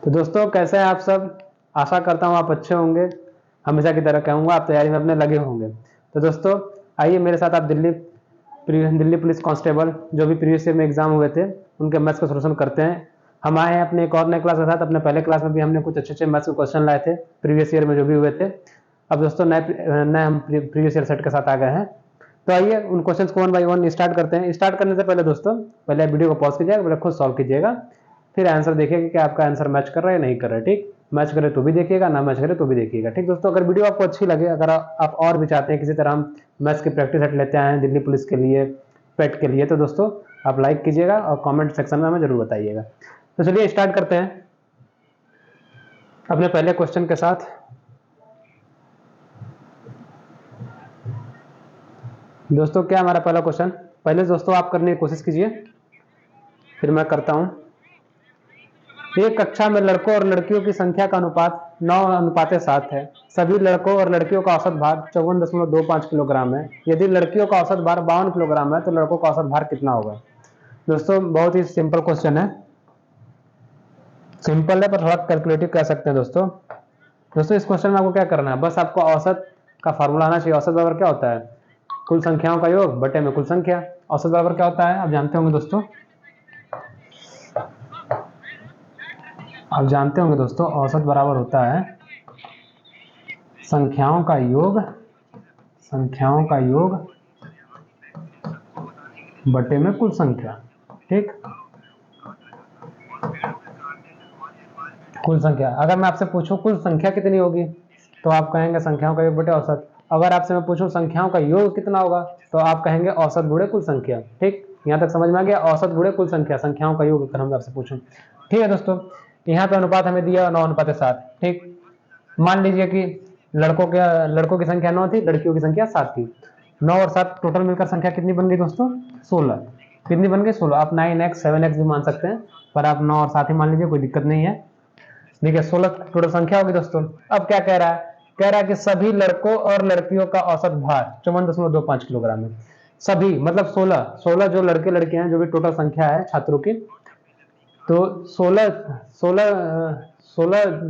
तो दोस्तों कैसे हैं आप सब। आशा करता हूँ आप अच्छे होंगे। हमेशा की तरह कहूँगा आप तैयारी में अपने लगे होंगे। तो दोस्तों आइए मेरे साथ आप दिल्ली पुलिस कांस्टेबल जो भी प्रीवियस ईयर में एग्जाम हुए थे उनके मैथ्स का सोल्यूशन करते हैं। हम आए हैं अपने एक और नए क्लास के साथ। अपने पहले क्लास में भी हमने कुछ अच्छे मैथ्स के क्वेश्चन लाए थे प्रीवियस ईयर में जो भी हुए थे। अब दोस्तों नए हम प्रीवियस ईयर सेट के साथ आ गए हैं। तो आइए उन क्वेश्चन को 1 बाय 1 स्टार्ट करते हैं। स्टार्ट करने से पहले दोस्तों पहले वीडियो को पॉज कीजिएगा, पहले खुद सॉल्व कीजिएगा, फिर आंसर देखिएगा कि आपका आंसर मैच कर रहा है या नहीं कर रहा है। ठीक, मैच करे तो भी देखिएगा, ना मैच करे तो भी देखिएगा। ठीक दोस्तों, अगर वीडियो आपको अच्छी लगे, अगर आप और भी चाहते हैं किसी तरह हम मैथ्स की प्रैक्टिस सेट लेते हैं दिल्ली पुलिस के लिए, पेट के लिए, तो दोस्तों आप लाइक कीजिएगा और कमेंट सेक्शन में हमें जरूर बताइएगा। तो चलिए स्टार्ट करते हैं अपने पहले क्वेश्चन के साथ। दोस्तों क्या हमारा पहला क्वेश्चन, पहले दोस्तों आप करने की कोशिश कीजिए फिर मैं करता हूं। एक कक्षा में लड़कों और लड़कियों की संख्या का अनुपात 9:7 है। सभी लड़कों और लड़कियों का औसत भार 54.25 किलोग्राम है। यदि लड़कियों का औसत भार 52 किलोग्राम है तो लड़कों का औसत भार कितना होगा। दोस्तों बहुत ही सिंपल क्वेश्चन है, सिंपल है पर थोड़ा कैलकुलेटिव कह सकते हैं दोस्तों। दोस्तों इस क्वेश्चन में आपको क्या करना है, बस आपको औसत का फार्मूला आना चाहिए। औसत बराबर क्या होता है, कुल संख्याओं का योग बटे में कुल संख्या। औसत बराबर क्या होता है आप जानते होंगे दोस्तों, आप जानते होंगे दोस्तों औसत बराबर होता है संख्याओं का योग बटे में कुल संख्या। ठीक, कुल संख्या। अगर मैं आपसे पूछूं कुल संख्या कितनी होगी तो आप कहेंगे संख्याओं का योग बटे औसत। अगर आपसे मैं पूछूं संख्याओं का योग कितना होगा तो आप कहेंगे औसत गुणे कुल संख्या। ठीक, यहाँ तक समझ में आ गया, औसत गुणे कुल संख्या, संख्याओं का योग अगर हम आपसे पूछूं। ठीक है दोस्तों, यहाँ पे अनुपात हमें दिया 9:7। ठीक, मान लीजिए कि लड़कों की संख्या 9 थी, लड़कियों की संख्या 7 थी। 9 और 7 टोटल मिलकर संख्या कितनी बन गई दोस्तों, 16। कितनी बन गई, 16। आप 9x 7x भी मान सकते हैं, पर आप 9 और 7 ही मान लीजिए, कोई दिक्कत नहीं है। देखिए 16 टोटल संख्या होगी दोस्तों। अब क्या कह रहा है कि सभी लड़कों और लड़कियों का औसत भार 54.25 किलोग्राम है। सभी मतलब 16 जो लड़के लड़कियां हैं, जो भी टोटल संख्या है छात्रों की, तो 16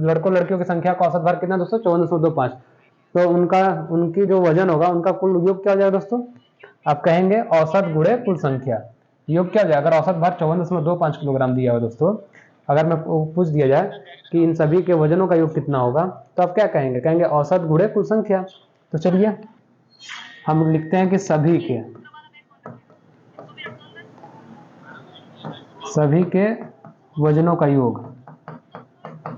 लड़कों लड़कियों की संख्या का औसत भार कितना दोस्तों, 54.25। तो उनकी जो वजन होगा उनका कुल योग क्या हो जाएगा दोस्तों, आप कहेंगे औसत गुणे कुल संख्या। योग क्या हो जाएगा, अगर औसत भार 54.25 किलोग्राम दिया हुआ दोस्तों, अगर मैं पूछ दिया जाए कि इन सभी के वजनों का योग कितना होगा तो आप क्या कहेंगे, कहेंगे औसत गुणे कुल संख्या। तो चलिए हम लिखते हैं कि सभी के वजनों का योग,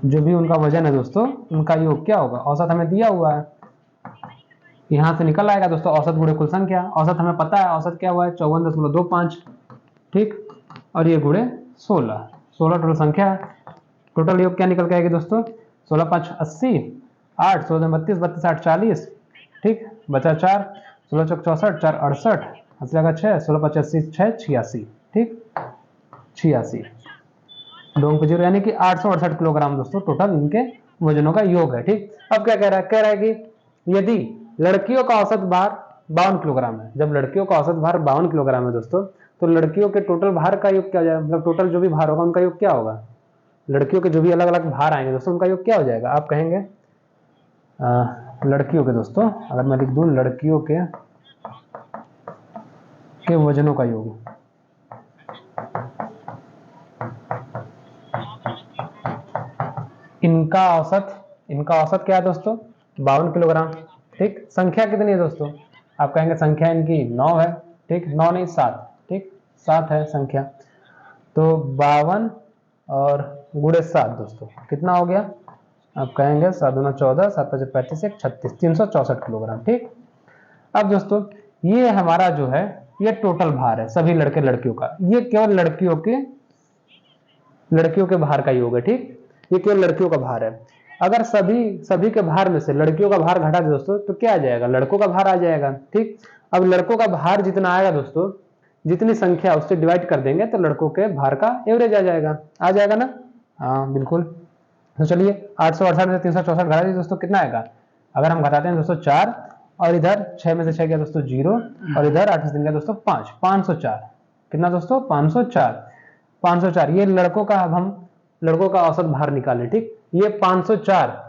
जो भी उनका वजन है दोस्तों उनका योग क्या होगा। औसत हमें दिया हुआ है, यहां से निकल आएगा दोस्तों औसत गुणे कुल संख्या। औसत हमें पता है, औसत क्या हुआ है 54.25। ठीक, और ये गुणे 16 टोटल संख्या है। टोटल योग क्या निकल के आएगी दोस्तों, 16 5 80, 8 16 32 32 8 40। ठीक, बचा 4, 16 चौक 64, 4 68, हंस लगा 6, 16 5 80 6 86। ठीक, 86 दोनों पे 0 यानी कि 868 किलोग्राम दोस्तों टोटल इनके वजनों का योग है। ठीक, अब क्या कह रहा है कि यदि लड़कियों का औसत भार 52 किलोग्राम है, जब लड़कियों का औसत भार 52 किलोग्राम है दोस्तों, तो लड़कियों के टोटल भार का योग क्या हो जाएगा, मतलब टोटल जो भी भार होगा उनका योग क्या होगा, लड़कियों के जो भी अलग अलग भार आएंगे दोस्तों उनका योग क्या हो जाएगा। आप कहेंगे लड़कियों के दोस्तों, अगर मैं लिख दूं लड़कियों के वजनों का योग, इनका औसत क्या है दोस्तों, 52 किलोग्राम। ठीक, संख्या कितनी है दोस्तों, आप कहेंगे संख्या इनकी 9 है। ठीक, 9 नहीं 7। ठीक, 7 है संख्या। तो 52 और गुणे 7 दोस्तों कितना हो गया, आप कहेंगे 7 दूना 14, 7 5 35 1 36, 364 किलोग्राम। ठीक, अब दोस्तों ये हमारा जो है ये टोटल भार है सभी लड़के लड़कियों का, ये केवल लड़कियों के भार का योग है। ठीक, ये केवल लड़कियों का भार है। अगर सभी के भार में से लड़कियों का भार घटा दे दोस्तों तो क्या आ जाएगा, लड़कों का भार आ जाएगा। ठीक, अब लड़कों का भार जितना आएगा दोस्तों, जितनी संख्या उससे डिवाइड कर देंगे तो लड़कों के भार का एवरेज आ जाएगा ना। हाँ बिल्कुल। तो चलिए 868 में से 364 घटा दीजिए दोस्तों, कितना आएगा, अगर हम घटाते हैं दोस्तों 4, और इधर 6 में से 6 गया दोस्तों 0, और इधर 8 से 3 गया दोस्तों 5, 504। कितना दोस्तों, 504। ये लड़कों का, अब हम लड़कों का औसत भार निकालें। ठीक, ये 504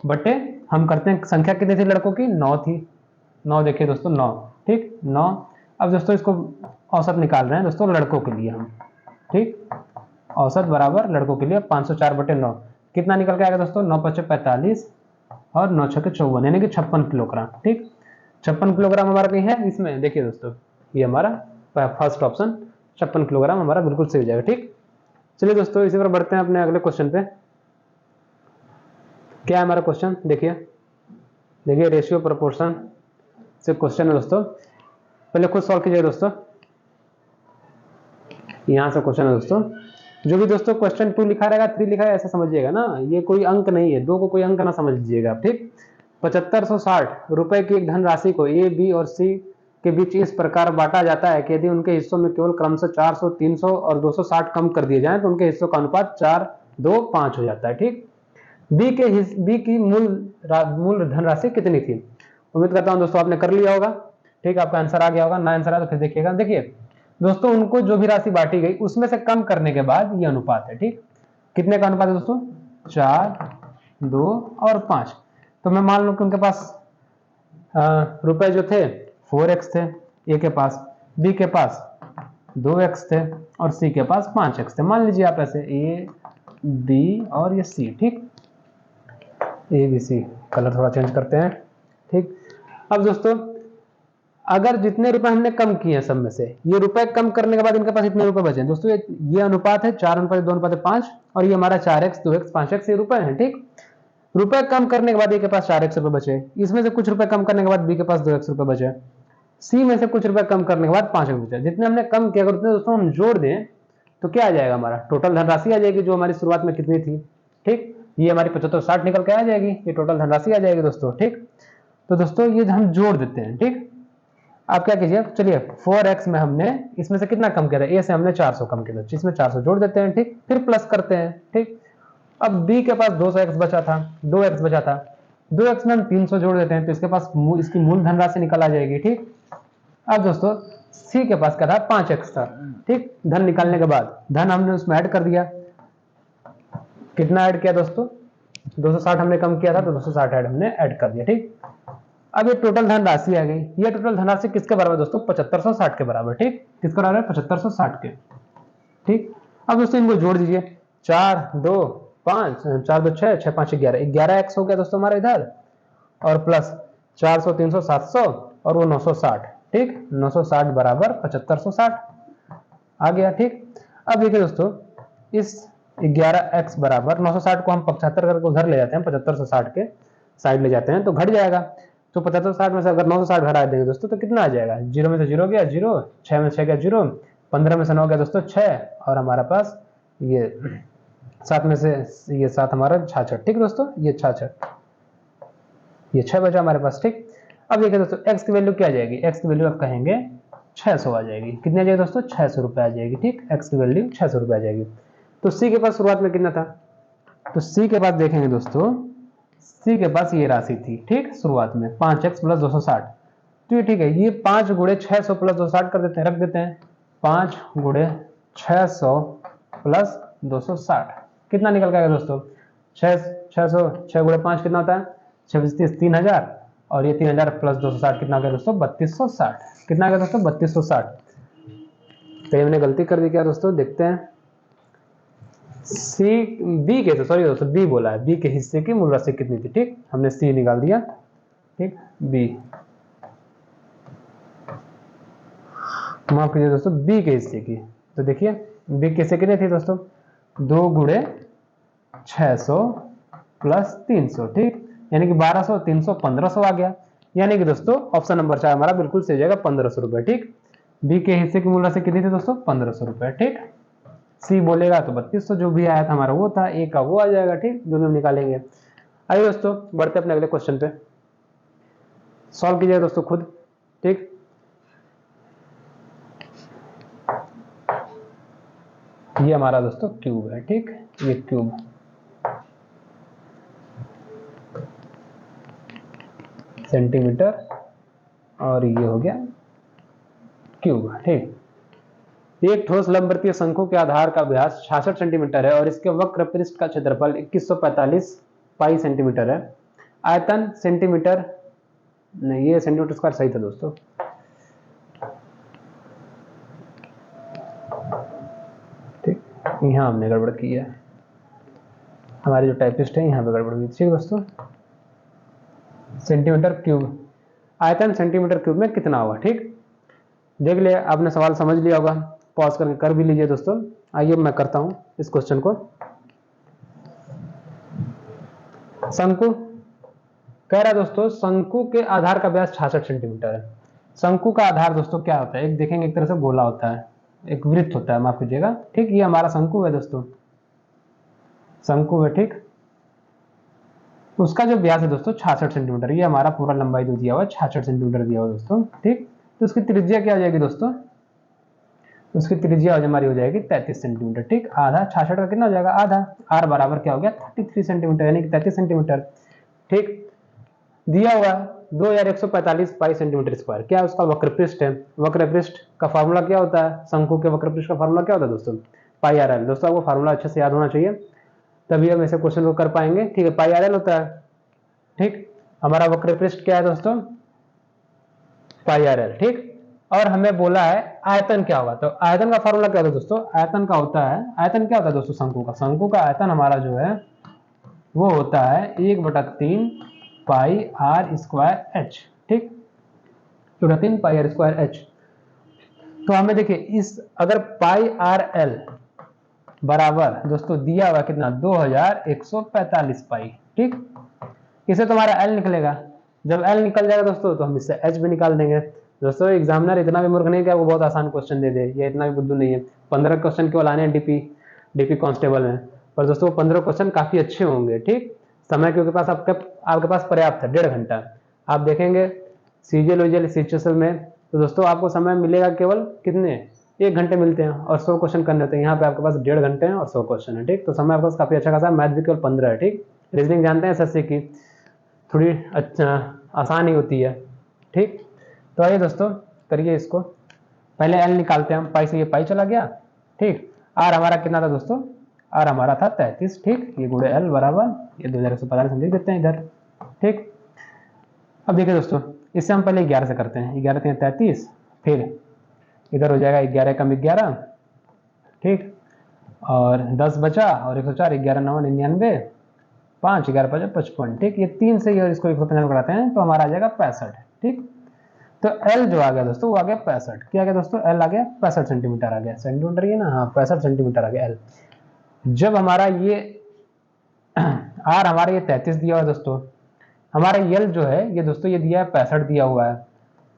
बटे हम करते हैं, संख्या कितनी थी लड़कों की, 9 थी, 9 देखिए दोस्तों 9, ठीक 9। अब दोस्तों इसको औसत निकाल रहे हैं दोस्तों लड़कों के लिए हम, ठीक, औसत बराबर लड़कों के लिए 504 बटे 9 कितना निकल के आएगा दोस्तों, 9 पचे 45 और 9 छके 54 यानी कि 56 किलोग्राम। ठीक, 56 किलोग्राम हमारा कहीं है इसमें, देखिए दोस्तों ये हमारा फर्स्ट ऑप्शन 56 किलोग्राम हमारा बिल्कुल सही हो जाएगा। ठीक, चलिए दोस्तों इसी पर बढ़ते हैं अपने अगले क्वेश्चन पे। क्या है हमारा क्वेश्चन, देखिए रेशियो प्रोपोर्शन से क्वेश्चन है दोस्तों, पहले खुद सॉल्व कीजिए दोस्तों। यहां से क्वेश्चन है दोस्तों, जो भी दोस्तों क्वेश्चन 2 लिखा रहेगा 3 लिखा है ऐसा समझिएगा ना, ये कोई अंक नहीं है, 2 को कोई अंक ना समझ लीजिएगा। ठीक, 7560 रुपए की एक धनराशि को ए, बी और सी के बीच इस प्रकार बांटा जाता है कि यदि उनके हिस्सों में केवल क्रमशः 400, 300 और 260 कम कर दिए जाएं तो उनके हिस्सों का अनुपात 4-2-5 हो जाता है। ठीक, बी की मूल धनराशि कितनी थी। उम्मीद करता हूं दोस्तों आपने कर लिया होगा। ठीक, आपका आंसर आ गया होगा, ना आंसर आया तो फिर देखिएगा। देखिए दोस्तों उनको जो भी राशि बांटी गई उसमें से कम करने के बाद ये अनुपात है। ठीक, कितने का अनुपात है दोस्तों, 4, 2 और 5। तो मैं मान लूं कि उनके पास रुपए जो थे 4x थे, ए के पास, बी के पास 2x थे और सी के पास 5x थे। मान लीजिए आप ऐसे ए, बी और ये सी। ठीक, ए बी सी, कलर थोड़ा चेंज करते हैं। ठीक, अब दोस्तों अगर जितने रुपए हमने कम किए हैं सब में से, ये रुपए कम करने के बाद इनके पास इतने रुपए बचे दोस्तों, ये अनुपात है 4:2:5 और ये हमारा 4x 2x 5x ये रुपए हैं। ठीक, रुपए कम करने के बाद ए के पास 4x रुपए बचे, इसमें से कुछ रुपए कम करने के बाद बी के पास 2x रुपए बचे, सी में से कुछ रुपए कम करने के बाद 5x बचे। जितने हमने कम किया अगर उतने दोस्तों हम जोड़ दें तो क्या आ जाएगा, हमारा टोटल धनराशि आ जाएगी जो हमारी शुरुआत में कितनी थी। ठीक, ये हमारी 7560 निकल के आ जाएगी, ये टोटल धनराशि आ जाएगी दोस्तों। ठीक, तो दोस्तों ये हम जोड़ देते हैं। ठीक, आप क्या कीजिए, चलिए 4x में हमने इसमें से कितना कम किया था, ए से हमने 400 कम किया था, इसमें 400 जोड़ देते हैं। ठीक, फिर प्लस करते हैं। ठीक, अब b के पास 200x बचा था, 2x बचा था, 2x में हम 300 जोड़ देते हैं तो इसके पास इसकी मूल धनराशि निकल आ जाएगी। ठीक, अब दोस्तों c के पास क्या था, 5x था। ठीक, धन निकालने के बाद धन हमने उसमें ऐड कर दिया, कितना ऐड किया दोस्तों, 260 हमने कम किया था तो 260 हमने ऐड कर दिया। ठीक, अब ये टोटल धनराशि आ गई, ये टोटल धनराशि किसके बराबर दोस्तों, 7560 के बराबर। ठीक, किसके बराबर, 7560 के। ठीक, अब दोस्तों इनको जोड़ दीजिए, 4 2 5 4 2 6 6 5 11 11x हो गया दोस्तों हमारा इधर, और प्लस 400 300 700 और वो 960। ठीक, 960 बराबर 7560 आ गया। ठीक, अब देखिए दोस्तों इस 11x बराबर 960 को हम 75 करके उधर ले जाते हैं, 7560 के साइड ले जाते हैं तो घट जाएगा। तो 7560 में से अगर 960 घटा देंगे दोस्तों तो कितना आ जाएगा, 0 में से 0 गया 0, 6 में से 6 गया 0, 15 में से 9 गया दोस्तों 6 और हमारा पास ये 7 में से ये 7 हमारा 66। ठीक दोस्तों, ये 66, ये 6 बचा हमारे पास। ठीक, अब देखिए दोस्तों x की वैल्यू क्या आ जाएगी, x की वैल्यू आप कहेंगे 600 आ जाएगी। कितनी आ जाएगी दोस्तों, 600 रुपए आ जाएगी। ठीक, x की वैल्यू 600 रुपए आ जाएगी। तो c के पास शुरुआत में कितना था, तो c के पास देखेंगे दोस्तों, c के पास ये राशि थी। ठीक, शुरुआत में 5x प्लस 260। तो ये ठीक है, ये 5 गुणे 600 प्लस 260 कर देते हैं, रख देते हैं 5 गुणे 600 प्लस 260 कितना निकल गया दोस्तों, 600 6 गुणे 5 कितना होता है, 26 3000 और ये 3000 प्लस 260 कितना आ गया दोस्तों, 3260। कितना आ गया दोस्तों, 3260। कहीं हमने गलती कर दी क्या दोस्तों, देखते हैं। सी बी के, सॉरी दोस्तों बी बोला है, बी के हिस्से की मूल राशि कितनी थी। ठीक, हमने सी निकाल दिया। ठीक, बी माफ कीजिए दोस्तों, बी के हिस्से की, तो देखिए बी के हिस्से कितने थे दोस्तों, 2 गुणे 600 प्लस 300। ठीक, यानी कि 1200 300 1500 आ गया, यानी कि दोस्तों ऑप्शन नंबर 4 हमारा बिल्कुल सही जाएगा, 1500 रुपए। ठीक, बी के हिस्से की मूल राशि कितनी थी दोस्तों, 1500 रुपए। ठीक, सी बोलेगा तो 3200 जो भी आया था हमारा वो था, ए का वो आ जाएगा। ठीक, जो भी हम निकालेंगे। आइए दोस्तों बढ़ते अपने अगले क्वेश्चन पे, सॉल्व कीजिएगा दोस्तों खुद। ठीक, ये हमारा दोस्तों क्यूब है। ठीक, ये क्यूब सेंटीमीटर और ये हो गया क्यूब। ठीक, एक ठोस लंबवृत्तीय शंकु के आधार का व्यास 66 सेंटीमीटर है और इसके वक्र पृष्ठ का क्षेत्रफल 2145 पाई सेंटीमीटर है। आयतन सेंटीमीटर, नहीं ये सेंटीमीटर स्क्वायर सही था दोस्तों। ठीक, यहाँ हमने गड़बड़ की है, हमारे जो टाइपिस्ट है यहाँ पे गड़बड़ हुई। ठीक दोस्तों, सेंटीमीटर क्यूब, आयतन सेंटीमीटर क्यूब में कितना होगा। ठीक, देख लिया आपने, सवाल समझ लिया होगा, पॉज करके कर भी लीजिए दोस्तों। आइए मैं करता हूं इस क्वेश्चन को। शंकु कह रहा है दोस्तों, शंकु के आधार का व्यास 66 सेंटीमीटर है। शंकु का आधार दोस्तों क्या होता है, एक देखेंगे एक तरह से गोला होता है, एक वृत्त होता है, माफ कीजिएगा। ठीक, ये हमारा शंकु है दोस्तों, शंकु है। ठीक, उसका जो व्यास है दोस्तों 66 सेंटीमीटर, ये हमारा पूरा लंबाई जो दिया हुआ है 66 सेंटीमीटर दिया हुआ दोस्तों। ठीक, तो उसकी त्रिज्या क्या हो जाएगी दोस्तों, उसकी त्रिज्या हमारी हो जाएगी 33 सेंटीमीटर। ठीक, आधा 66 का कितना हो जाएगा, आधा। आर बराबर क्या हो गया 33 सेंटीमीटर, यानी कि 33 सेंटीमीटर। ठीक, दिया हुआ 2145 पाई सेंटीमीटर स्क्वायर, क्या उसका वक्र पृष्ठ है। वक्र पृष्ठ का फार्मूला क्या होता है, शंकु के वक्र पृष्ठ का फार्मूला क्या होता है दोस्तों, पाई आर एल। दोस्तों आपको फार्मूला अच्छे से याद होना चाहिए, तभी हम ऐसे क्वेश्चन को कर पाएंगे। ठीक है, पाई आर एल होता है। ठीक, हमारा वक्र पृष्ठ क्या है दोस्तों, पाई आर एल। ठीक, और हमें बोला है आयतन क्या होगा, तो आयतन का फार्मूला क्या होता है दोस्तों, आयतन का होता है, आयतन क्या होता है दोस्तों शंकु का, शंकु का आयतन हमारा जो है वो होता है 1/3 पाई आर स्क्वायर एच। ठीक, 3 पाई आर स्क्वायर एच। तो हमें देखिए इस अगर पाई आर एल बराबर दोस्तों दिया हुआ कितना 2145 पाई। ठीक, इसे तुम्हारा एल निकलेगा, जब एल निकल जाएगा दोस्तों तो हम इससे एच भी निकाल देंगे। दोस्तों एग्जामिनर इतना भी मूर्ख नहीं कि वो बहुत आसान क्वेश्चन दे दे, ये इतना भी बुद्धू नहीं है। 15 क्वेश्चन केवल आने हैं डीपी कांस्टेबल में, पर दोस्तों 15 क्वेश्चन काफी अच्छे होंगे। ठीक, समय के पास आपके पास पर्याप्त है, 1.5 घंटा। आप देखेंगे सीजीएल ओजीएल सीएचएसएल में तो दोस्तों आपको समय मिलेगा केवल कितने, 1 घंटे मिलते हैं और 100 क्वेश्चन करने होते हैं। यहाँ पे आपके पास 1.5 घंटे हैं और 100 क्वेश्चन है। ठीक, तो समय आपके पास काफी अच्छा खासा, मैथ भी केवल 15 है। ठीक, रीजनिंग जानते हैं एसएससी की थोड़ी अच्छा आसान ही होती है। ठीक, तो आइए दोस्तों करिए इसको, पहले एल निकालते हैं हम, पाई से ये पाई चला गया। ठीक, आर हमारा कितना था दोस्तों, आर हमारा था 33। ठीक, ये गुणे एल बराबर ये 2145 हम लिख देते हैं इधर। ठीक, अब देखिए दोस्तों इससे हम पहले 11 से करते हैं, 11 3 33, फिर इधर हो जाएगा 11 कम 11। ठीक, और 10 बचा और 104, 11 9 99, 5 11 5 55। ठीक, ये 3 से इसको 195 कराते हैं तो हमारा आ जाएगा 65। ठीक, तो एल जो आ गया दोस्तों वो आ गया 65। क्या आ गया दोस्तों, एल आ गया 65 सेंटीमीटर आ गया, सेंटीमीटर ये ना, हाँ 65 सेंटीमीटर आ गया एल। जब हमारा ये आर हमारा ये 33 दिया हुआ है दोस्तों, हमारा एल जो है ये दोस्तों ये दिया है 65 दिया हुआ है,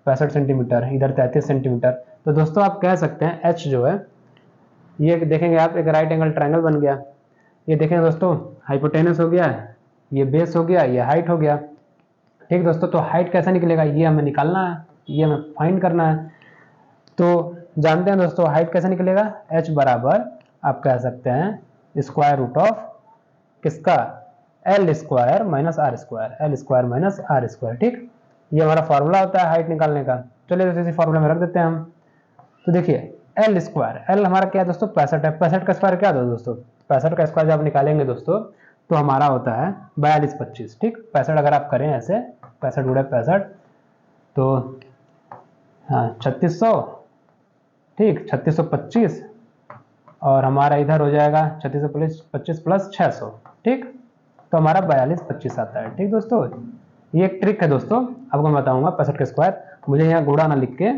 65 सेंटीमीटर, इधर 33 सेंटीमीटर। तो दोस्तों आप कह सकते हैं एच जो है ये देखेंगे आप, एक राइट एंगल ट्रायंगल बन गया। ये देखेंगे दोस्तों हाइपोटेनस हो गया, ये बेस हो गया, ये हाइट हो गया। ठीक दोस्तों, तो हाइट कैसा निकलेगा ये हमें निकालना है, ये हमें फाइंड करना है। तो जानते हैं दोस्तों हाइट कैसे निकलेगा, h बराबर आप कह सकते हैं स्क्वायर रूट ऑफ किसका, L square minus R square, L square minus R square. ठीक, ये हमारा फॉर्मूला होता है हाइट निकालने का। चलिए दोस्तों इसी फॉर्मूला में रख देते हैं हम। तो देखिए एल स्क्वायर, एल हमारा क्या है दोस्तों 65 है, 65 का स्क्वायर क्या होता है दोस्तों, 65 का स्क्वायर जब निकालेंगे दोस्तों तो हमारा होता है 42 25। ठीक, 65 अगर आप करें ऐसे 65 गुणे 65 तो हाँ 3600। ठीक, 3625 और हमारा इधर हो जाएगा 3625 प्लस 600। ठीक, तो हमारा 42 25 आता है। ठीक दोस्तों, ये एक ट्रिक है दोस्तों, आपको मैं बताऊंगा 65 का स्क्वायर, मुझे यहाँ गुणा ना लिख के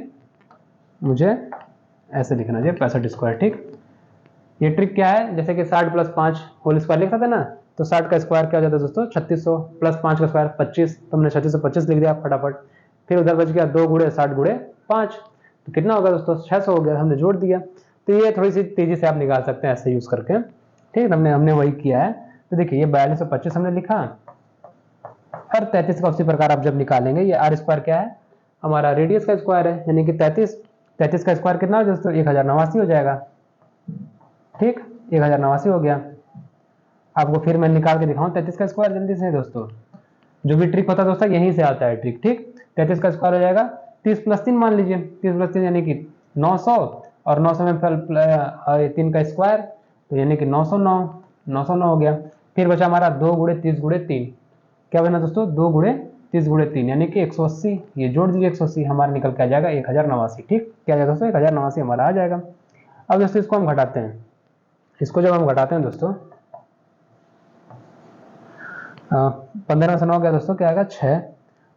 मुझे ऐसे लिखना चाहिए 65 स्क्वायर। ठीक, ये ट्रिक क्या है, जैसे कि 60 प्लस 5 होल स्क्वायर लिख सकते ना, तो 60 का स्क्वायर क्या हो जाता है दोस्तों 3600 प्लस 5 का स्क्वायर 25, तो हमने 3625 लिख दिया फटाफट। फिर उधर बच गया 2 गुणे 60 गुणे 5, तो कितना होगा दोस्तों 600 हो गया, हमने जोड़ दिया। तो ये थोड़ी सी तेजी से आप निकाल सकते हैं ऐसे यूज करके। ठीक, हमने वही किया है। तो देखिए ये 42 और 25 हमने लिखा, और 33 का उसी प्रकार आप जब निकालेंगे, ये आर स्क्वायर क्या है हमारा रेडियस का स्क्वायर है, यानी कि 33 का स्क्वायर कितना हो दोस्तों 1089 हो जाएगा। ठीक, 1089 हो गया। आपको फिर मैं निकाल के दिखाऊं 33 का स्क्वायर जल्दी से दोस्तों, जो भी ट्रिक होता है दोस्तों यहीं से आता है ट्रिक। ठीक, 33 का स्क्वायर हो जाएगा 30 प्लस 3 मान लीजिए, 30 प्लस 3 यानी कि 900 और 9 में 3 का स्क्वायर, तो यानी कि 909 हो गया। फिर बचा हमारा 2 गुणे 30 गुणे 3, क्या बना दोस्तों 2 गुणे 30 गुणे 3 यानी कि 180, ये जोड़ दीजिए 180, हमारा निकल के आ जाएगा 1089। ठीक, क्या जाएगा दोस्तों 1089 हमारा आ जाएगा। अब दोस्तों इसको हम घटाते हैं, इसको जब हम घटाते हैं दोस्तों 15 से 9 गया दोस्तों, क्या आएगा 6,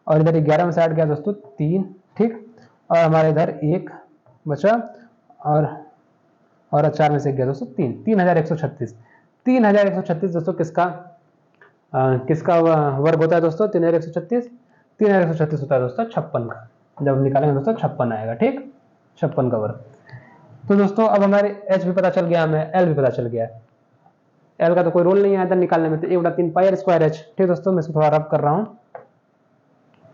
और इधर 11 में से 8 गया दोस्तों 3। ठीक, और हमारे इधर 1 बचा, और 4 में से गया दोस्तों 3, 3136। 3136 दोस्तों किसका वर्ग होता है दोस्तों 3136? 3136 होता है दोस्तों 56 का, जब निकालेंगे दोस्तों 56 आएगा। ठीक, 56 का वर्ग। तो दोस्तों अब हमारे h भी पता चल गया, हमें l भी पता चल गया। l का तो कोई रोल नहीं है इधर निकालने में, तो 1/3 पाई r स्क्वायर h। ठीक दोस्तों, मैं इसको थोड़ा रब कर रहा हूँ।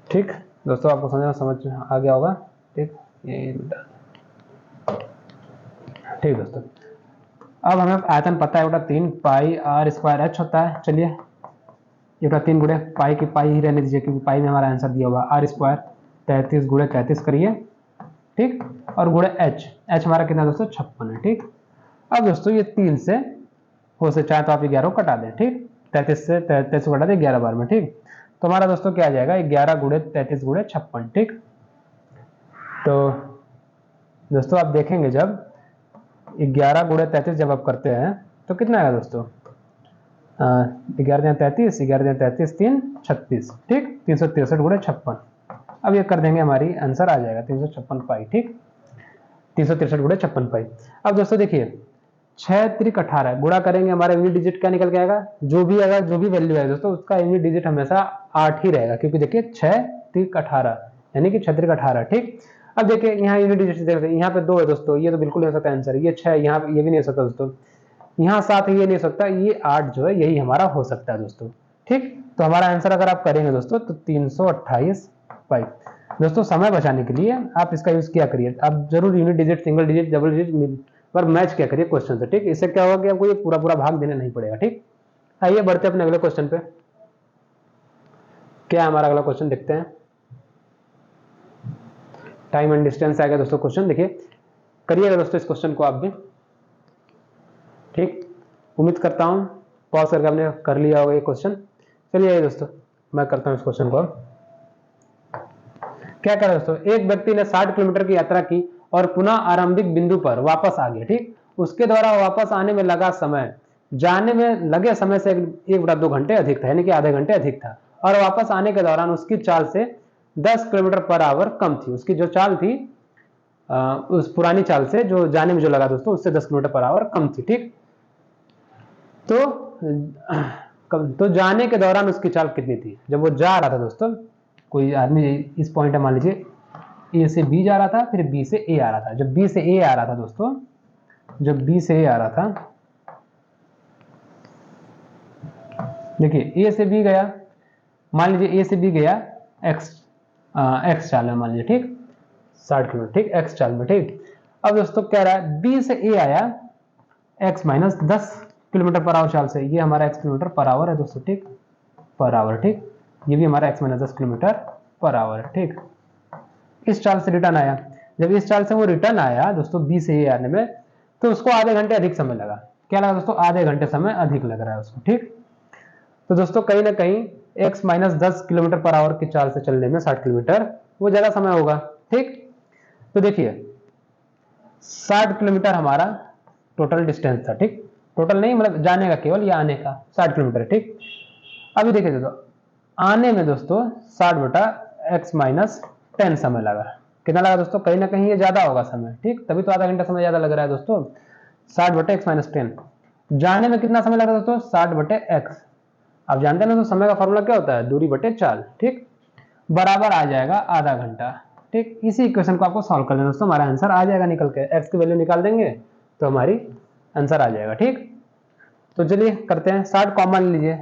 ठीक दोस्तों, आपको समझ आ गया होगा। ठीक, ये ठीक दोस्तों, अब हमें आयतन पता है 1/3 पाई r स्क्वायर h होता है। चलिए 1/3 गुणे पाई की पाई ही रहने दीजिए, क्योंकि पाई में हमारा आंसर दिया हुआ r स्क्वायर 33 गुणे 33 करिए। ठीक, और गुणे h हमारा कितना दोस्तों 56 है। ठीक, अब दोस्तों ये 3 से हो से चाहे तो आप 11 को कटा दें। ठीक, 33 से 33 को कटा दें 11 बार में। ठीक, तो हमारा दोस्तों क्या आ जाएगा 11 गुणे 33 गुणे 56। ठीक, तो दोस्तों आप देखेंगे जब 11 गुणे 33 जब आप करते हैं तो कितना आएगा दोस्तों 11 33, 11 33 3 36। ठीक, 363 गुणे 56। अब ये कर देंगे, हमारी आंसर आ जाएगा 356 पाई। ठीक, 363 गुणे 56 पाई। अब दोस्तों देखिए 6 त्रिक 18 गुणा करेंगे, हमारा यूनिट डिजिट क्या निकल के आएगा, जो भी वैल्यू है दोस्तों उसका यूनिट डिजिट हमेशा 8 ही रहेगा, क्योंकि देखिए 6 त्रिक 18 यानी कि 6 त्रिक 18। ठीक, अब देखिए यहाँ यूनिट डिजिट देखते हैं, यहाँ पे 2 है दोस्तों, ये तो बिल्कुल नहीं हो सकता आंसर, ये 6 यहाँ पे, ये भी नहीं हो सकता दोस्तों, यहाँ 7 ये नहीं हो सकता, ये 8 जो है यही हमारा हो सकता है दोस्तों। ठीक, तो हमारा आंसर अगर आप करेंगे दोस्तों तो 328 पाई। दोस्तों समय बचाने के लिए आप इसका यूज किया करिए, आप जरूर unit digit, single digit, double digit पर मैच क्या करिए क्वेश्चन से। ठीक, इससे क्या होगा कि आपको ये पूरा भाग देना नहीं पड़ेगा। ठीक, आइए बढ़ते अपने अगले क्वेश्चन पे। क्या हमारा अगला क्वेश्चन देखते हैं। टाइम एंड डिस्टेंस आ गया दोस्तों क्वेश्चन, देखिए करिएगा दोस्तों इस क्वेश्चन को आप भी। ठीक, उम्मीद करता हूं पॉज करके आपने कर लिया होगा ये क्वेश्चन। चलिए दोस्तों मैं करता हूं इस क्वेश्चन को। क्या करें दोस्तों, एक व्यक्ति ने 60 किलोमीटर की यात्रा की और पुनः आरंभिक बिंदु पर वापस आ गया। ठीक, उसके द्वारा वापस आने में लगा समय जाने में लगे समय से 1/2 घंटे अधिक था, यानी कि आधे घंटे अधिक था, और वापस आने के दौरान उसकी चाल से 10 किलोमीटर पर आवर कम थी। उसकी जो चाल थी उस पुरानी चाल से जो जाने में जो लगा दोस्तों उससे 10 किलोमीटर पर आवर कम थी। ठीक, तो जाने के दौरान उसकी चाल कितनी थी, जब वो जा रहा था दोस्तों, कोई आदमी इस पॉइंट है मान लीजिए ए से बी जा रहा था, फिर बी से ए आ रहा था। जब बी से ए आ रहा था दोस्तों, जब बी से ए आ रहा था, देखिए ए से बी गया, मान लीजिए ए से बी गया एक्स चाल में मान लीजिए। ठीक, 60 किलोमीटर, ठीक एक्स चाल में। ठीक, अब दोस्तों कह रहा है बी से ए आया x minus 10 kilometre per hour चाल से, ये हमारा एक्स किलोमीटर पर आवर है दोस्तों। ठीक, पर आवर। ठीक, ये भी हमारा x minus 10 kilometre per hour है। ठीक, इस चाल से रिटर्न आया, जब इस चाल से वो रिटर्न आया दोस्तों बी से ए आने में, तो उसको आधे घंटे अधिक समय लगा। क्या लगा दोस्तों, आधे घंटे समय अधिक लग रहा है उसको। ठीक, तो दोस्तों कहीं ना कहीं x minus 10 kilometre per hour की चाल से चलने में 60 किलोमीटर वो ज्यादा समय होगा। ठीक, तो देखिए 60 किलोमीटर हमारा टोटल डिस्टेंस था। ठीक, टोटल नहीं मतलब जाने का केवल या आने का 60 किलोमीटर। ठीक, अभी देखिए दोस्तों आने में दोस्तों 60/x माइनस 10 समय लगा। कितना लगा दोस्तों, कहीं ना कहीं ये ज्यादा होगा समय। ठीक, तभी तो आधा घंटा समय ज्यादा लग रहा है दोस्तों, 60/x माइनस 10। जाने में कितना समय लगा दोस्तों 60/x। आप जानते हैं ना तो समय का फॉर्मूला क्या होता है, दूरी बटे चाल। ठीक, बराबर आ जाएगा आधा घंटा। ठीक, इसी इक्वेशन को आपको सॉल्व कर देना दोस्तों, हमारा आंसर आ जाएगा निकल के, x की वैल्यू निकाल देंगे तो हमारी आंसर आ जाएगा। ठीक, तो चलिए करते हैं, 60 कॉमन लीजिए,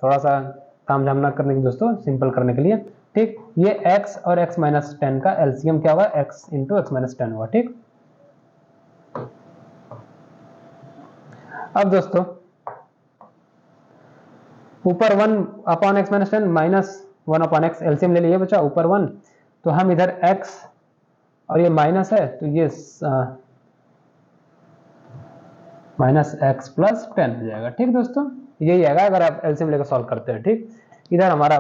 थोड़ा सा काम झाम ना करने की दोस्तों, सिंपल करने के लिए। ठीक, ये x और x माइनस 10 का एलसीएम क्या होगा, x इंटू एक्स माइनस 10 होगा। ठीक, अब दोस्तों ऊपर 1/x minus 10 minus 1/x LCM ले लिए बचा ऊपर 1, तो हम इधर x और ये माइनस है तो ये माइनस एक्स प्लस 10 हो जाएगा। ठीक दोस्तों, यही आएगा अगर आप एलसीएम लेकर सॉल्व करते हैं। ठीक, इधर हमारा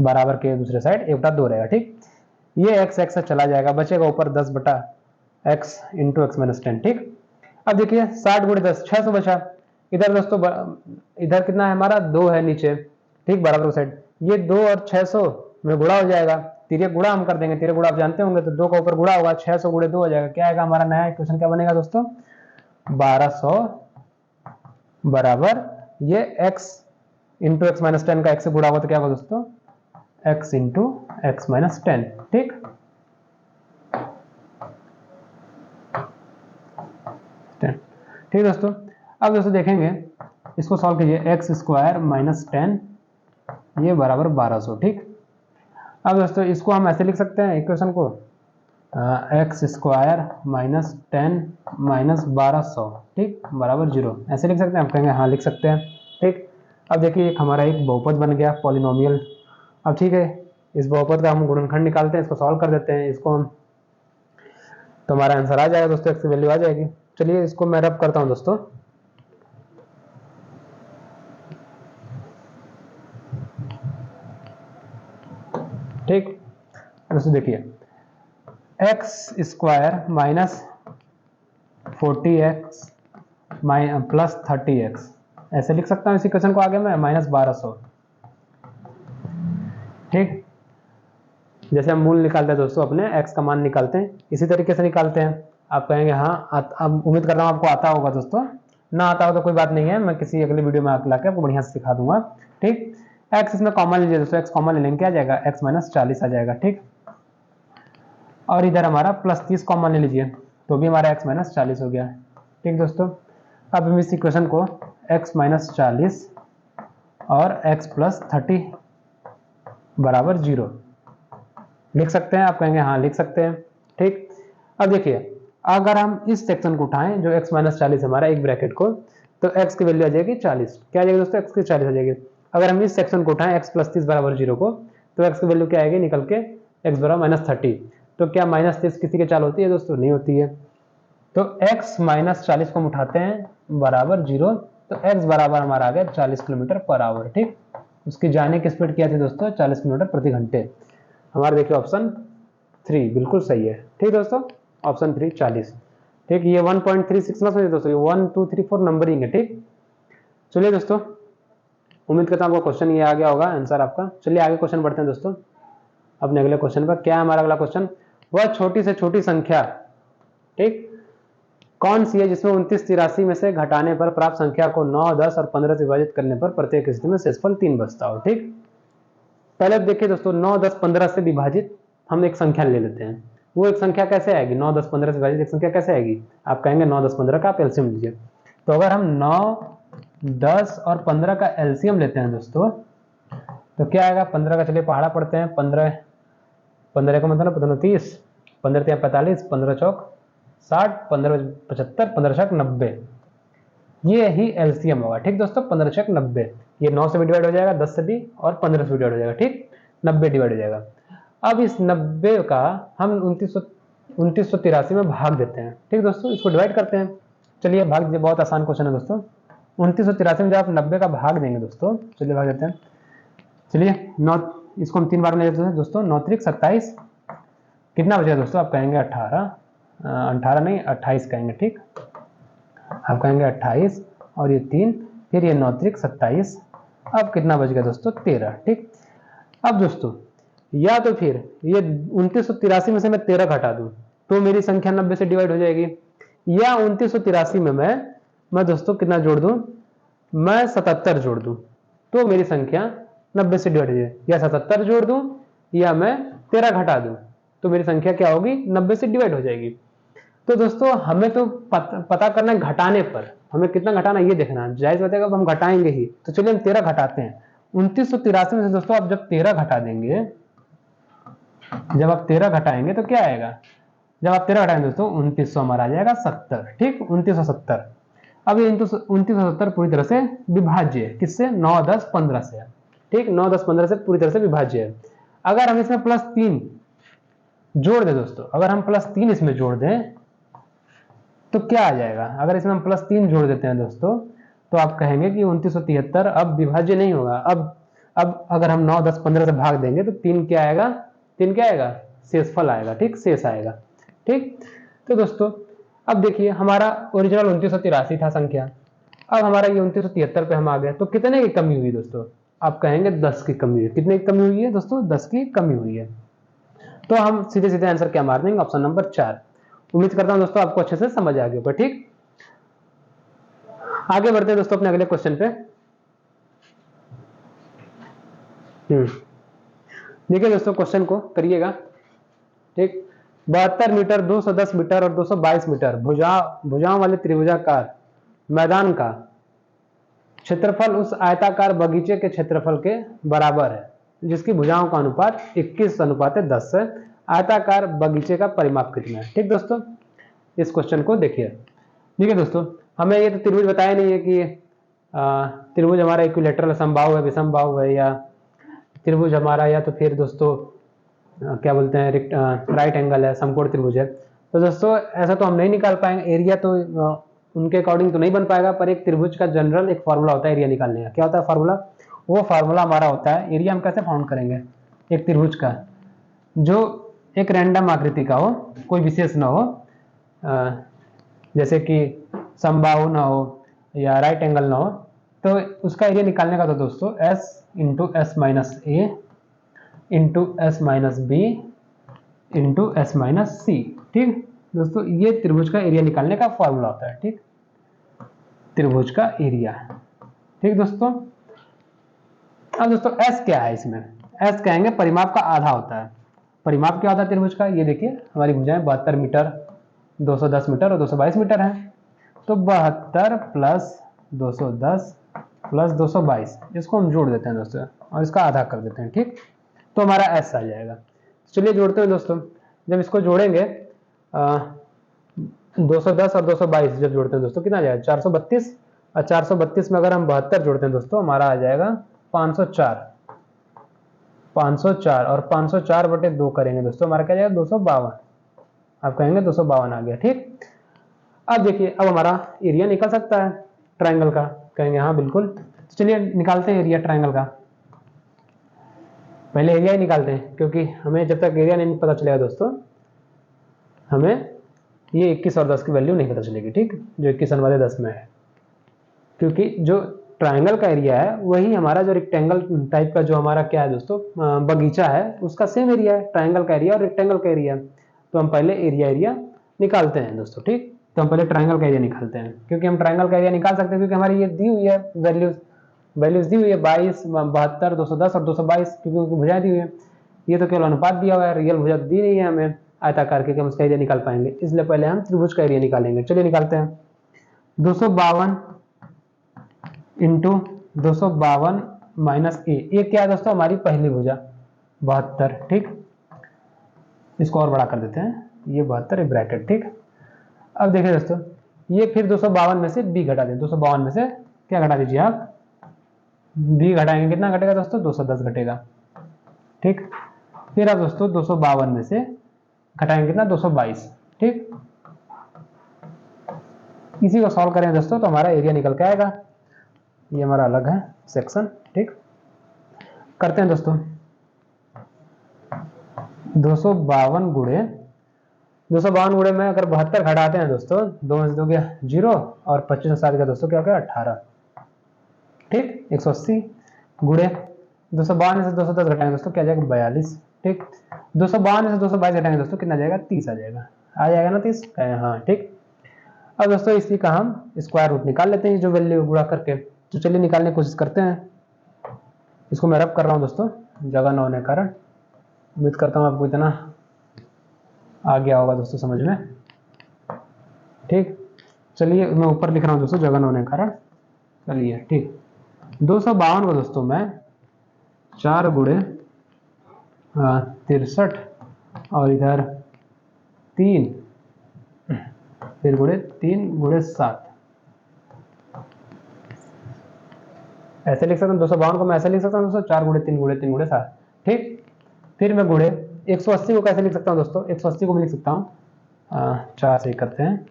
बराबर के दूसरे साइड 1/2 रहेगा। ठीक, ये एक्स एक्स से चला जाएगा, बचेगा ऊपर 10 बटा एक्स इंटू एक्स माइनस 10। ठीक, अब देखिए 60 गुणे 10 600 बचा। इधर दोस्तों इधर कितना है हमारा 2 है नीचे। ठीक, बराबर साइड ये 2 और 600 में गुणा हो जाएगा। तिर्यक गुणा हम कर देंगे, तिर्यक गुणा आप जानते होंगे, तो 2 का ऊपर गुणा होगा, 600 गुणे 2 हो जाएगा। क्या आएगा हमारा नया इक्वेशन, क्या बनेगा दोस्तों 1200 बराबर ये x इंटू एक्स माइनस 10 का x से गुणा होगा तो क्या होगा दोस्तों x इंटू एक्स माइनस 10। ठीक, ठीक दोस्तों, अब दोस्तों देखेंगे इसको सॉल्व कीजिए, एक्स स्क्वायर माइनस 10 ये बराबर 1200। ठीक, अब दोस्तों इसको हम ऐसे लिख सकते हैं इक्वेशन को एक्स स्क्वायर माइनस 10 माइनस 1200 ठीक बराबर 0, ऐसे लिख सकते हैं। आप कहेंगे हाँ लिख सकते हैं। ठीक, अब देखिए हमारा एक बहुपद बन गया पॉलिनोमियल। अब ठीक है, इस बहुपद का हम गुणनखंड निकालते हैं, इसको सॉल्व कर देते हैं, इसको हम तो हमारा आंसर आ जाएगा दोस्तों, एक्स की वैल्यू आ जाएगी। चलिए इसको मैं रब करता हूं दोस्तों। ठीक दोस्तों, देखिए x square minus 40x plus 30x ऐसे लिख सकता हूं इस इक्वेशन को आगे मैं माइनस 1200। ठीक, जैसे हम मूल निकालते हैं दोस्तों अपने x का मान निकालते हैं, इसी तरीके से निकालते हैं। आप कहेंगे हाँ, अब उम्मीद कर रहा हूँ आपको आता होगा दोस्तों, ना आता हो तो कोई बात नहीं है, मैं किसी अगले वीडियो में ला के आपको बढ़िया से सिखा दूंगा। ठीक, x इसमें कॉमन लीजिए दोस्तों, x कॉमन ले लेंगे, क्या आ जाएगा x माइनस 40 आ जाएगा। ठीक, और इधर हमारा प्लस 30 कॉमन ले लीजिए तो भी हमारा x माइनस 40 हो गया। ठीक दोस्तों, अब हम इस इक्वेशन को x माइनस 40 और x प्लस 30 बराबर 0 लिख सकते हैं। आप कहेंगे हाँ लिख सकते हैं। ठीक, अब देखिए अगर हम इस सेक्शन को उठाएं जो x माइनस 40 हमारा एक ब्रैकेट को, तो x की वैल्यू आ जाएगी 40। क्या आ जाएगी दोस्तों x की 40 आ जाएगी। अगर हम इस सेक्शन को उठाएं x प्लस 30 बराबर 0 को, तो x की वैल्यू क्या आएगी निकल के x बराबर माइनस 30। तो क्या माइनस 30 किसी के चाल होती है दोस्तों, नहीं होती है। तो x माइनस 40 को हम उठाते हैं बराबर 0, तो x बराबर हमारा आ गया 40 किलोमीटर पर आवर। ठीक, उसकी जाने की स्पीड क्या थी दोस्तों 40 किलोमीटर प्रति घंटे। हमारा देखिए ऑप्शन 3 बिल्कुल सही है। ठीक दोस्तों, ऑप्शन 3 40। ठीक, ये 1.36 ना समझिए दोस्तों, ये 1 2 3 4 नंबरिंग है। ठीक, चलिए दोस्तों उम्मीद करता हूँ आपको क्वेश्चन ये आ गया होगा आंसर आपका। चलिए आगे क्वेश्चन बढ़ते हैं दोस्तों अपने अगले क्वेश्चन पर। क्या है हमारा अगला क्वेश्चन, वह छोटी से छोटी संख्या ठीक कौन सी है जिसमें 29 83 में से घटाने पर प्राप्त संख्या को 9 10 और 15 से विभाजित करने पर प्रत्येक स्थिति में शेषफल 3 बचता हो। ठीक, पहले देखिए दोस्तों 9 10 15 से विभाजित हम एक संख्या ले लेते हैं। वो एक संख्या कैसे आएगी, 9 10 15 से विभाजित एक संख्या कैसे आएगी। आप कहेंगे 9 10 15 का आप एलसीएम लीजिए। तो अगर हम 9 10 और 15 का एलसीएम लेते हैं दोस्तों, तो क्या आएगा 15 का, चलिए पहाड़ा पढ़ते हैं। 15 का मतलब 15 30, 15 3 45, 15 चौक 60, 15 75, 15 छक 90, ये ही एलसीएम होगा। ठीक दोस्तों, 15 छक 90, ये 9 से भी डिवाइड हो जाएगा, 10 से भी और 15 से भी डिवाइड हो जाएगा। ठीक, 90 डिवाइड हो जाएगा। अब इस 90 का हम 2983 में भाग देते हैं। ठीक दोस्तों, इसको डिवाइड करते हैं। चलिए भाग दीजिए, बहुत आसान क्वेश्चन है दोस्तों। 2983 में जब आप 90 का भाग देंगे दोस्तों, चलिए भाग देते हैं। चलिए 9, इसको हम 3 बार में ले लेते हैं दोस्तों। 9 3 27, कितना बचेगा दोस्तों, आप कहेंगे 18 नहीं 28 कहेंगे। ठीक, आप कहेंगे 28 और ये 3, फिर ये 9 3 27, अब कितना बच गया दोस्तों 13। ठीक, अब दोस्तों या तो फिर ये 2983 में से मैं 13 घटा दूं तो मेरी संख्या 90 से डिवाइड हो जाएगी, या 2983 में मैं दोस्तों कितना जोड़ दूं, मैं 77 जोड़ दूं तो मेरी संख्या 90 से डिवाइड हो जाएगी, या 77 जोड़ दूं या मैं 13 घटा दूं तो मेरी संख्या क्या होगी 90 से डिवाइड हो जाएगी। तो दोस्तों हमें तो पता करना है घटाने पर, हमें कितना घटाना ये देखना है। जायज बताएगा अब हम घटाएंगे ही, तो चलिए हम 13 घटाते हैं। 2983 में से दोस्तों आप जब 13 घटा देंगे, जब आप 13 घटाएंगे तो क्या आएगा, जब आप 13 घटाएंगे दोस्तों 2900 हमारा आ जाएगा 70। ठीक, 2970। अब ये 2970 पूरी तरह से विभाज्य है किससे, 9 10 15 से। ठीक, 9 10 15 से पूरी तरह से विभाज्य है। अगर हम इसमें +3 जोड़ दें दोस्तों, अगर हम +3 इसमें जोड़ दें तो क्या आ जाएगा, अगर इसमें हम +3 जोड़ देते हैं दोस्तों, तो आप कहेंगे कि 2973 अब विभाज्य नहीं होगा। अब अगर हम 9, 10, 15 से भाग देंगे तो 3 क्या आएगा, 3 क्या आएगा, शेषफल आएगा, ठीक, शेष आएगा, ठीक। तो दोस्तों अब देखिए हमारा ओरिजिनल 2983 था संख्या, अब हमारा ये 2973 पे हम आ गए, तो कितने की कमी हुई दोस्तों, आप कहेंगे 10 की कमी हुई। कितने की कमी हुई है दोस्तों, 10 की कमी हुई है। तो हम सीधे सीधे आंसर क्या मार देंगे, ऑप्शन नंबर 4। उम्मीद करता हूं दोस्तों आपको अच्छे से समझ आ गया होगा, ठीक। आगे बढ़ते हैं दोस्तों अपने अगले क्वेश्चन पे। देखिए दोस्तों क्वेश्चन को करिएगा, ठीक। 72 मीटर, 210 मीटर और 222 मीटर भुजाओं वाले त्रिभुजाकार मैदान का क्षेत्रफल उस आयताकार बगीचे के क्षेत्रफल के बराबर है, जिसकी भुजाओं का अनुपात 21:10 है। आयताकार बगीचे का परिमाप कितना है, ठीक दोस्तों। इस क्वेश्चन को देखिए, ठीक है दोस्तों, हमें ये तो त्रिभुज बताया नहीं है कि त्रिभुज हमारा इक्विलेटरल समबाहु है, विषमबाहु है, या त्रिभुज हमारा या तो फिर दोस्तों क्या बोलते हैं राइट एंगल है, समकोण त्रिभुज है। तो दोस्तों ऐसा तो हम नहीं निकाल पाएंगे, एरिया तो उनके अकॉर्डिंग तो नहीं बन पाएगा, पर एक त्रिभुज का जनरल एक फॉर्मूला होता है एरिया निकालने का। क्या होता है फॉर्मूला, वो फॉर्मूला हमारा होता है, एरिया हम कैसे फाउंड करेंगे, एक त्रिभुज का जो एक रैंडम आकृति का हो, कोई विशेष ना हो, जैसे कि समबाहु ना हो या राइट एंगल ना हो, तो उसका एरिया निकालने का तो दोस्तों s into S minus A into S minus B into S minus C, ठीक दोस्तों, ये त्रिभुज का एरिया निकालने का फॉर्मूला होता है, ठीक, त्रिभुज का एरिया, ठीक दोस्तों। अब दोस्तों s क्या है, इसमें s कहेंगे परिमाप का आधा होता है। परिमाप क्या होता है त्रिभुज का, ये देखिए हमारी भुजाएं 72 मीटर, 210 मीटर और 222 मीटर है। तो 72 प्लस 210 प्लस 222, इसको हम जोड़ देते हैं दोस्तों और इसका आधा कर देते हैं, ठीक, तो हमारा s आ जाएगा। चलिए जोड़ते हैं दोस्तों, जब इसको जोड़ेंगे 210 और 222 जब जोड़ते हैं दोस्तों कितना आ जाएगा, 432, और 432 में अगर हम 72 जोड़ते हैं दोस्तों हमारा आ जाएगा 504, 504 और 504 बटे 2 करेंगे दोस्तों हमारा क्या जाएगा 252, आप कहेंगे 252 आ गया, ठीक। अब देखिए अब हमारा एरिया निकल सकता है ट्रायंगल का, कहेंगे हाँ बिल्कुल। तो चलिए निकालते हैं एरिया ट्रायंगल का, पहले एरिया ही निकालते हैं, क्योंकि हमें जब तक एरिया नहीं पता चलेगा दोस्तों हमें ये 21 और 10 की वैल्यू नहीं पता चलेगी, ठीक, जो 21/10 में है, क्योंकि जो ट्रायंगल का एरिया है वही हमारा जो रेक्टेंगल टाइप का जो हमारा क्या है दोस्तों बगीचा है उसका सेम एरिया है, ट्रायंगल का एरिया और रेक्टेंगल का एरिया। तो हम पहले एरिया निकालते हैं दोस्तों, ठीक। तो हम पहले ट्रायंगल का एरिया निकालते हैं, क्योंकि हम ट्रायंगल का एरिया निकाल सकते हैं क्योंकि हमारी ये दी हुई है वैल्यूज दी हुई है 22, 72, 210 और 222, क्योंकि उनकी भुजाएं दी हुई है। ये तो केवल अनुपात दिया हुआ है, रियल भुजा दी नहीं है हमें आयताकार के, हम उसका एरिया निकाल पाएंगे, इसलिए पहले हम त्रिभुज का एरिया निकालेंगे। चलिए निकालते हैं, 252 इंटू 252 माइनस ए क्या है दोस्तों, हमारी पहली भुजा 72, ठीक, इसको और बड़ा कर देते हैं, ये 72 ब्रैकेट, ठीक। अब देखिए दोस्तों ये फिर 252 में से बी घटा दें, 252 में से क्या घटा दीजिए आप, बी घटाएंगे कितना घटेगा दोस्तों 210 घटेगा, ठीक। फिर अब दोस्तों 252 में से घटाएंगे कितना 222, ठीक। इसी को सॉल्व करें दोस्तों तो हमारा एरिया निकल के आएगा, ये हमारा अलग है सेक्शन, ठीक। करते हैं दोस्तों 252 गुणे 252 गुणे में अगर 72 घटाते हैं दोस्तों, 2 में से 2 गया 0 और 25 में 7 गया दोस्तों क्या हो गया 18, ठीक, 180 गुणे 252 में से 210 घटाएंगे दोस्तों क्या जाएगा 42, ठीक। 252 में से 222 घटाएंगे दोस्तों कितना जाएगा 30 आ जाएगा ना 30, हाँ, ठीक। अब दोस्तों इसी का हम स्क्वायर रूट निकाल लेते हैं जो वैल्यू गुणा करके। तो चलिए निकालने की कोशिश करते हैं, इसको मैं रब कर रहा हूँ दोस्तों जगह न होने के कारण, उम्मीद करता हूँ आपको इतना आ गया होगा दोस्तों समझ में, ठीक। चलिए मैं ऊपर लिख रहा हूँ दोस्तों जगह न होने के कारण, चलिए ठीक। 252 को दोस्तों मैं 4 गुणे 63 और इधर 3 फिर गुणे 3 गुणे 7 ऐसे लिख सकता हूँ। 252 को मैं ऐसे लिख सकता हूँ दोस्तों 4 गुणे 3 गुणे 3 गुणे 7, ठीक। फिर मैं गुणे 180 को कैसे लिख सकता हूँ दोस्तों, 180 को मैं लिख सकता हूँ 4 से करते हैं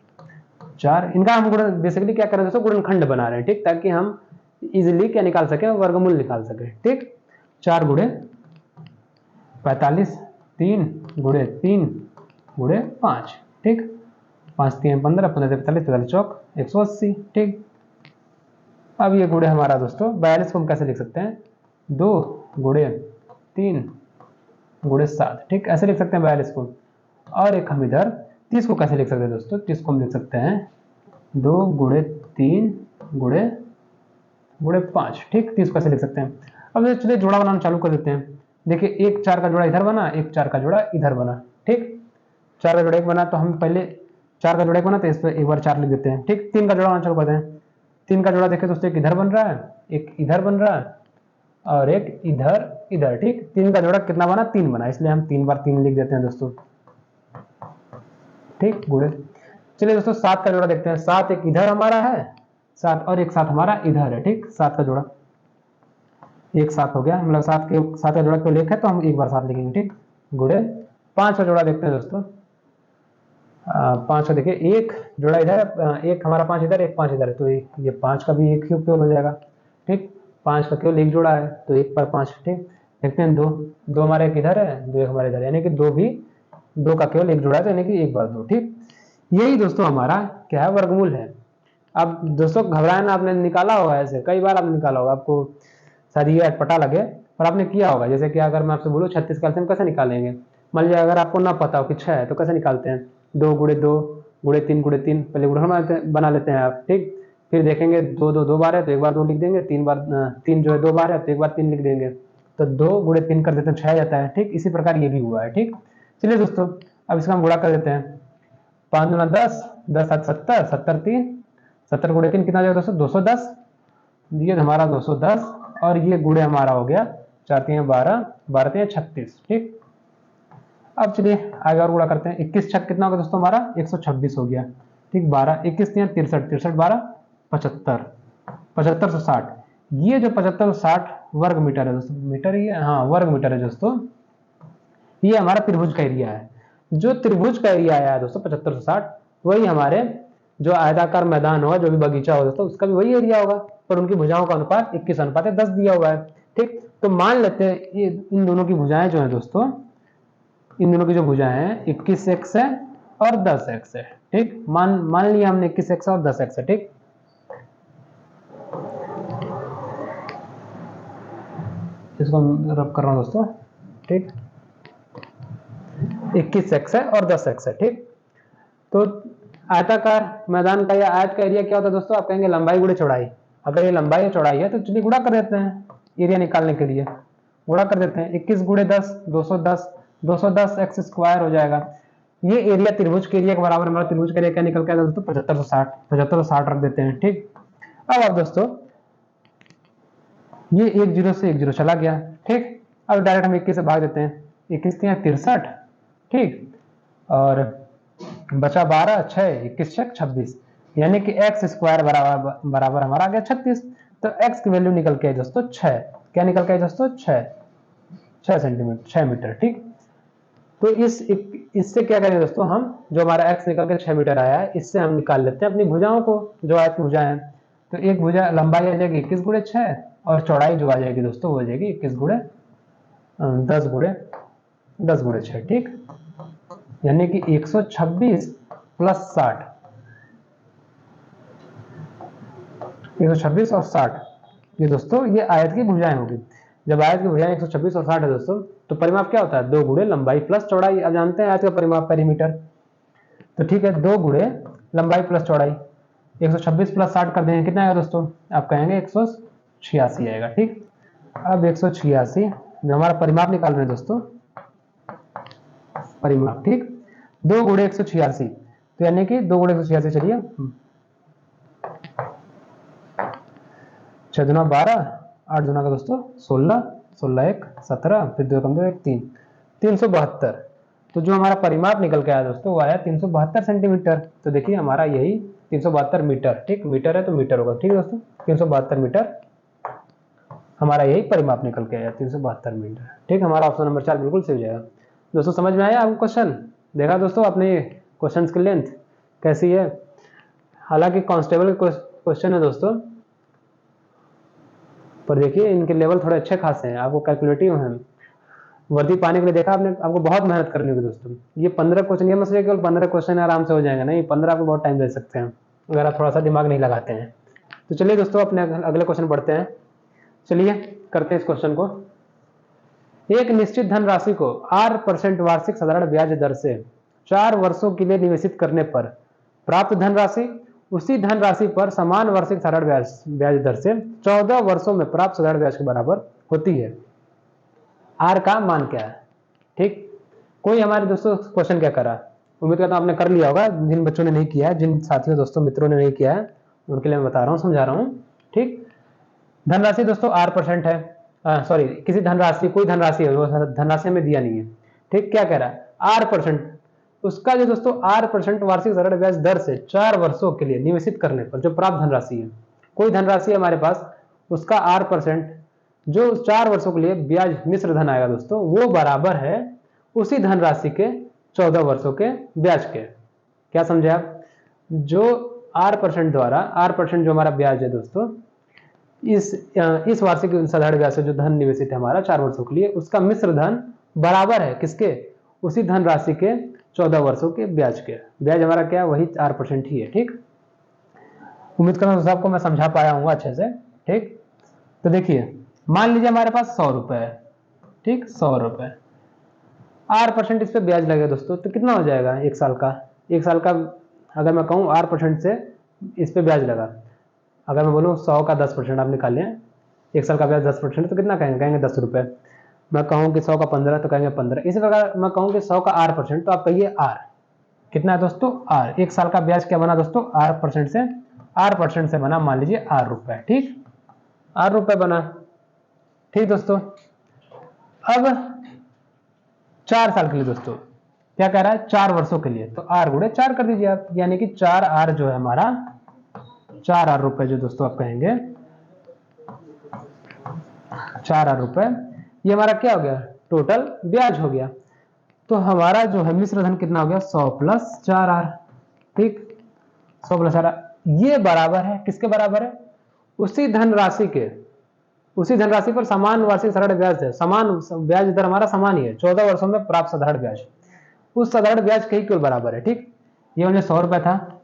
4, इनका हम गुणन बेसिकली क्या कर रहे हैं दोस्तों, गुणनखंड बना रहे हैं, ठीक, ताकि हम इजिली क्या निकाल सकें, वर्गमूल निकाल सकें, ठीक। 4 गुणे 45, 3 गुणे 3 गुणे 5, ठीक, 5 3 15, 15 से 45, 45 चौक 180, ठीक। अब ये गुणे हमारा दोस्तों 42 को हम कैसे लिख सकते हैं, 2 गुणे 3 गुणे 7, ठीक, ऐसे लिख सकते हैं 42 को। और एक हम इधर 30 को कैसे लिख सकते हैं दोस्तों, 30 को हम लिख सकते हैं 2 गुणे 3 गुणे 5, ठीक, 30 को कैसे लिख सकते हैं। अब चलिए जोड़ा बनाना चालू कर देते हैं। देखिए 1 4 का जोड़ा इधर बना, 1 4 का जोड़ा इधर बना, ठीक, 4 का जोड़ा एक बना, तो हम पहले 4 का जोड़ा एक बना तो इस पर एक बार 4 लिख देते हैं, ठीक। 3 का जोड़ा बनाना चालू करते हैं। 3 का जोड़ा देखिए दोस्तों, एक इधर बन रहा है, एक इधर बन रहा है और एक इधर इधर, ठीक। 3 का जोड़ा कितना बना, 3 बना, इसलिए हम 3 बार 3 लिख देते हैं दोस्तों, ठीक, गुणे। चलिए दोस्तों 7 का जोड़ा देखते हैं। 7 एक इधर हमारा है 7 और एक 7 हमारा इधर है, ठीक। 7 का जोड़ा एक 7 हो गया, मतलब 7 का जोड़ा क्यों लिखा है तो हम एक बार 7 लिखेंगे, ठीक, गुणे। 5 का जोड़ा देखते हैं दोस्तों। 5 का देखिए, एक जोड़ा इधर, एक हमारा 5 इधर, एक 5 इधर है, तो ये 5 का भी एक ही उपयोग हो जाएगा, ठीक। 5 का केवल एक जोड़ा है तो 1 पर 5, ठीक। देखते हैं 2 हमारे एक इधर है, 2 एक हमारे इधर, यानी कि 2 का केवल एक जोड़ा है, तो यानी कि 1 बार 2, ठीक। यही दोस्तों हमारा क्या है, वर्गमूल है। अब दोस्तों घबराए ना, आपने निकाला होगा, ऐसे कई बार आपने निकाला होगा, आपको शायद ये अटपटा लगे पर आपने किया होगा। जैसे कि अगर मैं आपसे बोलूँ 36 का एलसीएम कैसे निकालेंगे, मान लीजिए अगर आपको ना पता हो कि 6 है तो कैसे निकालते हैं, 2 गुणे 2 गुणे 3 गुणे 3, पहले गुणन बना लेते हैं आप, ठीक। फिर देखेंगे 2 बार है तो एक बार 2 लिख देंगे, 3 जो है 2 बार है तो एक बार 3 लिख देंगे, तो 2 गुणे 3 कर देते हैं 6 जाता है, ठीक। इसी प्रकार ये भी हुआ है, ठीक। चलिए दोस्तों अब इसका हम गुणा कर देते हैं। 5 दूना 10, 10 7 70, 70 3, 70 गुणे 3 कितना जाएगा दोस्तों, 210, ये हमारा 210 और ये गुणे हमारा हो गया 4 3 12, 12 3 36, ठीक। अब चलिए आगे और गुणा करते हैं। 21 छक कितना होगा दोस्तों हमारा, 126 हो गया, ठीक। 12 21 3 63, 63 12 75, 75 से 60, ये जो 75 से 60 वर्ग मीटर है दोस्तों, मीटर ही है, हाँ वर्ग मीटर है दोस्तों। ये हमारा त्रिभुज का एरिया है। जो त्रिभुज का एरिया आया है दोस्तों 75 से 60, वही हमारे जो आयताकार मैदान होगा, जो भी बगीचा होगा दोस्तों, उसका भी वही एरिया होगा, पर उनकी भुजाओं का अनुपात 21:10 दिया हुआ है, ठीक। तो मान लेते हैं ये इन दोनों की भुजाएं जो है दोस्तों, इन दोनों की जो भुजाएं हैं 21x है और 10x है, ठीक। मान लिया हमने 21x और 10x है, ठीक। इसको रब कर रहा हूं दोस्तों, ठीक। 21x है और 10x है, ठीक। तो आयताकार मैदान का या आयत का एरिया क्या होता है दोस्तों, आप कहेंगे लंबाई गुणे चौड़ाई। अगर ये लंबाई या चौड़ाई है तो चलिए गुणा कर देते हैं, एरिया निकालने के लिए गुणा कर देते हैं। 21 गुणे 10 210, 210 एक्स स्क्वायर हो जाएगा। ये एरिया त्रिभुज के एरिया के बराबर, हमारा त्रिभुज का एरिया क्या निकल के आया दोस्तों, 75 से 60, 75 से 60 रख देते हैं, ठीक। अब आप दोस्तों ये 1 0 से 1 0 चला गया, ठीक। अब डायरेक्ट हम 21 से भाग देते हैं, 21 63, ठीक, और बचा 12, 6 21 6 26, यानी कि एक्स स्क्वायर बराबर हमारा आ गया 36। तो एक्स की वैल्यू निकल के आई दोस्तों 6, क्या निकल के आई दोस्तों 6 सेंटीमीटर 6 मीटर, ठीक। तो इससे क्या करेंगे दोस्तों, हम जो हमारा एक्स निकल के 6 मीटर आया है, इससे हम निकाल लेते हैं अपनी भुजाओं को, जो आयत की भुजाएं हैं। तो एक भुजा लंबाई आ जाएगी 21 गुणे 6 और चौड़ाई जो आ जाएगी दोस्तों वो आ जाएगी 21 गुणे 10 गुणे 6, ठीक। यानी कि 126 प्लस 60, 126 और 60, ये दोस्तों ये आयत की भुजाएं होगी। जब आयत की भुजाएं 126 और 60 है दोस्तों, तो परिमाप क्या होता है, 2 गुणे लंबाई प्लस चौड़ाई। अब जानते हैं आयत का परिमाप पेरीमीटर, तो ठीक है 2 गुणे लंबाई प्लस चौड़ाई, 126 प्लस 60 कर देंगे कितना आएगा दोस्तों, आप कहेंगे 186 आएगा, ठीक। अब 186 जो हमारा परिमाप निकाल रहे हैं दोस्तों, परिमाप, ठीक, 2 गुणे 186, तो यानी कि 2 गुणे 186, चलिए 6 दूना 12, 8 दूना का दोस्तों 16, 16 1 17, फिर 2 कम 2 1 3, 372। तो जो हमारा परिमाप निकल के आया दोस्तों वो आया 372 सेंटीमीटर। तो देखिए हमारा यही 372 मीटर, ठीक, मीटर है तो मीटर होगा, ठीक दोस्तों, 372 मीटर हमारा यही परिमाप निकल के आया, 372 मीटर, ठीक। हमारा ऑप्शन नंबर 4 बिल्कुल सही हो जाएगा। दोस्तों समझ में आया आपको क्वेश्चन, देखा दोस्तों आपने क्वेश्चन की लेंथ कैसी है। हालांकि कांस्टेबल के क्वेश्चन है दोस्तों, पर देखिए इनके लेवल थोड़े अच्छे खासे हैं, आपको कैलकुलेटिव हैं। वर्दी पाने के लिए देखा आपने, आपको बहुत मेहनत करनी होगी दोस्तों। ये 15 क्वेश्चन, ये मत सोचिए केवल 15 क्वेश्चन आराम से हो जाएगा, नहीं 15 आपको बहुत टाइम दे सकते हैं अगर आप थोड़ा सा दिमाग नहीं लगाते हैं। तो चलिए दोस्तों अपने अगले क्वेश्चन बढ़ते हैं। चलिए करते हैं इस क्वेश्चन को। एक निश्चित धनराशि को 8% वार्षिक साधारण ब्याज दर से 4 वर्षों के लिए निवेशित करने पर प्राप्त धनराशि उसी धनराशि पर समान वार्षिक साधारण ब्याज दर से 14 वर्षों में प्राप्त साधारण ब्याज के बराबर होती है। आर का मान क्या है? ठीक, कोई हमारे दोस्तों क्वेश्चन क्या करा, उम्मीद करता हूं आपने कर लिया होगा। जिन बच्चों ने नहीं किया है, जिन साथियों दोस्तों मित्रों ने नहीं किया है, उनके लिए मैं बता रहा हूँ, समझा रहा हूँ। ठीक, धनराशि दोस्तों 8% है, सॉरी किसी धनराशि, कोई धनराशि है, वो धनराशि में दिया नहीं है। ठीक, क्या कह रहा है 8%, उसका जो दोस्तों 8% वार्षिक साधारण ब्याज दर से 4 वर्षों के लिए निवेशित करने पर जो प्राप्त धनराशि है, कोई धनराशि है हमारे पास, उसका 8% जो 4 वर्षों के लिए ब्याज मिश्र धन आएगा दोस्तों, वो बराबर है उसी धनराशि के 14 वर्षों के ब्याज के। क्या समझे आप? जो 8% द्वारा 8% जो हमारा ब्याज है दोस्तों, इस वार्षिक साधारण ब्याज से जो धन निवेशित है हमारा 4 वर्षों के लिए, उसका मिश्र धन बराबर है किसके? उसी धनराशि के 14 वर्षों के ब्याज के। ब्याज हमारा क्या है? वही 4% ही है। ठीक, उम्मीद करता हूं आपको मैं समझा पाया हूँ अच्छे से। ठीक, तो देखिए मान लीजिए हमारे पास 100 रुपए है। ठीक, 100 रुपए, 8% इस पे ब्याज लगेगा दोस्तों, तो कितना हो जाएगा एक साल का? एक साल का अगर मैं कहूँ 8% से इस पे ब्याज लगा, अगर मैं बोलूँ 100 का 10% आप निकालें, एक साल का ब्याज 10%, तो कितना कहेंगे? कहेंगे 10 रुपए। मैं कहूँ कि 100 का 15 तो कहेंगे 15। इसी प्रकार मैं कहूँ कि 100 का 8% तो आप कहिए R कितना है दोस्तों? R। एक साल का ब्याज क्या बना दोस्तों? 8% से बना, मान लीजिए R रुपए। ठीक, R रुपए बना। ठीक दोस्तों, अब 4 साल के लिए दोस्तों क्या कह रहा है? 4 वर्षों के लिए, तो R गुणे 4 कर दीजिए आप, यानी कि 4R जो है हमारा, 4R रुपए जो दोस्तों आप कहेंगे 4R रुपए, ये हमारा क्या हो गया? टोटल ब्याज हो गया। तो हमारा जो है मिश्र धन कितना हो गया? 100 प्लस 4R। ठीक, 100 प्लस 4R, ये बराबर है किसके बराबर है? उसी धनराशि पर समान वार्षिक साधारण ब्याज है, समान ब्याज दर हमारा समान ही है, 14 वर्षों में प्राप्त साधारण ब्याज, उस साधारण ब्याज के ही केवल बराबर है। ठीक, ये मुझे 100 रुपए था,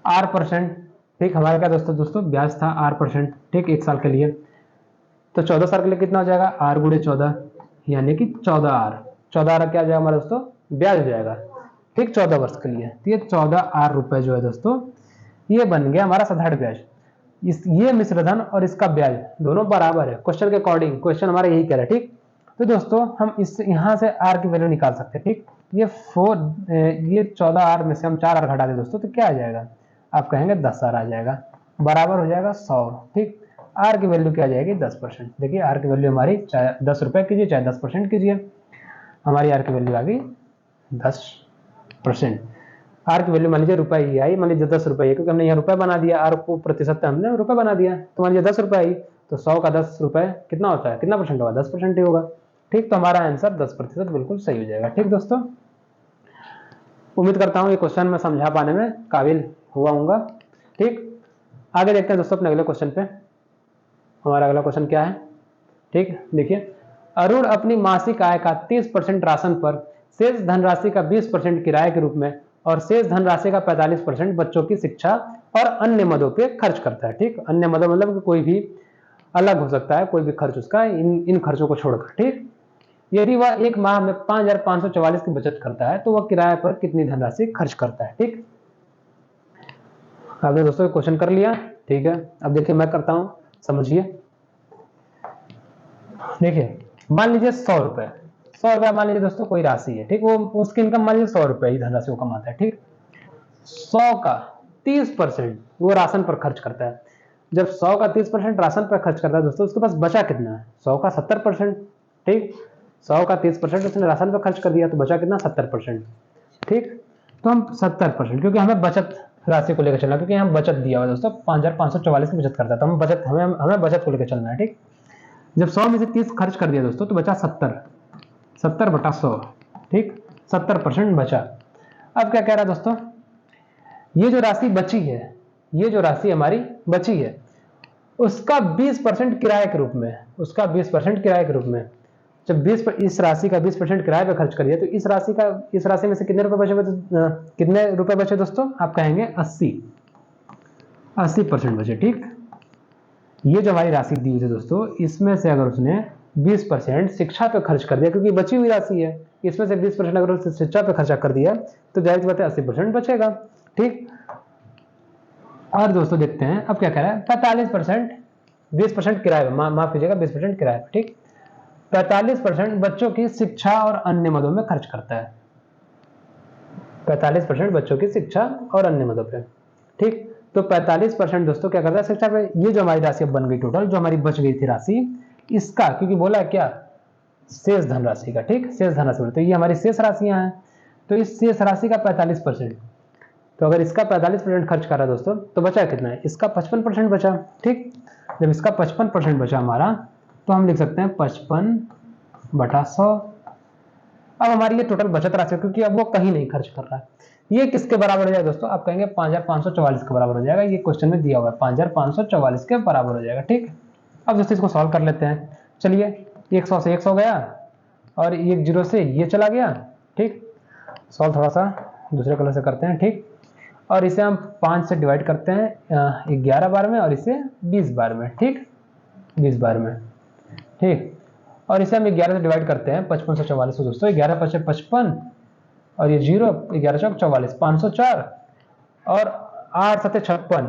8%। ठीक, हमारे क्या दोस्तों ब्याज था 8%। ठीक, एक साल के लिए, तो 14 साल के लिए कितना हो जाएगा? R गुणे 14, यानी कि 14R। 14R क्या हो जाएगा हमारा दोस्तों? ब्याज हो जाएगा। ठीक, 14 वर्ष के लिए, तो ये 14R रुपए जो है दोस्तों, ये बन गया हमारा साधारण ब्याज। ये मिश्र धन और इसका ब्याज दोनों बराबर है, क्वेश्चन के अकॉर्डिंग। क्वेश्चन हमारा यही कह रहा है। ठीक, तो दोस्तों हम इस यहां से R की वैल्यू निकाल सकते हैं। ठीक, ये 14R में से हम 4R घटा दें दोस्तों, तो क्या आ जाएगा? आप कहेंगे 10R आ जाएगा, बराबर हो जाएगा 100। ठीक, R की वैल्यू क्या आ जाएगी? 10%। देखिए R की वैल्यू हमारी चाहे 10 रुपए कीजिए चाहे 10% कीजिए, हमारी R की वैल्यू आ गई 10%। R की वैल्यू मान लीजिए रुपए ही आई, मान लीजिए 10 रुपए, क्योंकि हमने यहाँ रुपए बना दिया, R को प्रतिशत हमने रुपए बना दिया, तो मान लीजिए 10 रुपए आई, तो 100 का 10 रुपए कितना होता है? कितना परसेंट होगा? 10% ही होगा। ठीक, तो हमारा आंसर 10% बिल्कुल सही हो जाएगा। ठीक दोस्तों, उम्मीद करता हूँ ये क्वेश्चन मैं समझा पाने में काबिल हुआ हूँगा। ठीक, आगे देखते हैं दोस्तों अपने अगले क्वेश्चन पे। हमारा अगला क्वेश्चन क्या है? ठीक, देखिए, अरुण अपनी मासिक आय का 30% राशन पर, शेष धनराशि का 20% किराए के रूप में और शेष धनराशि का 45% बच्चों की शिक्षा और अन्य मदों पे खर्च करता है। ठीक, अन्य मदों मतलब कोई भी अलग हो सकता है, कोई भी खर्च उसका इन खर्चों को छोड़कर। ठीक, यदि वह एक माह में 5544 की बचत करता है, तो वह किराए पर कितनी धनराशि खर्च करता है? ठीक, आपने दोस्तों क्वेश्चन कर लिया। ठीक है, अब देखिए मैं करता हूं, समझिए। देखिए मान लीजिए 100 रुपए, 100 रुपया मान लीजिए दोस्तों कोई राशि है। ठीक, वो उसकी इनकम मान लीजिए 100 रुपए ही धनराशि वो कमाता है। ठीक, 100 का 30% वो राशन पर खर्च करता है। जब 100 का 30% राशन पर खर्च करता है दोस्तों, उसके पास बचा कितना है? 100 का 70%। ठीक, 100 का 30% उसने राशन पर खर्च कर दिया, तो बचा कितना? 70%। ठीक, तो हम 70%, क्योंकि हमें बचत राशि को लेकर चलना, क्योंकि यहाँ बचत दिया हुआ दोस्तों 5544 की बचत करता है, तो हम बचत हमें बचत को लेकर चलना है। ठीक, जब 100 में से 30 खर्च कर दिया दोस्तों, तो बचा 70 बटा 100। ठीक, 70% बचा। अब क्या कह रहा है दोस्तों? ये जो राशि बची है, ये जो राशि हमारी बची है, उसका 20% किराए के रूप में, उसका 20% किराए के रूप में, जब 20 इस राशि का 20% किराए पे खर्च करिए तो इस राशि में से कितने रुपए बचे? कितने रुपए बचे दोस्तों? आप कहेंगे 80% बचे। ठीक, ये जो हमारी राशि दी हुई है दोस्तों, इसमें से अगर उसने 20% शिक्षा पे खर्च कर दिया, क्योंकि बची हुई राशि है, इसमें से 20% अगर उसने शिक्षा पे खर्चा कर दिया तो जाहिर बात है 80% बचेगा। ठीक, और दोस्तों देखते हैं अब क्या कह रहा है। 45%, 20% किराए, माफ कीजिएगा 20% किराए। ठीक, 45% बच्चों की शिक्षा और अन्य मदों में खर्च करता है। 45% बच्चों की शिक्षा और अन्य मदों पे। ठीक, तो 45% दोस्तों क्या करता है? शिक्षा पे। ये जो हमारी राशि बन गई टोटल, जो हमारी बच गई थी राशि, इसका, क्योंकि बोला क्या, शेष धनराशि का। ठीक, शेष धनराशि, तो ये हमारी शेष राशियां हैं, तो इस शेष राशि का 45%, तो अगर इसका 45% खर्च कर रहा है दोस्तों, तो बचा कितना है? इसका 55% बचा। ठीक, जब इसका 55% बचा हमारा, तो हम लिख सकते हैं 55/100। अब हमारी ये टोटल बचत राशि, क्योंकि अब वो कहीं नहीं खर्च कर रहा है, ये किसके बराबर हो जाएगा दोस्तों? आप कहेंगे 5544 के बराबर हो जाएगा। ये क्वेश्चन में दिया हुआ है 5544 के बराबर हो जाएगा। ठीक, अब दोस्तों इसको सॉल्व कर लेते हैं। चलिए, 100 से 100 गया और 10 से ये चला गया। ठीक, सॉल्व थोड़ा सा दूसरे कलर से करते हैं। ठीक, और इसे हम 5 से डिवाइड करते हैं 11 बार में, और इसे 20 बार में। ठीक, 20 बार में। ठीक, और इसे हम 11 से डिवाइड करते हैं 55 से 44 से दोस्तों। 11 5 55 और ये 0, 11 चौक 44, 504 और 8 7 56,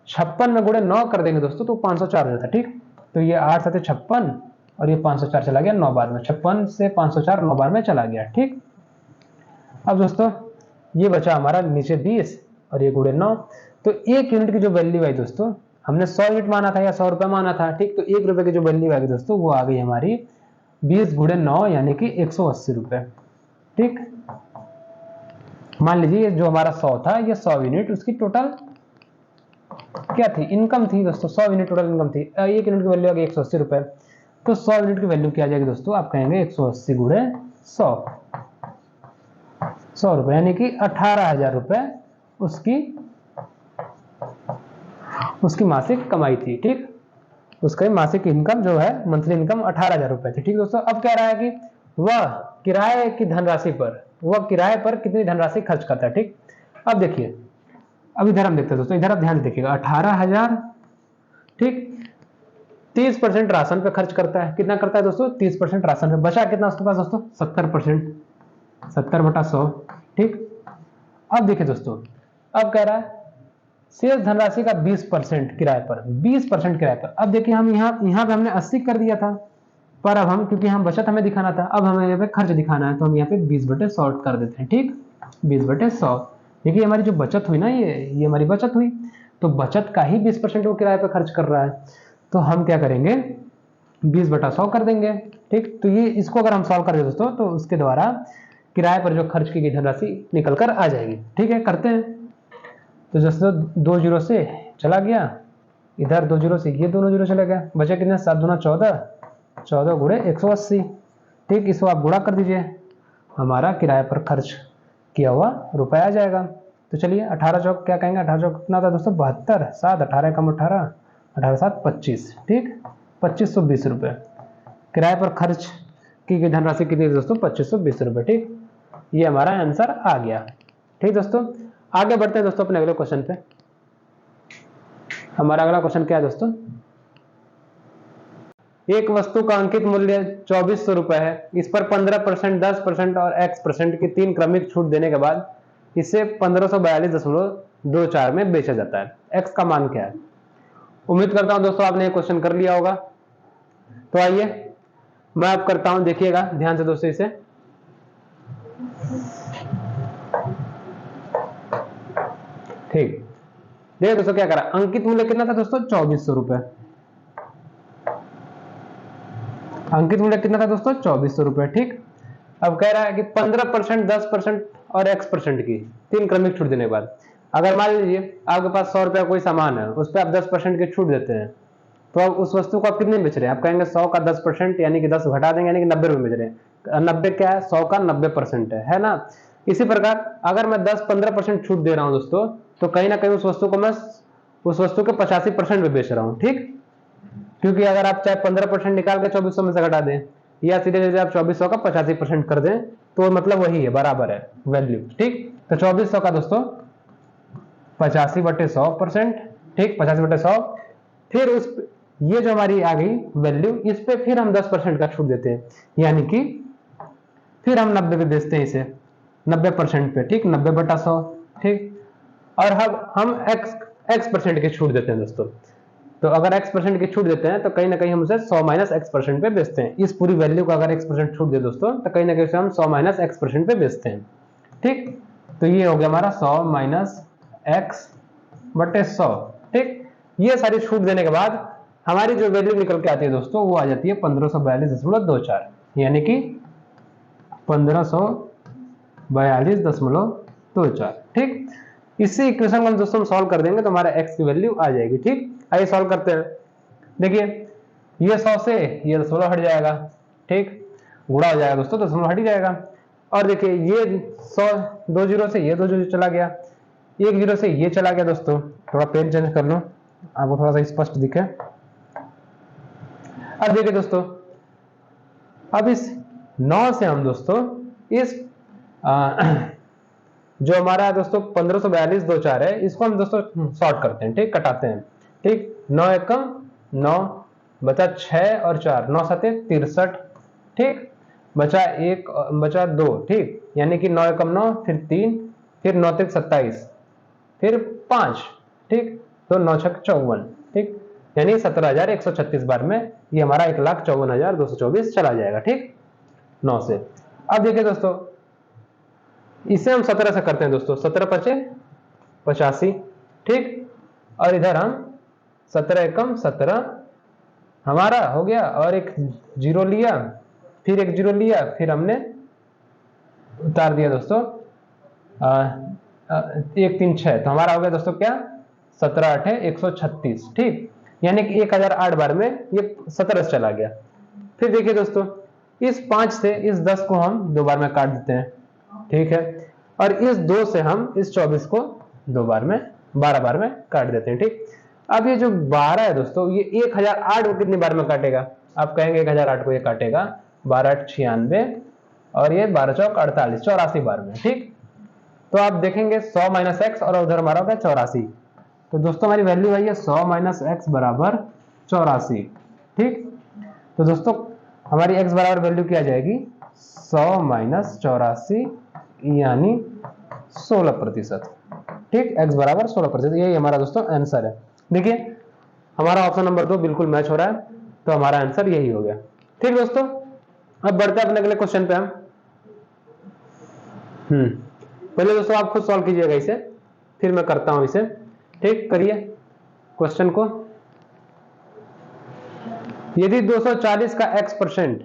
56 में गुणे 9 कर देंगे दोस्तों तो 504 हो जाता है। ठीक, तो ये 8 7 56 और ये 504 चला गया 9 बार में। 56 से 504 9 बार में चला गया। ठीक, अब दोस्तों ये बचा हमारा नीचे 20 और ये गुणे 9, तो 1 यूनिट की जो वैल्यू आई दोस्तों, हमने 100 यूनिट माना था या 100 रुपए माना था। ठीक, तो 1 रुपए की जो वैल्यू आ गई दोस्तों, वो आ गई हमारी 20 गुणे 9 यानी कि 180 रुपए। ठीक, मान लीजिए जो हमारा 100 था, ये 100 यूनिट उसकी टोटल क्या थी? इनकम थी दोस्तों। 100 यूनिट टोटल इनकम थी। 1 यूनिट की वैल्यू आ गई 180 रुपए, तो 100 यूनिट की वैल्यू क्या आ जाएगी दोस्तों? आप कहेंगे 180 गुणे 100, 100 रुपए, यानी कि 18,000 रुपए उसकी मासिक कमाई थी। ठीक, उसका मासिक इनकम जो है, मंथली इनकम 18,000 रुपए थी। ठीक दोस्तों, अब कह रहा है कि वह किराए की धनराशि पर, वह किराए पर कितनी धनराशि खर्च करता है। ठीक, अब देखिए, अब इधर हम देखते हैं दोस्तों, इधर आप ध्यान से देखिएगा। 18,000, ठीक, 30% राशन पे खर्च करता है। कितना करता है दोस्तों? 30% राशन पे। बचा कितना उसके पास दोस्तों? 70%, 70/100। ठीक, अब देखिए दोस्तों, अब कह रहा है शेष धनराशि का 20% किराए पर, 20% किराए पर। अब देखिए, हम यहाँ पे हमने 80 कर दिया था, पर अब हम, क्योंकि हम बचत हमें दिखाना था, अब हमें यहाँ पे खर्च दिखाना है, तो हम यहाँ पे 20/100 कर देते हैं। ठीक, 20/100। देखिए हमारी जो बचत हुई ना, ये हमारी बचत हुई, तो बचत का ही 20% वो किराए पर खर्च कर रहा है, तो हम क्या करेंगे? 20/100 कर देंगे। ठीक, तो ये इसको अगर हम सॉल्व करें दोस्तों, तो उसके द्वारा किराए पर जो खर्च की गई धनराशि निकल कर आ जाएगी। ठीक है, करते हैं। तो जैसे 2 0 से चला गया, इधर 2 0 से ये दोनों 0 चला गया, बचे कितने? 7 दूना 14, 14 गुणे 180। ठीक, इसको आप गुणा कर दीजिए, हमारा किराए पर खर्च किया हुआ रुपया आ जाएगा। तो चलिए, 18 चौक क्या कहेंगे? 18 चौक कितना था दोस्तों? 72, 7 18 कम 18, 18 7 25। ठीक, 2520 रुपये किराए पर खर्च की गई धनराशि कितनी थी दोस्तों? 2520 रुपये। ठीक, ये हमारा आंसर आ गया। ठीक दोस्तों, आगे बढ़ते हैं दोस्तों अपने अगले क्वेश्चन पे। हमारा अगला क्वेश्चन क्या है दोस्तों? एक वस्तु का अंकित मूल्य 2400 रुपए है, इस पर 15%, 10% और x% की 3 क्रमिक छूट देने के बाद इसे 1542.24 में बेचा जाता है। x का मान क्या है? उम्मीद करता हूं दोस्तों आपने ये क्वेश्चन कर लिया होगा। तो आइए मैं अब करता हूं, देखिएगा ध्यान से दोस्तों इसे। ठीक, देखिए दोस्तों क्या करा, अंकित मूल्य कितना था दोस्तों? 2400 रुपए। अंकित मूल्य कितना था दोस्तों? 2400 रुपए। ठीक, अब कह रहा है कि 15%, 10% और x% की 3 क्रमिक छूट देने के बाद, अगर मान लीजिए आपके पास 100 रुपया कोई सामान है, उस पर आप 10% की छूट देते हैं, तो अब उस वस्तु को आप कितने बेच रहे हैं? आप कहेंगे 100 का 10% यानी कि 10 घटा देंगे, यानी कि 90 रुपए बेच रहे हैं। 90 क्या है? 100 का 90% है ना। इसी प्रकार अगर मैं 10-15% छूट दे रहा हूं दोस्तों, तो कहीं ना कहीं उस वस्तु को मैं उस वस्तु के 85% पे बेच रहा हूँ, ठीक। क्योंकि अगर आप चाहे 15% निकाल के 2400 में से घटा दें या सीधे सीधे आप 2400 का 85% कर दें तो मतलब वही है, बराबर है वैल्यू, ठीक। तो 2400 का दोस्तों 85/100%, ठीक, 85/100। फिर उस ये जो हमारी आ गई वैल्यू, इस पे फिर हम 10% का छूट देते हैं, यानी कि फिर हम 90 पे बेचते हैं इसे, 90% पे, ठीक, 90/100, ठीक। और हम x% की छूट देते हैं दोस्तों। तो अगर x% की छूट देते हैं तो कहीं ना कहीं हम उसे 100 - x% पे बेचते हैं। इस पूरी वैल्यू को अगर x% छूट दे दोस्तों तो कहीं ना कहीं उसे हम 100 - x% पे बेचते हैं, ठीक। तो ये हो गया हमारा 100 - x/100, ठीक। ये सारी छूट देने के बाद हमारी जो वैल्यू निकल के आती है दोस्तों वो आ जाती है 1542.24, यानी कि 1542.24, ठीक। इसी इक्वेशन को हम दोस्तों सॉल्व कर देंगे तो हमारा x की वैल्यू आ जाएगी, ठीक। आइए सॉल्व करते हैं। देखिए ये 100 से ये दशमलव हट जाएगा, ठीक, गुणा हो जाएगा दोस्तों, दशमलव हट ही जाएगा। और देखिए ये 100 2 जीरो से ये 2 जीरो चला गया, 1 जीरो से ये चला गया दोस्तों। थोड़ा पेन चेंज कर लो आपको थोड़ा सा स्पष्ट दिखे। अब देखिए दोस्तों, अब इस 9 से हम दोस्तों इस जो हमारा दोस्तों 1542.24 है इसको हम दोस्तों शॉर्ट करते हैं, ठीक, कटाते हैं, ठीक। 9 एकम 9 बचा 6 और 4, 9 7 63, ठीक, बचा 1 बचा 2, ठीक, यानी कि 9 एकम 9, फिर 3, फिर 9 3 27, फिर 5, ठीक, तो 9 6 54, ठीक, यानी 17,136 बार में ये हमारा 1,54,224 चला जाएगा, ठीक, 9 से। अब देखिए दोस्तों इसे हम 17 से करते हैं दोस्तों, 17 पचे 85, ठीक, और इधर हम 17 एकम 17 हमारा हो गया, और एक जीरो लिया, फिर एक जीरो लिया, फिर हमने उतार दिया दोस्तों 1 3 6, तो हमारा हो गया दोस्तों क्या 17 8 136, ठीक, यानी कि 1008 बार में ये 17 से चला गया। फिर देखिए दोस्तों इस 5 से इस 10 को हम 2 बार में काट देते हैं, ठीक है, और इस 2 से हम इस 24 को 2 बार में 12 बार में काट देते हैं, ठीक। अब ये जो 12 है दोस्तों ये 1008 को कितनी बार में काटेगा, आप कहेंगे 1008 को ये काटेगा 12 8 96 और ये 12 चौक 48, 84 बार में, ठीक। तो आप देखेंगे 100 - x और उधर हमारा होगा 84, तो दोस्तों हमारी वैल्यू आई है 100 - x बराबर 84, ठीक। तो दोस्तों हमारी x बराबर वैल्यू क्या आ जाएगी 100 - 84 यानी 16%, ठीक, x बराबर 16%, यही हमारा दोस्तों आंसर है। देखिए हमारा ऑप्शन नंबर 2 बिल्कुल मैच हो रहा है, तो हमारा आंसर यही हो गया, ठीक दोस्तों। अब बढ़ते हैं अपने अगले क्वेश्चन पे हम। पहले दोस्तों आप खुद सॉल्व कीजिएगा इसे, फिर मैं करता हूं इसे, ठीक। करिए क्वेश्चन को। यदि 240 का x%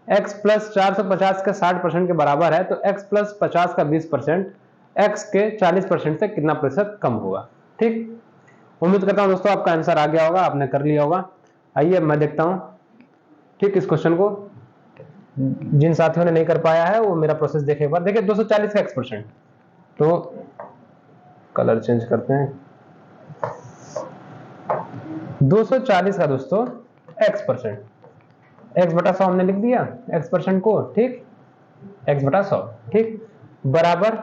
x प्लस 450 के 60% के बराबर है तो x प्लस 50 का 20% x के 40% से कितना प्रतिशत कम होगा, ठीक। उम्मीद करता हूं दोस्तों आपका आंसर आ गया होगा, आपने कर लिया होगा। आइए मैं देखता हूं, ठीक, इस क्वेश्चन को। जिन साथियों ने नहीं कर पाया है वो मेरा प्रोसेस देखे एक बार। देखिए 240 का x%, तो कलर चेंज करते हैं, 240 का दोस्तों x%, x/100 हमने लिख दिया x% को, ठीक, x/100, ठीक, बराबर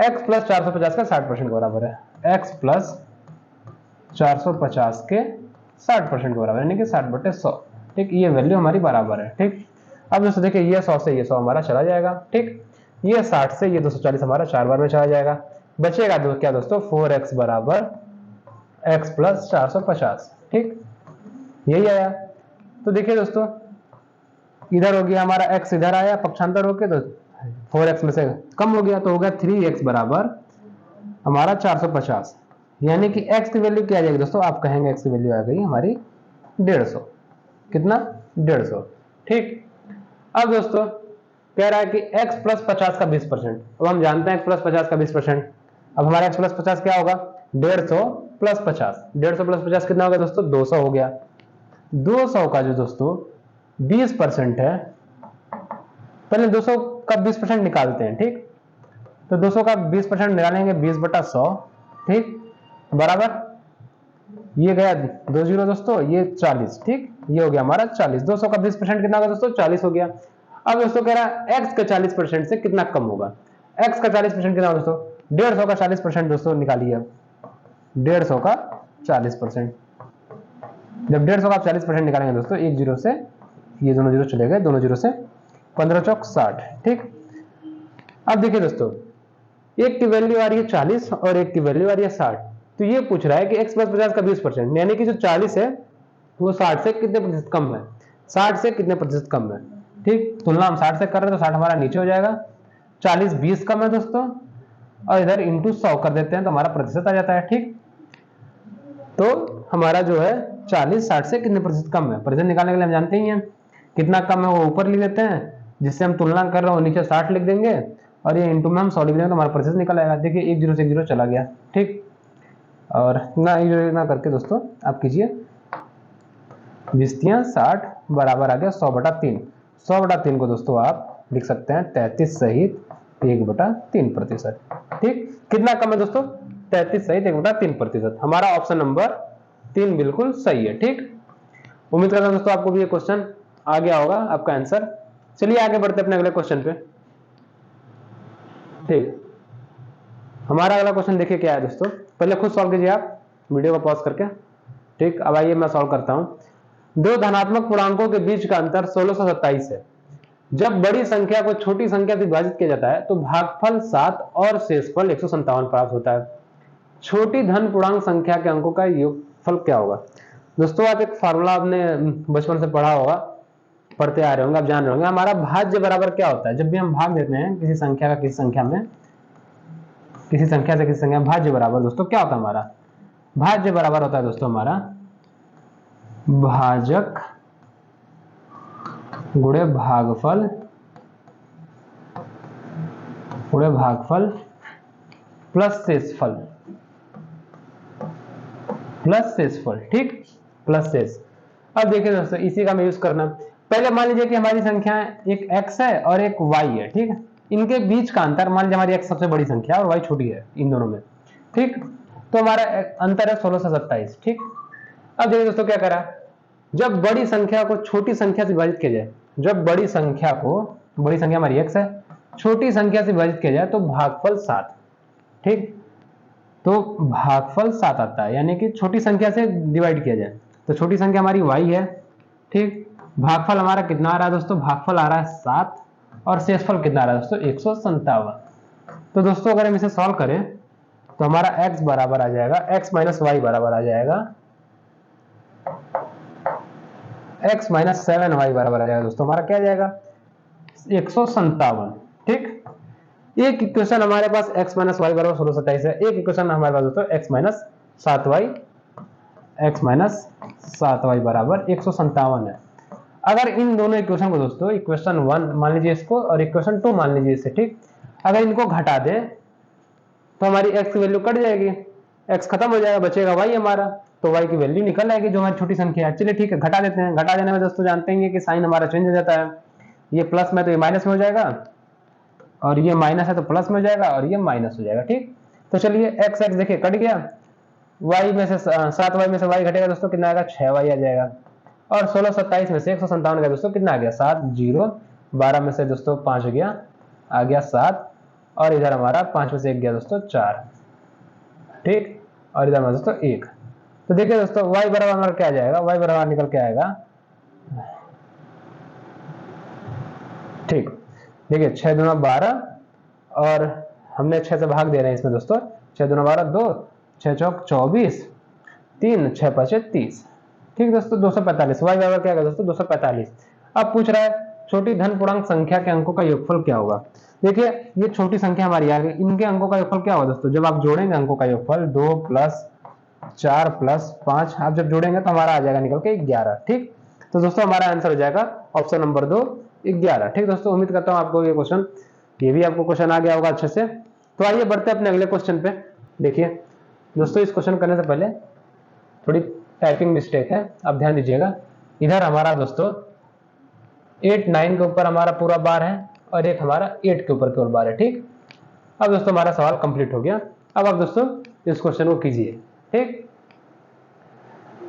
x प्लस 450 का 60% के बराबर है, x प्लस 450 के 60% के बराबर यानी कि 60/100, ठीक, ये वैल्यू हमारी बराबर है, ठीक। अब दोस्तों देखिए ये 100 से ये 100 हमारा चला जाएगा, ठीक, ये 60 से ये 240 हमारा 4 बार में चला जाएगा, बचेगा क्या दोस्तों 4x बराबर x प्लस 450, ठीक, यही आया। तो देखिए दोस्तों इधर हो गया हमारा x, इधर आया पक्षांतर होके तो 4x में से कम हो गया, तो हो गया 3x बराबर हमारा 450, यानी कि x की वैल्यू क्या आ जाएगी दोस्तों, आप कहेंगे x की वैल्यू आ गई हमारी 150, कितना 150, ठीक। अब दोस्तों कह रहा है कि x प्लस 50 का 20%, अब हम जानते हैं x प्लस 50 का 20%, अब हमारा x प्लस 50 क्या होगा 150 प्लस 50, 150 प्लस 50 कितना होगा दोस्तों 200 हो गया। 200 का जो दोस्तों 20% है, पहले 200 का 20% निकालते हैं, ठीक। तो 200 का 20% निकालेंगे 20/100, ठीक, बराबर ये गया 2 जीरो दोस्तों, ये 40, ठीक, ये हो गया हमारा 40। 200 का 20% कितना होगा दोस्तों? 40 हो गया। अब दोस्तों कह रहा है x का 40% से कितना कम होगा। x का 40% कितना होगा दोस्तों? 150 का 40% दोस्तों निकालिए। अब 150 का 40%, जब 150 का 40% निकालेंगे दोस्तों, एक जीरो से ये दोनों जीरो चले गए, दोनों जीरो से 15 चौक 60, ठीक। अब देखिए दोस्तों, एक की वैल्यू आ रही है 40 और एक की वैल्यू आ रही है 60, तो ये पूछ रहा है कि x + 50 का 20%, यानी कि जो 40 है वो 60 से कितने प्रतिशत कम है, 60 से कितने प्रतिशत कम है, ठीक। तुलना हम 60 से कर रहे हैं तो 60 हमारा नीचे हो जाएगा, 40 20 कम है दोस्तों, और इधर इंटू 100 कर देते हैं तो हमारा प्रतिशत आ जाता है, ठीक। तो हमारा जो है 40 60 से कितने प्रतिशत कम है, प्रतिशत निकालने के लिए हम जानते ही हैं कितना कम है वो ऊपर लिख देते हैं, जिससे हम तुलना कर रहे हो नीचे 60 लिख देंगे और ये इंटू में हम 100 लिख देंगे तो हमारा प्रतिशत निकल आएगा। देखिए एक जीरो से एक जीरो चला गया, ठीक। और ना करके दोस्तों आप कीजिए 20 60 बराबर आ गया 100/3। 100/3 को दोस्तों आप लिख सकते हैं 33 सहित 1/3%, ठीक। कितना कम है दोस्तों? 33 सहित 1/3%। हमारा ऑप्शन नंबर 3 बिल्कुल सही है, ठीक। उम्मीद करता हूं दोस्तों आपको भी ये क्वेश्चन आ गया होगा, आपका आंसर। चलिए आगे बढ़ते हैं अपने अगले क्वेश्चन पे, ठीक। हमारा अगला क्वेश्चन देखिए क्या है दोस्तों, पहले खुद सॉल्व कीजिए आप वीडियो को पॉज करके, ठीक। अब आइए मैं सॉल्व करता हूं। दो धनात्मक पूर्णांकों के बीच का अंतर 1627 है। जब बड़ी संख्या को छोटी संख्या से विभाजित किया जाता है तो भागफल 7 और शेषफल 157 प्राप्त होता है। छोटी धन पूर्णांक संख्या के अंकों का योगफल क्या होगा? दोस्तों आप एक फार्मूला आपने बचपन से पढ़ा होगा, पढ़ते आ रहे होंगे, आप जान रहे होंगे, हमारा भाज्य बराबर क्या होता है। जब भी हम भाग देते हैं किसी संख्या का किसी संख्या में, किसी संख्या से किसी संख्या में, भाज्य बराबर दोस्तों क्या होता है? हमारा भाज्य बराबर होता है दोस्तों हमारा भाजक गुणे भागफल प्लस शेषफल, ठीक, प्लस शेष। अब देखिए दोस्तों इसी का मैं यूज करना, पहले मान लीजिए कि हमारी संख्या एक x है और एक y है, ठीक है। इनके बीच का अंतर, मान लीजिए हमारी x सबसे बड़ी संख्या और y छोटी है इन दोनों में, ठीक। तो हमारा अंतर है 1627, ठीक। अब देखिए दोस्तों क्या करा, जब बड़ी संख्या को छोटी संख्या से विभाजित किया जाए, जब बड़ी संख्या हमारी x है, छोटी संख्या से विभाजित किया जाए तो भागफल 7, ठीक। तो भागफल 7 आता है, यानी कि छोटी संख्या से डिवाइड किया जाए तो छोटी संख्या हमारी y है, ठीक। भागफल हमारा कितना आ रहा है दोस्तों? भागफल आ रहा है 7 और शेषफल कितना आ रहा है दोस्तों? 157। तो दोस्तों अगर हम इसे सॉल्व करें तो हमारा x बराबर आ जाएगा, x माइनस वाई बराबर आ जाएगा x माइनस 7y बराबर आ जाएगा दोस्तों, हमारा क्या आ जाएगा? 157, ठीक। एक इक्वेशन हमारे पास x माइनस वाई बराबर 1627 है, एक इक्वेशन हमारे पास दोस्तों x माइनस 7y बराबर 157 है। अगर इन दोनों इक्वेशन को दोस्तों, इक्वेशन 1 मान लीजिए इसको और इक्वेशन 2 मान लीजिए इसे, ठीक। अगर इनको घटा दे तो हमारी x की वैल्यू कट जाएगी, x खत्म हो जाएगा, बचेगा y हमारा, तो y की वैल्यू निकल आएगी जो हमारी छोटी संख्या है। चलिए ठीक है, घटा देते हैं। घटा देने में दोस्तों जानते हैं कि साइन हमारा चेंज हो जाता है, ये प्लस में तो ये माइनस में हो जाएगा, और ये माइनस है तो प्लस में हो जाएगा, और ये माइनस हो जाएगा, ठीक। तो चलिए x देखिए कट गया, y में से 7y में से y घटेगा दोस्तों, कितना आएगा? 6y आ जाएगा। और 1627 में से 157 गया दोस्तों, कितना आ गया? 7 0, 12 में से दोस्तों 5 गया, आ गया 7, और इधर हमारा 5 में से 1 गया दोस्तों 4, ठीक। और इधर हमारा दोस्तों 1। तो देखिए दोस्तों y बराबर हमारा क्या आ जाएगा? y बराबर निकल के आएगा, ठीक। देखिए 6 दूना 12, और हमने 6 से भाग दे रहे हैं इसमें दोस्तों, 6 दूना 12 2, 6 चौक 24, 3 6 5 30, ठीक दोस्तों 245। y बराबर क्या है दोस्तों? 245। अब पूछ रहा है छोटी धन पूर्णांक संख्या के अंकों का योगफल क्या होगा। देखिए ये छोटी संख्या हमारी आ गई, इनके अंकों का योगफल क्या होगा दोस्तों? जब आप जोड़ेंगे अंकों का योगफल 2 + 4 + 5, आप जब जोड़ेंगे तो हमारा आ जाएगा निकल के 11, ठीक। तो दोस्तों हमारा आंसर हो जाएगा ऑप्शन नंबर 2 11, ठीक दोस्तों। उम्मीद करता हूं आपको ये क्वेश्चन, ये भी आपको क्वेश्चन आ गया होगा अच्छे से। तो आइए बढ़ते हैं अपने अगले क्वेश्चन पे। देखिए दोस्तों इस क्वेश्चन करने से पहले थोड़ी टाइपिंग मिस्टेक है, आप ध्यान दीजिएगा। इधर हमारा दोस्तों 8 9 के ऊपर हमारा पूरा बार है, और एक हमारा 8 के ऊपर केवल बार है, ठीक। अब दोस्तों हमारा सवाल कंप्लीट हो गया। अब आप दोस्तों इस क्वेश्चन को कीजिए। ठीक,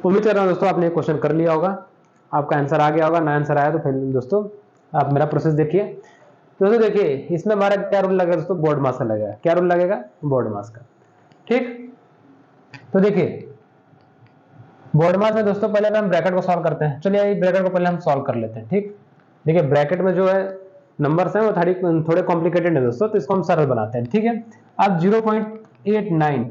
उम्मीद कर रहा हूँ दोस्तों आपने क्वेश्चन कर लिया होगा, आपका आंसर आ गया होगा। ना आंसर आया तो फिर दोस्तों आप मेरा प्रोसेस देखिए। दोस्तों देखिए इसमें हमारा क्या रूल लगेगा दोस्तों, बोर्ड मास का लगेगा। क्या रूल लगेगा, बोर्ड मास का। ठीक, तो देखिए बोर्ड मास में दोस्तों पहले हम ब्रैकेट को सॉल्व करते हैं। चलिए ब्रैकेट को पहले हम सॉल्व कर लेते हैं। ठीक, देखिए ब्रैकेट में जो है नंबर्स हैं वो थोड़े कॉम्प्लिकेटेड है दोस्तों, तो इसको हम सरल बनाते हैं। ठीक है, अब 0.89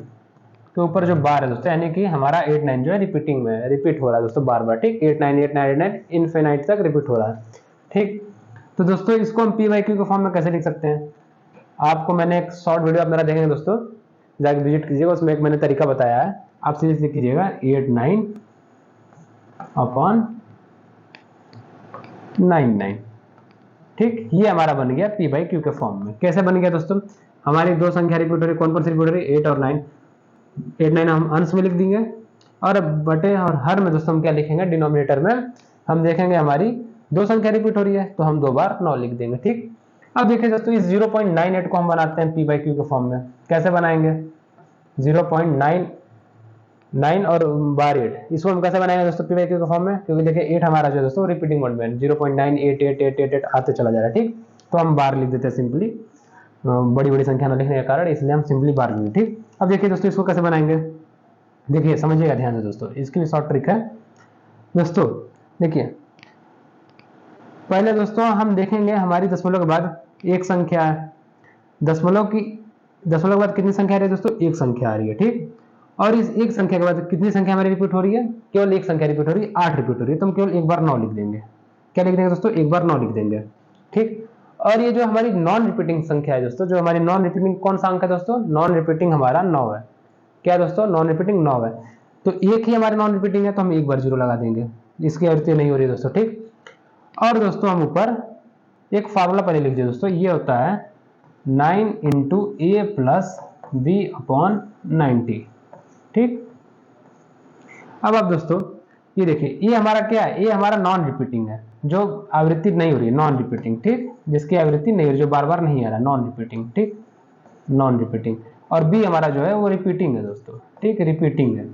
के ऊपर जो बार है दोस्तों, यानी कि हमारा 89 जो है रिपीटिंग में रिपीट हो रहा है दोस्तों बार बार। ठीक, 89 इनफिनाइट तक रिपीट हो रहा है। ठीक, तो दोस्तों इसको हम पी बाई क्यू के फॉर्म में कैसे लिख सकते हैं, आपको मैंने एक शॉर्ट वीडियो आप मेरा देखेंगे दोस्तों, जाके विजिट कीजिएगा, उसमें एक मैंने तरीका बताया है। आप सीधे लिख कीजिएगा 89/99। ठीक, ये हमारा बन गया पी बाई क्यू के फॉर्म में। कैसे बन गया दोस्तों, हमारी दो संख्या रिपीट हो रही, कौन कौन सी रिपीट हो रही, 8 और 9। 8 9 हम अंश में लिख देंगे, और बटे और हर में दोस्तों हम क्या लिखेंगे, डिनोमिनेटर में हम देखेंगे हमारी दो संख्या रिपीट हो रही है तो हम 2 बार 9 लिख देंगे। ठीक, अब देखिए दोस्तों इस 0.98 को हम बनाते हैं पी बाई क्यू के फॉर्म में। कैसे बनाएंगे, 0.99 और बार 8, इसको हम कैसे बनाएंगे दोस्तों पी बाई क्यू के फॉर्म में, क्योंकि देखिए 8 हमारा जो है दोस्तों रिपीटिंग मोड में 0.988888 आते चला जा रहा है। ठीक, तो हम बार लिख देते हैं सिंपली, बड़ी बड़ी संख्या में लिखने के कारण, इसलिए हम सिंपली बार लिख देते। ठीक, अब देखिए दोस्तों इसको कैसे बनाएंगे, देखिए समझिएगा ध्यान से दोस्तों, इसकी भी शॉर्ट ट्रिक है दोस्तों। देखिए पहले दोस्तों हम देखेंगे हमारी दशमलव के बाद एक संख्या है, दशमलव के बाद कितनी संख्या आ रही है दोस्तों, एक संख्या आ रही है। ठीक, और इस एक संख्या के बाद कितनी संख्या हमारी रिपीट हो रही है, केवल एक संख्या रिपीट हो रही है, 8 रिपीट हो रही है, तो हम केवल एक बार 9 लिख देंगे। क्या लिख देंगे दोस्तों, एक बार 9 लिख देंगे। ठीक, और ये जो हमारी नॉन रिपीटिंग संख्या है दोस्तों, जो हमारी नॉन रिपीटिंग कौन सा अंक है दोस्तों, नॉन रिपीटिंग हमारा 9 है। क्या दोस्तों, नॉन रिपीटिंग 9 है, तो एक ही हमारे नॉन रिपीटिंग है तो हम एक बार 0 लगा देंगे, इसकी आवृत्ति नहीं हो रही है दोस्तों। ठीक, और दोस्तों हम ऊपर एक फार्मूला पहले लिख दिए दोस्तों, ये होता है 9 × a + b/90। ठीक, अब आप दोस्तों ये देखिए ये हमारा क्या है, ये हमारा नॉन रिपीटिंग है, जो आवृत्ति नहीं हो रही है, नॉन रिपीटिंग। ठीक, जिसकी आवृत्ति नहीं हो रही, जो बार बार नहीं आ रहा, नॉन रिपीटिंग। ठीक, नॉन रिपीटिंग, और बी हमारा जो है वो रिपीटिंग है दोस्तों। ठीक, रिपीटिंग है।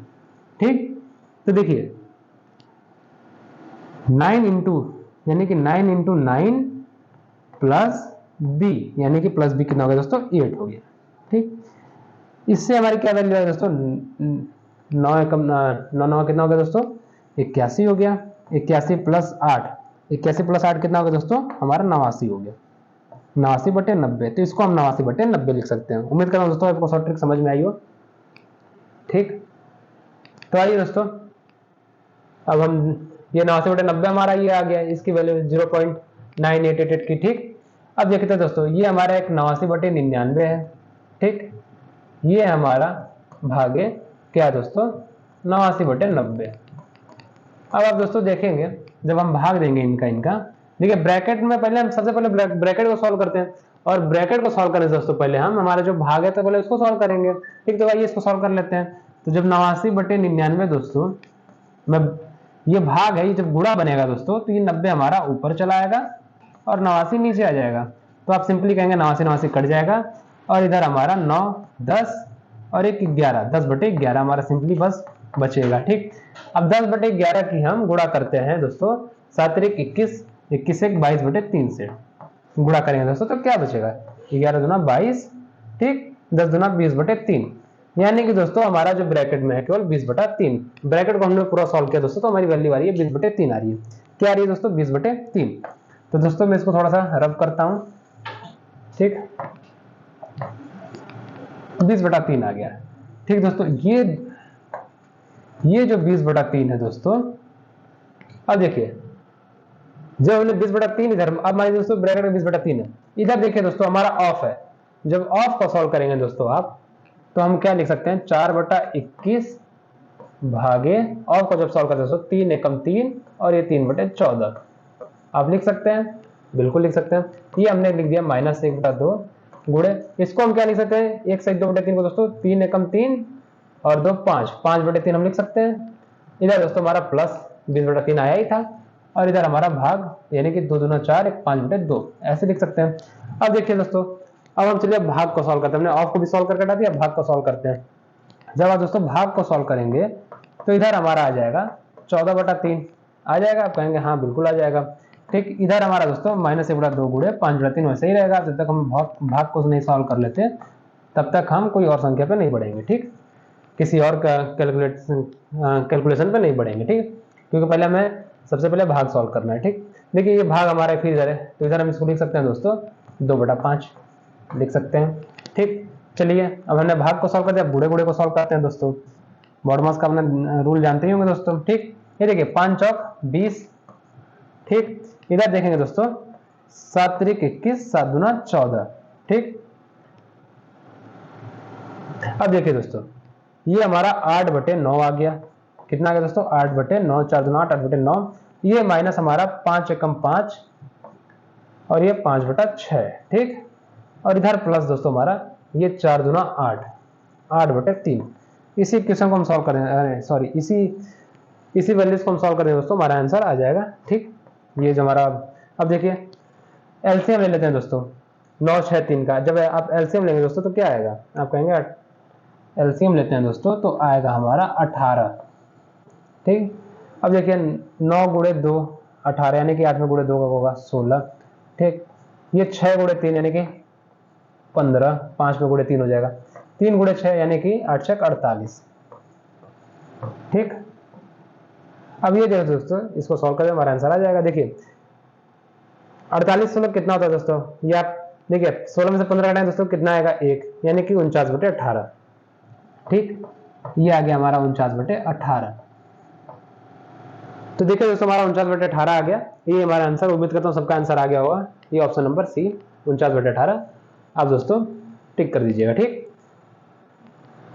ठीक, तो देखिए 9 यानी कि 9 × 9 + b, यानी कि प्लस b कितना हो गया दोस्तों, 8 हो गया। ठीक, इससे हमारी क्या वैल्यू है दोस्तों, 9 कितना हो गया दोस्तों, 81 हो गया। 81 + 8, 81 + 8 कितना हो गया दोस्तों, हमारा 89 हो गया। 89/90, तो इसको हम 89/90 लिख सकते हैं। उम्मीद करता हूं दोस्तों आपको शॉर्ट ट्रिक समझ में आई हो। ठीक, तो आइए दोस्तों अब हम ये 89/90 हमारा ये आ गया, इसकी वैल्यू 0.9888 की। ठीक, अब देखते हैं दोस्तों ये हमारा एक 89/99 है। ठीक, ये हमारा भागे क्या दोस्तों, 89/90। अब आप दोस्तों देखेंगे जब हम भाग देंगे इनका, देखिए ब्रैकेट में पहले हम सबसे पहले ब्रैकेट को सॉल्व करते हैं, और ब्रैकेट को सॉल्व करने से दोस्तों पहले हम हमारा जो भाग है तो पहले उसको सॉल्व करेंगे। ठीक, तो आइए इसको सॉल्व कर लेते हैं। तो जब 89/99 दोस्तों मैं ये भाग है, ये जब गुणा बनेगा दोस्तों तो ये 90 हमारा ऊपर चला आएगा और 89 नीचे आ जाएगा। तो आप सिंपली कहेंगे 89 कट जाएगा, और इधर हमारा 9 10 और 1 11, 10/11 हमारा सिंपली बस बचेगा। ठीक, अब 10/11 की हम गुणा करते हैं दोस्तों, 7 1 21, 21 1 22/3 से गुणा करेंगे दोस्तों, तो क्या बचेगा, 11 दूना 22। ठीक, 10 दूना 20/3, यानी कि दोस्तों हमारा जो ब्रैकेट में है केवल 20/3। ब्रैकेट को हमने पूरा सॉल्व किया दोस्तों, तो हमारी वैल्यू आ रही है 20/3 आ रही है। क्या आ रही है दोस्तों, 20/3। तो दोस्तों मैं इसको थोड़ा सा रब करता हूं। ठीक, 20/3 आ गया। ठीक दोस्तों, ये जो 20/3 है दोस्तों, अब देखिए जब हमने 20/3 इधर, अब मान लीजिए दोस्तों ब्रैकेट में 20/3 है, इधर देखिए दोस्तों हमारा ऑफ है। जब ऑफ को सॉल्व करेंगे दोस्तों आप, तो हम क्या लिख सकते हैं, 4/21 भागे ऑफ को जब सॉल्व करते हैं दोस्तों 3 एकम 3 और ये 3/14 आप लिख सकते हैं, बिल्कुल लिख सकते हैं। ये हमने लिख दिया -1/2 गुणे, इसको हम क्या लिख सकते हैं, 1 से 2/3 को दोस्तों 3 एकम 3 और 2 5, 5/3 हम लिख सकते हैं। इधर दोस्तों हमारा प्लस 20/3 आया ही था, और इधर हमारा भाग यानी कि 2 दूना 4 1 5/2 ऐसे लिख सकते हैं। अब देखिए दोस्तों अब हम चलिए भाग को सॉल्व करते हैं। हमने ऑफ को भी सॉल्व करके हटा दिया, भाग को सॉल्व करते हैं। जब आप दोस्तों भाग को सॉल्व करेंगे तो इधर हमारा आ जाएगा 14/3 आ जाएगा। आप कहेंगे हाँ बिल्कुल आ जाएगा। ठीक, इधर हमारा दोस्तों -1/2 गुणे 5/3 वैसे ही रहेगा। जब तक हम भाग को नहीं सॉल्व कर लेते तब तक हम कोई और संख्या पे नहीं बढ़ेंगे। ठीक, किसी और कैलकुलेशन पे नहीं बढ़ेंगे। ठीक, क्योंकि पहले हमें सबसे पहले भाग सॉल्व करना है। ठीक, देखिए ये भाग हमारा फिर इधर है, तो इधर हम इसको लिख सकते हैं दोस्तों 2/5 लिख सकते हैं। ठीक, चलिए अब हमने भाग को सॉल्व कर दिया, बूढ़े बूढ़े को सॉल्व करते हैं दोस्तों। बॉडमास का अपना रूल जानते ही होंगे दोस्तों। ठीक, ये देखिए 5 चौक 20। ठीक, इधर देखेंगे दोस्तों 7 त्रिक 21, 7 दूना 14। ठीक, अब देखिए दोस्तों ये हमारा 8/9 आ गया। कितना आ गया दोस्तों 8/9, 4 दूना 8, 8/9। ये माइनस हमारा 5 एकम 5 और ये 5/6। ठीक, और इधर प्लस दोस्तों हमारा ये 4 दूना 8, 8/3। इसी क्वेश्चन को हम सॉल्व करें, अरे सॉरी इसी वैल्यूज को हम सॉल्व करें दोस्तों, हमारा आंसर आ जाएगा। ठीक, ये जो हमारा, अब देखिए एलसीएम ले लेते हैं दोस्तों 9, 6, 3 का। जब आप एलसीएम लेंगे दोस्तों तो क्या आएगा, आप कहेंगे एलसीएम लेते हैं दोस्तों तो आएगा हमारा 18। ठीक, अब देखिए 9 गुणे 2 18, यानी कि 8 में गुणे 2 का होगा 16। ठीक, ये 6 गुणे 3 यानी कि 15, 5 में गुणे 3 हो जाएगा, 3 गुणे 6 यानी कि 8 6 48। ठीक, अब ये देखो दोस्तों इसको सॉल्व करें हमारा आंसर आ जाएगा। देखिए 48 16 कितना होता है दोस्तों, ये आप देखिए 16 में से 15 घटाएं दोस्तों कितना आएगा 1, यानी कि 49/18। ठीक, ये आ गया हमारा 49/18। तो देखिए दोस्तों हमारा 49/18 आ गया। ये हमारा आंसर, उम्मीद करता हूँ सबका आंसर आ गया होगा। ये ऑप्शन नंबर सी 49/18 आप दोस्तों टिक कर दीजिएगा। ठीक,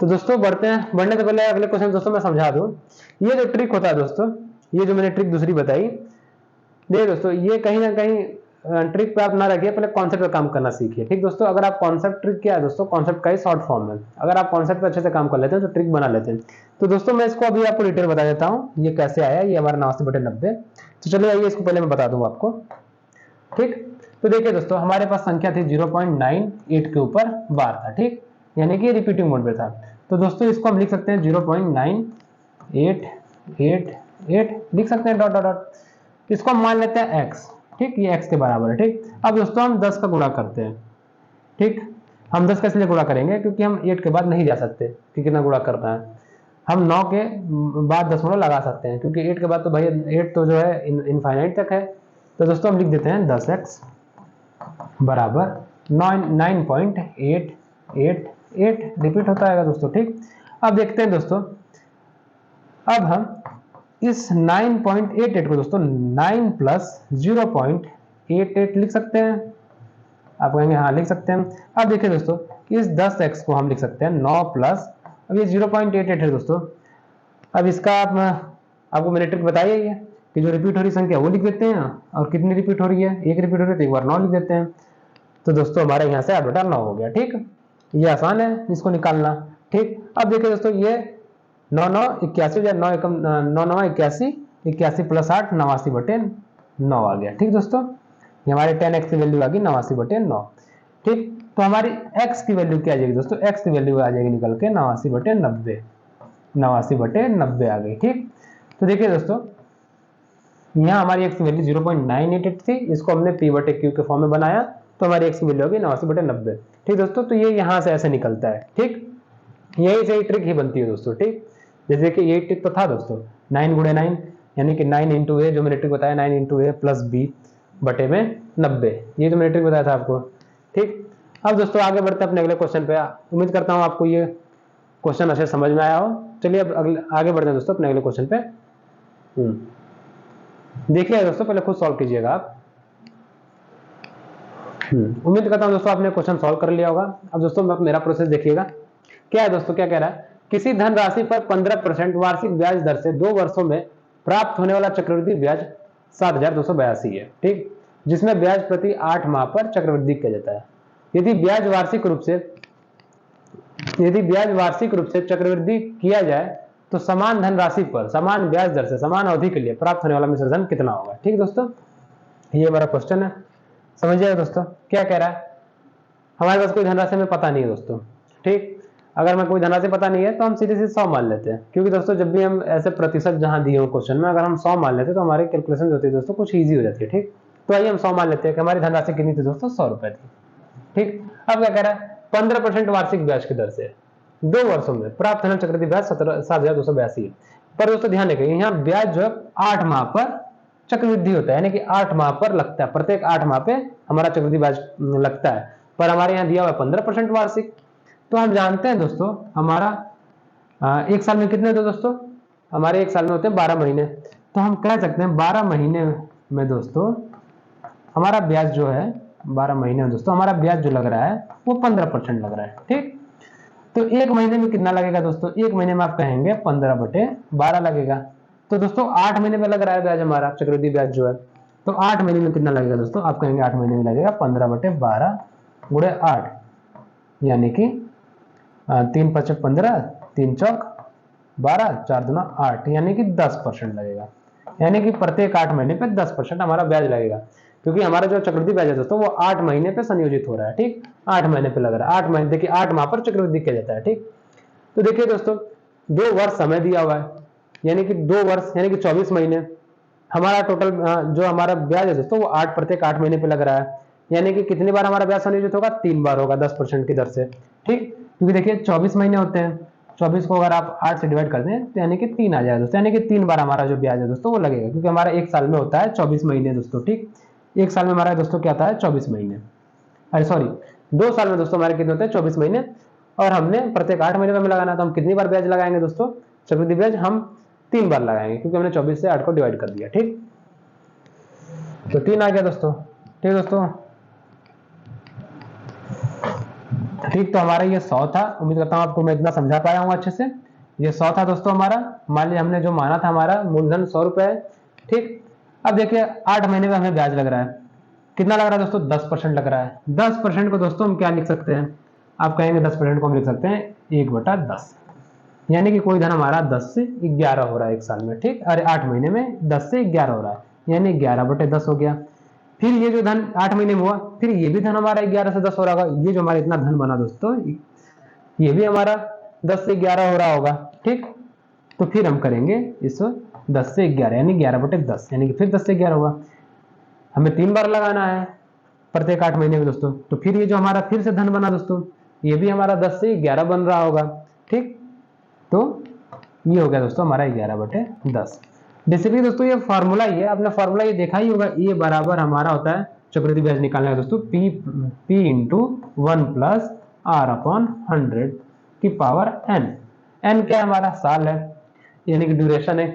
तो दोस्तों बढ़ते हैं, बढ़ने से पहले अगले क्वेश्चन दोस्तों मैं समझा दूं। ये जो ट्रिक होता है दोस्तों, ये जो मैंने ट्रिक दूसरी बताई, देखिए दोस्तों ये कहीं ना कहीं ट्रिक पे आप ना रखिए, पहले कॉन्सेप्ट पे काम करना सीखिए। ठीक दोस्तों, अगर आप कॉन्सेप्ट, ट्रिक क्या है दोस्तों, कॉन्सेप्ट का ही शॉर्ट फॉर्म है। अगर आप कॉन्सेप्ट पे अच्छे से काम कर लेते हैं तो ट्रिक बना लेते हैं। तो दोस्तों मैं इसको अभी आपको डिटेल बता देता हूँ ये कैसे आया। ये हमारा 89/90। तो चलिए आइए इसको पहले मैं बता दूँ आपको। ठीक, तो देखिए दोस्तों हमारे पास संख्या थी 0.98 के ऊपर बार था। ठीक, यानी कि रिपीटिंग मोड पे था। तो दोस्तों इसको हम लिख सकते हैं 0.9888 लिख सकते हैं डॉट डॉट डॉट। इसको हम मान लेते हैं x। ठीक, ये x के बराबर है। ठीक, अब दोस्तों हम 10 का गुणा करते हैं। ठीक, हम 10 का इसलिए गुणा करेंगे क्योंकि हम 8 के बाद नहीं जा सकते कि कितना गुणा करना है। हम 9 के बाद 10 लगा सकते हैं, क्योंकि 8 के बाद तो भाई 8 तो जो है इनफाइनाइट तक है। तो दोस्तों हम लिख देते हैं 10x बराबर 9.888 रिपीट होता है दोस्तों। ठीक, अब देखते हैं दोस्तों, अब हम इस 9.88 को दोस्तों 9 + 0.88 लिख सकते हैं। आप कहेंगे हाँ लिख सकते हैं। अब देखिए दोस्तों इस 10x को हम लिख सकते हैं 9 प्लस, अब ये 0.88 है दोस्तों। अब इसका आपको मैंने ट्रिक बताई है कि जो रिपीट हो रही संख्या वो लिख देते हैं, और कितनी रिपीट हो रही है, एक रिपीट हो रही है तो एक बार 9 लिख देते हैं। तो दोस्तों हमारे यहाँ से 8/9 हो गया। ठीक, ये आसान है इसको निकालना। ठीक, अब देखिए दोस्तों ये 9 9 81 हो जाए, 9 एकम 9 9 81, 81 + 8 89/9 आ गया। ठीक दोस्तों, ये हमारे 10x की वैल्यू आ गई 89/9। ठीक, तो हमारी x की वैल्यू क्या आ जाएगी दोस्तों, x की वैल्यू आ जाएगी निकल के 89/90, 89/90 आ गई। ठीक, तो देखिए दोस्तों यहाँ हमारी x की वैल्यू 0.988 थी, इसको हमने p/q के फॉर्म में बनाया तो हमारी x की वैल्यू होगी 89/90। ठीक दोस्तों, तो ये यहाँ से ऐसे निकलता है। ठीक, यही से ट्रिक ही बनती है दोस्तों। ठीक, जैसे कि ये ट्रिक तो था दोस्तों 9 × 9 यानी कि 9 × a, जो मैंने ट्रिक बताया 9 × a + b बटे में 90, ये जो मैंने ट्रिक बताया था आपको। ठीक, अब दोस्तों आगे बढ़ते हैं अपने अगले क्वेश्चन पे। उम्मीद करता हूँ आपको ये क्वेश्चन अच्छे समझ में आया हो। चलिए अब आगे बढ़ते हैं दोस्तों अपने अगले क्वेश्चन पे। देखिए दोस्तों पहले खुद सॉल्व कीजिएगा आप। उम्मीद करता हूँ दोस्तों आपने क्वेश्चन सॉल्व कर लिया होगा। अब दोस्तों मेरा प्रोसेस देखिएगा क्या है दोस्तों, क्या कह रहा है, किसी धनराशि पर 15% वार्षिक ब्याज दर से 2 वर्षों में प्राप्त होने वाला चक्रवृद्धि ब्याज 7282 है। ठीक, जिसमें ब्याज प्रति 8 माह पर चक्रवृद्धि किया जाता है। यदि ब्याज वार्षिक रूप से चक्रवृद्धि किया जाए तो समान धनराशि पर समान ब्याज दर से समान अवधि के लिए प्राप्त होने वाला मिश्र धन कितना होगा। ठीक दोस्तों, ये हमारा क्वेश्चन है, समझिएगा दोस्तों क्या कह रहा है। हमारे पास कोई धनराशि हमें पता नहीं है दोस्तों, ठीक। अगर हमें कोई धनराशि पता नहीं है तो हम सीधे सीधे 100 मान लेते हैं, क्योंकि दोस्तों जब भी हम ऐसे प्रतिशत जहां दिए हो क्वेश्चन में, अगर हम 100 मान लेते हैं तो हमारी कैलकुलेशन जो होती है दोस्तों कुछ ईजी हो जाती है, ठीक। तो आइए हम 100 मान लेते हैं कि हमारी धनराशि कितनी थी दोस्तों, 100 रुपए थी, ठीक। अब क्या कह रहा है, 15% वार्षिक ब्याज की दर से 2 वर्षों में प्राप्त धन चक्रवृद्धि ब्याज 7,282 है। पर दोस्तों ध्यान रखिए, यहाँ ब्याज जो है 8 माह पर चक्रवृद्धि होता है, यानी कि 8 माह पर लगता है, प्रत्येक 8 माह पे हमारा चक्रवृद्धि ब्याज लगता है। पर हमारे यहाँ दिया हुआ 15% वार्षिक। तो हम जानते हैं दोस्तों हमारा एक साल में कितने होते हैं दोस्तों, हमारे एक साल में होते हैं 12 महीने। तो हम कह सकते हैं 12 महीने में दोस्तों हमारा ब्याज जो है 12 महीने में दोस्तों हमारा ब्याज जो लग रहा है वो 15% लग रहा है, ठीक। तो एक महीने में कितना लगेगा दोस्तों, एक महीने में आप कहेंगे 15/12 लगेगा। तो दोस्तों 8 महीने में लग रहा है ब्याज हमारा चक्रवृद्धि ब्याज जो है, तो 8 महीने में कितना लगेगा दोस्तों, आप कहेंगे 8 महीने में लगेगा 15/12 गुणे 8, यानी कि 3 × 5 = 15, 3 × 4 = 12, 4 × 2 = 8, यानी कि 10% लगेगा। यानी कि प्रत्येक 8 महीने पे 10% हमारा ब्याज लगेगा, क्योंकि हमारा जो चक्रवृद्धि ब्याज है दोस्तों वो 8 महीने पे संयोजित हो रहा है, ठीक। 8 महीने पे लग रहा है, 8 महीने, देखिए 8 माह पर चक्रवृद्धि किया जाता है, ठीक। तो देखिए दोस्तों 2 वर्ष समय दिया हुआ है, यानी कि 2 वर्ष यानी कि 24 महीने हमारा टोटल जो हमारा ब्याज है दोस्तों वो 8 प्रत्येक 8 महीने पे लग रहा है, यानी कि कितनी बार हमारा ब्याज संयोजित होगा, 3 बार होगा 10% की दर से, ठीक। क्योंकि देखिए 24 महीने होते हैं, 24 को अगर आप 8 से डिवाइड कर दें तो यानी कि 3 आ जाएगा दोस्तों, यानी कि 3 बार हमारा जो ब्याज है दोस्तों वो लगेगा, क्योंकि हमारा एक साल में होता है 24 महीने दोस्तों, ठीक। एक साल में हमारा दोस्तों क्या आता है 24 महीने, अरे सॉरी 2 साल में दोस्तों हमारे कितने होते हैं 24 महीने, और हमने प्रत्येक 8 महीने में हमें लगाना, तो हम कितनी बार ब्याज लगाएंगे दोस्तों, चक्रवृद्धि ब्याज हम 3 बार लगाएंगे, क्योंकि हमने 24 से 8 को डिवाइड कर दिया, ठीक। तो 3 आ गया दोस्तों, ठीक दोस्तों, ठीक। तो हमारा ये 100 था, उम्मीद करता हूं आपको मैं इतना समझा पाया हूं अच्छे से। ये 100 था दोस्तों हमारा, मान लिया हमने जो माना था हमारा मूलधन 100 रुपए है, ठीक। अब देखिए 8 महीने में हमें ब्याज लग रहा है, कितना लग रहा है दोस्तों, 10% लग रहा है। 10% को दोस्तों हम क्या लिख सकते हैं, आप कहेंगे 10% को हम लिख सकते हैं 1/10, यानी कि कोई धन हमारा 10 से 11 हो रहा है एक साल में, ठीक। अरे 8 महीने में 10 से 11 हो रहा है, यानी 11/10 हो गया। फिर ये जो धन 8 महीने में हुआ, फिर ये भी धन हमारा 11 से 10 हो रहा होगा, ये जो हमारा इतना धन बना दोस्तों ये भी हमारा 10 से 11 हो रहा होगा, ठीक। तो फिर हम करेंगे इस 10 से 11 यानी 11/10, यानी कि फिर 10 से 11 हुआ, हमें 3 बार लगाना है प्रत्येक 8 महीने में दोस्तों। तो फिर ये जो हमारा फिर से धन बना दोस्तों ये भी हमारा 10 से 11 बन रहा होगा, ठीक। तो ये हो गया दोस्तों हमारा 11/10। बेसिकली दोस्तों ये फॉर्मूला ही है, आपने फॉर्मूला ये देखा ही होगा, ए बराबर हमारा होता है चक्रवृद्धि ब्याज निकालना है दोस्तों P × 1 + R/100 की पावर n। n क्या हमारा साल है, यानी कि ड्यूरेशन है,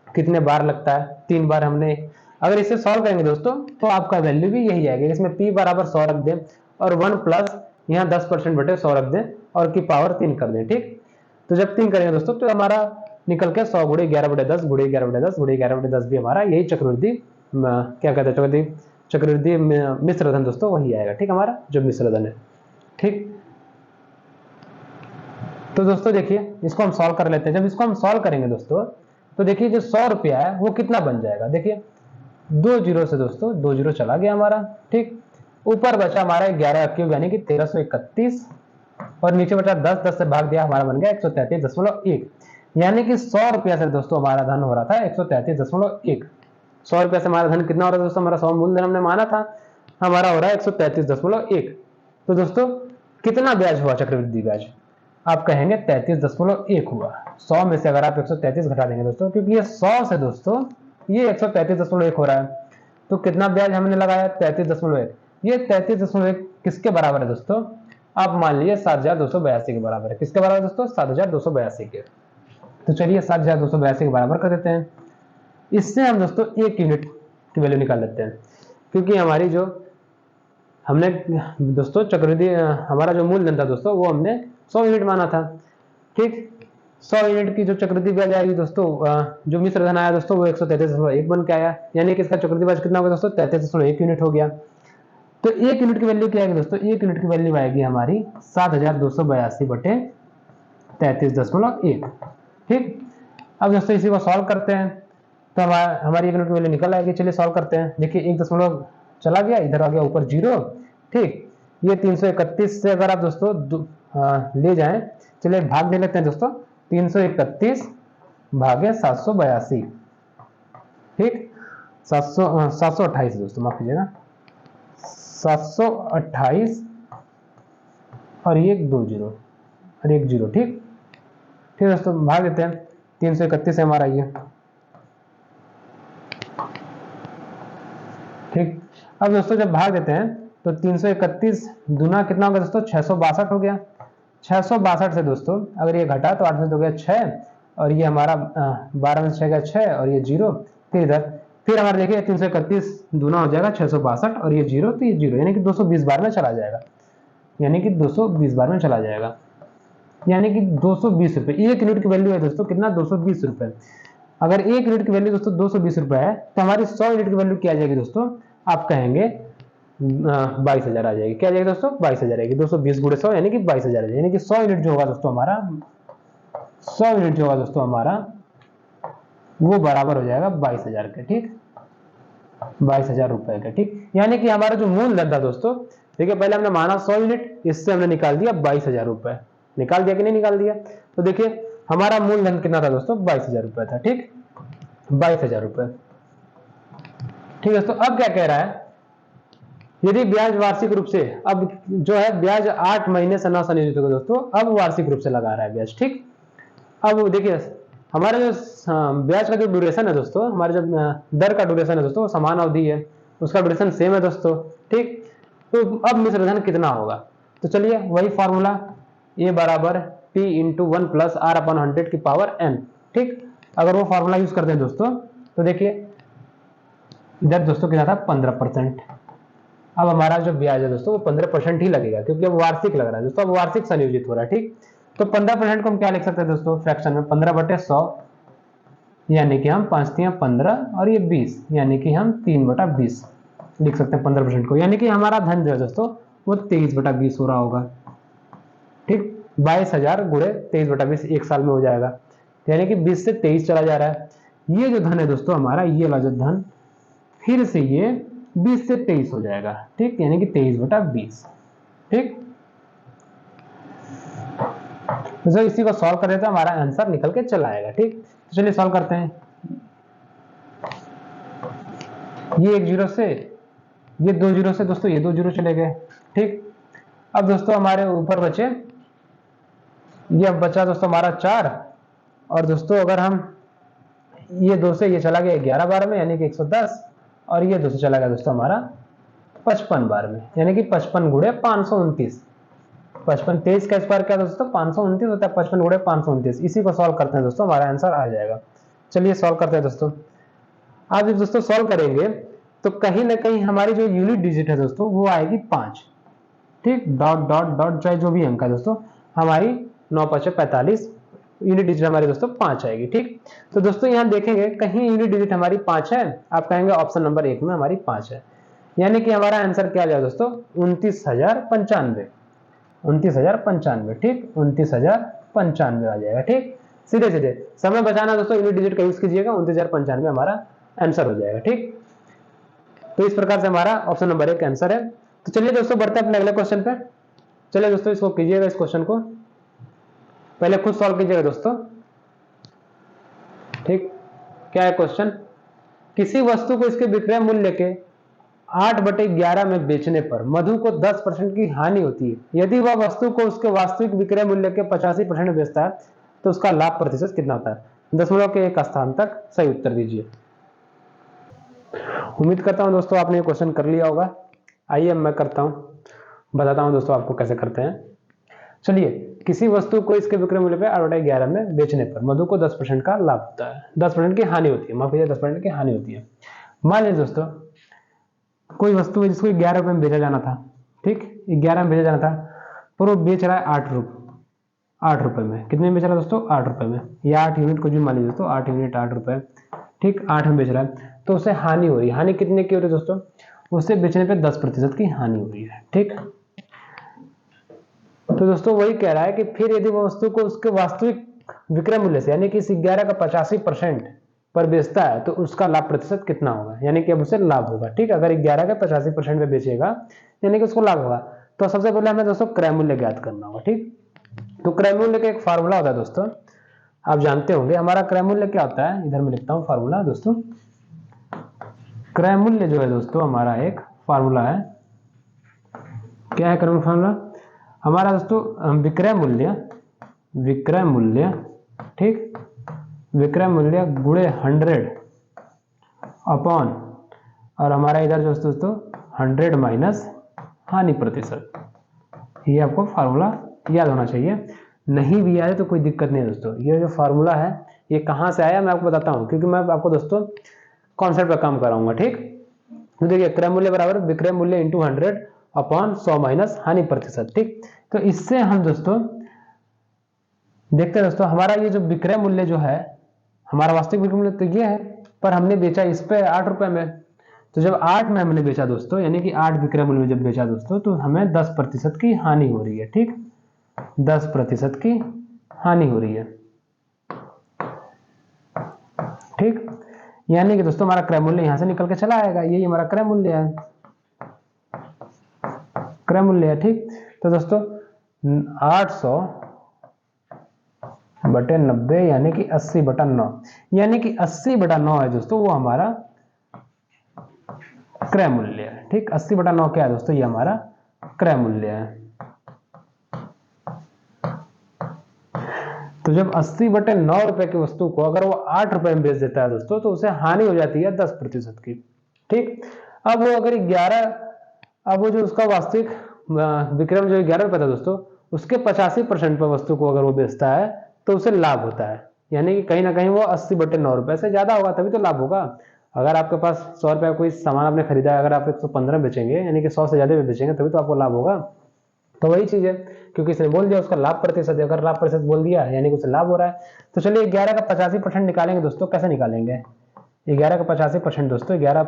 कितने बार लगता है, 3 बार। हमने अगर इसे सॉल्व करेंगे दोस्तों तो आपका वैल्यू भी यही आएगा, इसमें p बराबर 100 रख दें और 1 प्लस यहाँ 10%/100 रख दें और की पावर 3 कर दें, ठीक। तो जब 3 करेंगे दोस्तों तो हमारा निकल के 100 × 11/10 × 11/10 × 11/10 भी हमारा यही चक्रवृद्धि क्या कहते हैं चक्रवृद्धि मिश्र धन दोस्तों वही आएगा, ठीक। हमारा जो मिश्र धन है, ठीक। तो दोस्तों देखिए इसको हम सॉल्व कर लेते हैं। जब इसको हम सॉल्व करेंगे दोस्तों तो देखिए जो 100 रुपया है वो कितना बन जाएगा, देखिए 2 जीरो से दोस्तों 2 जीरो चला गया हमारा, ठीक। ऊपर बचा हमारा 11³ यानी कि 1331 और नीचे बचा 10, 10 से भाग दिया हमारा बन गया 133.1, यानी कि 100 रुपया से दोस्तों हमारा धन हो रहा था 133.1। 100 रुपया से हमारा धन कितना हो रहा है दोस्तों, हमारा 100 मूलधन हमने माना था, हमारा हो रहा है 133.1। तो दोस्तों कितना ब्याज हुआ चक्रवृद्धि ब्याज, आप कहेंगे 33.1 हुआ। 100 में से अगर आप 133 घटा देंगे दोस्तों, क्योंकि ये 100 से दोस्तों ये 133.1 हो रहा है, तो कितना ब्याज हमने लगाया 33.1। ये 33.1 किसके बराबर है दोस्तों, आप मान लीजिए 7,282 के बराबर है। किसके बराबर दोस्तों, 7,282 के। तो चलिए 7,282 के बराबर कर देते हैं। इससे हम दोस्तों 1 यूनिट की वैल्यू निकाल लेते हैं, क्योंकि हमारी जो हमने दोस्तों चक्रवृद्धि हमारा जो मूलधन था दोस्तों वो हमने 100 यूनिट माना था, ठीक। 100 यूनिट की जो चक्रवृद्धि ब्याज आएगी दोस्तों जो मिश्र धन आया दोस्तों वो 133.1 बन के आया, यानी कि इसका चक्रवृद्धि ब्याज कितना होगा दोस्तों 33.1 यूनिट हो गया। तो 1 यूनिट की वैल्यू क्या आएगी दोस्तों, 1 यूनिट की वैल्यू आएगी हमारी 7,282/33.1, ठीक। अब दोस्तों इसी को सॉल्व करते हैं तो हमारी 1 यूनिट की वैल्यू निकल आएगी। चलिए सॉल्व करते हैं। देखिए 1 दशमलव चला गया, इधर आ गया ऊपर 0, ठीक। ये 331 से अगर आप दोस्तों ले जाएं, चलिए भाग दे लेते हैं दोस्तों, 331 भागे 782, ठीक, 728 दोस्तों, माफ कीजिएगा, 728 और ये 2 जीरो और 1 जीरो, ठीक ठीक दोस्तों, भाग देते हैं, 331 है हमारा ये, ठीक। अब दोस्तों जब भाग देते हैं तो 331 दूना कितना होगा दोस्तों, 662 हो गया। 662 से दोस्तों अगर ये घटा तो 8 में तो हो गया 6, और ये हमारा 12 में से 6 गया 6 और ये 0, फिर इधर फिर हमारा देखिए 331 दूना हो जाएगा 662 और ये 0 तो ये 0, यानी कि 220 बार में चला जाएगा, यानी कि 220 बार में चला जाएगा, यानी कि 220 रुपए। 1 यूनिट की वैल्यू है दोस्तों कितना, 220 रुपए। अगर 1 यूनिट की वैल्यू दोस्तों 220 रुपए है तो हमारी 100 यूनिट की वैल्यू क्या आ जाएगी दोस्तों, आप कहेंगे 22,000 आ जाएगी। क्या आ जाएगी दोस्तों, 22,000 आएगी। 220 गुणे 100 यानी कि 22,000 आ जाएगी, यानी कि 100 यूनिट जो होगा दोस्तों हमारा, 100 यूनिट जो होगा दोस्तों हमारा वो बराबर हो जाएगा 22,000 के, ठीक, 22,000 रुपए का, ठीक। यानी कि हमारा जो मूलधन था दोस्तों, देखिए पहले हमने माना 100 यूनिट, इससे हमने निकाल दिया 22,000 रुपए, निकाल दिया कि नहीं निकाल दिया। तो देखिए हमारा मूलधन कितना था दोस्तों, 22,000 रुपए था, ठीक, 22,000 रुपए, ठीक है। तो अब क्या कह रहा है, यदि ब्याज वार्षिक रूप से, अब जो है ब्याज 8 महीने से न संयोजित होगा दोस्तों, अब वार्षिक रूप से लगा रहा है ब्याज, ठीक। अब देखिए हमारा जो ब्याज का जो ड्यूरेशन है दोस्तों, हमारे जब दर का ड्यूरेशन है दोस्तों, समान अवधि है, उसका ड्यूरेशन सेम है दोस्तों, ठीक। तो अब मिश्र धन कितना होगा, तो चलिए वही फॉर्मूला, ए बराबर P into 1 plus R upon 100 की पावर n, ठीक। अगर वो फॉर्मूला यूज करते हैं दोस्तों तो देखिए इधर दोस्तों कितना था, 15%। अब हमारा जो ब्याज है दोस्तों वो 15% ही लगेगा, क्योंकि अब वार्षिक लग रहा है दोस्तों, अब वार्षिक संयोजित हो रहा है, ठीक। तो 15% को हम क्या लिख सकते हैं दोस्तों, फ्रैक्शन में 15/100, यानी कि हम 5 तियां 15 और ये 20, यानी कि हम 3/20 लिख सकते हैं 15% को, यानी कि हमारा धन जो है दोस्तों वो 23/20 हो रहा होगा, ठीक। 22,000 गुणे 23/20 एक साल में हो जाएगा, यानी कि 20 से 23 चला जा रहा है। ये जो धन है दोस्तों हमारा, ये वाला जो धन फिर से ये 20 से 23 हो जाएगा, ठीक, यानी कि 23/20, ठीक। तो इसी को सॉल्व कर देते हैं, हमारा आंसर निकल के चला आएगा, ठीक। तो चलिए सॉल्व करते हैं। ये 1 जीरो से, ये 2 जीरो से दोस्तों, ये 2 जीरो चले गए, ठीक। अब दोस्तों हमारे ऊपर बचे, ये अब बचा दोस्तों हमारा 4, और दोस्तों अगर हम ये 2 से ये चला गया 11 बार में, यानी कि 110, और ये 2 से चला गया दोस्तों हमारा 55 बार में, यानी कि 55 गुणे 529, 55 23 का स्क्वायर क्या दोस्तों 529 होता है, 55 गुणे 529। इसी को सॉल्व करते हैं दोस्तों, हमारा आंसर आ जाएगा। चलिए सॉल्व करते हैं दोस्तों। आप जब दोस्तों सॉल्व करेंगे तो कहीं ना कहीं हमारी जो यूनिट डिजिट है दोस्तों वो आएगी 5, ठीक, डॉट डॉट डॉट चाहे जो भी अंक है दोस्तों, हमारी 9×5 = 45, यूनिट डिजिट हमारी दोस्तों 5 आएगी, ठीक। तो दोस्तों यहाँ देखेंगे कहीं यूनिट डिजिट हमारी 5 है, आप कहेंगे ऑप्शन नंबर 1 में हमारी 5 है, यानी कि हमारा आंसर क्या आ जाएगा दोस्तों, 29,095, 29,095, ठीक, 29,095 आ जाएगा, ठीक। सीधे सीधे समय बचाना दोस्तों, यूनिट डिजिट का यूज कीजिएगा, 29,095 हमारा आंसर हो जाएगा, ठीक। तो इस प्रकार से हमारा ऑप्शन नंबर 1 आंसर है। तो चलिए दोस्तों बढ़ते हैं अपने अगले क्वेश्चन पे। चलिए दोस्तों इसको कीजिएगा, इस क्वेश्चन को पहले खुद सॉल्व कीजिएगा दोस्तों, ठीक। क्या है क्वेश्चन, किसी वस्तु को इसके विक्रय मूल्य के 8/11 में बेचने पर मधु को 10% की हानि होती है। यदि वह वस्तु को उसके वास्तविक विक्रय मूल्य के 85% में बेचता है तो उसका लाभ प्रतिशत कितना होता है। दशमलव के एक स्थान तक सही उत्तर दीजिए। उम्मीद करता हूं दोस्तों आपने ये क्वेश्चन कर लिया होगा। आइए मैं करता हूं, बताता हूं दोस्तों आपको कैसे करते हैं। चलिए, किसी वस्तु को इसके विक्रय मूल्य पे 8/11 में बेचने पर मधु को 10% का लाभ होता है, 10% की हानि होती है, माफ कीजिए 10% की हानि होती है। मान लीजिए दोस्तों कोई वस्तु है जिसको 11 रुपए में बेचा जाना था, ठीक, 11 में बेचा जाना था, पर वो बेच रहा है 8 रुपए में। कितने में बेच रहा है दोस्तों, 8 रुपए में, या 8 यूनिट को भी मान लीजिए दोस्तों, 8 यूनिट 8 रुपए, ठीक, 8 में बेच रहा है, तो उसे हानि हो रही है। हानि कितने की हो रही है दोस्तों, उसे बेचने पे 10% की हानि हो रही है, ठीक। तो दोस्तों वही कह रहा है कि फिर यदि वो वस्तु को उसके वास्तविक विक्रय मूल्य से, यानी कि इस 11 का 85% पर बेचता है तो उसका लाभ प्रतिशत कितना होगा, यानी कि अब उसे लाभ होगा, ठीक। अगर 11 के 85% पे बेचेगा यानी कि उसको लाभ होगा। तो सबसे पहले हमें दोस्तों क्रय मूल्य ज्ञात करना होगा। ठीक, तो क्रय मूल्य का एक फार्मूला होता है दोस्तों, आप जानते होंगे। हमारा क्रय मूल्य क्या होता है, इधर मैं लिखता हूँ फार्मूला दोस्तों। क्रय मूल्य जो है दोस्तों हमारा एक फार्मूला है। क्या है क्रय मूल्य फार्मूला हमारा दोस्तों? विक्रय मूल्य, विक्रय मूल्य, ठीक, विक्रय मूल्य गुणे 100 अपॉन, और हमारा इधर जो दोस्तों 100 माइनस हानि प्रतिशत। ये आपको फार्मूला याद होना चाहिए। नहीं भी आए तो कोई दिक्कत नहीं है दोस्तों। ये जो फार्मूला है ये कहाँ से आया मैं आपको बताता हूँ, क्योंकि मैं आपको दोस्तों कॉन्सेप्ट पर काम कराऊंगा। ठीक, तो देखिए क्रय मूल्य बराबर विक्रय मूल्य इंटू 100 अपॉन 100 माइनस हानि प्रतिशत। ठीक, तो इससे हम दोस्तों देखते हैं दोस्तों, हमारा ये जो विक्रय मूल्य जो है, हमारा वास्तविक विक्रय मूल्य तो ये है, पर हमने बेचा इस पे 8 रुपए में। तो जब 8 में हमने बेचा दोस्तों, यानी कि 8 विक्रय मूल्य में जब बेचा दोस्तों, तो हमें 10% की हानि हो रही है। ठीक, 10% की हानि हो रही है। ठीक, यानी कि दोस्तों हमारा क्रय मूल्य यहां से निकल के चला आएगा। यही हमारा क्रय मूल्य है, क्रय मूल्य है। ठीक, तो दोस्तों 800 बटे 90 यानी कि 80/9, यानी कि 80/9 है दोस्तों, वो हमारा क्रय मूल्य है। ठीक, 80/9 क्या है दोस्तों? ये हमारा क्रय मूल्य है। तो जब 80/9 रुपए की वस्तु को अगर वो 8 रुपए में बेच देता है दोस्तों, तो उसे हानि हो जाती है 10% की। ठीक, अब वो अगर 11, अब वो जो उसका वास्तविक विक्रय जो 11 रुपए था दोस्तों, उसके 85% पर वस्तु को अगर वो बेचता है तो उसे लाभ होता है। यानी कि कहीं ना कहीं वो 80/9 रुपए से ज्यादा होगा, तभी तो लाभ होगा। अगर आपके पास 100 रुपए कोई सामान आपने खरीदा है, अगर आप 115 बेचेंगे, यानी कि 100 से ज्यादा भी बेचेंगे, तभी तो आपको लाभ होगा। तो वही चीज है, क्योंकि इसने बोल दिया उसका लाभ प्रतिशत है, अगर लाभ प्रतिशत बोल दिया यानी कि उसे लाभ हो रहा है। तो चलिए 11 का 85% निकालेंगे दोस्तों। कैसे निकालेंगे? 11 का 85% दोस्तों 11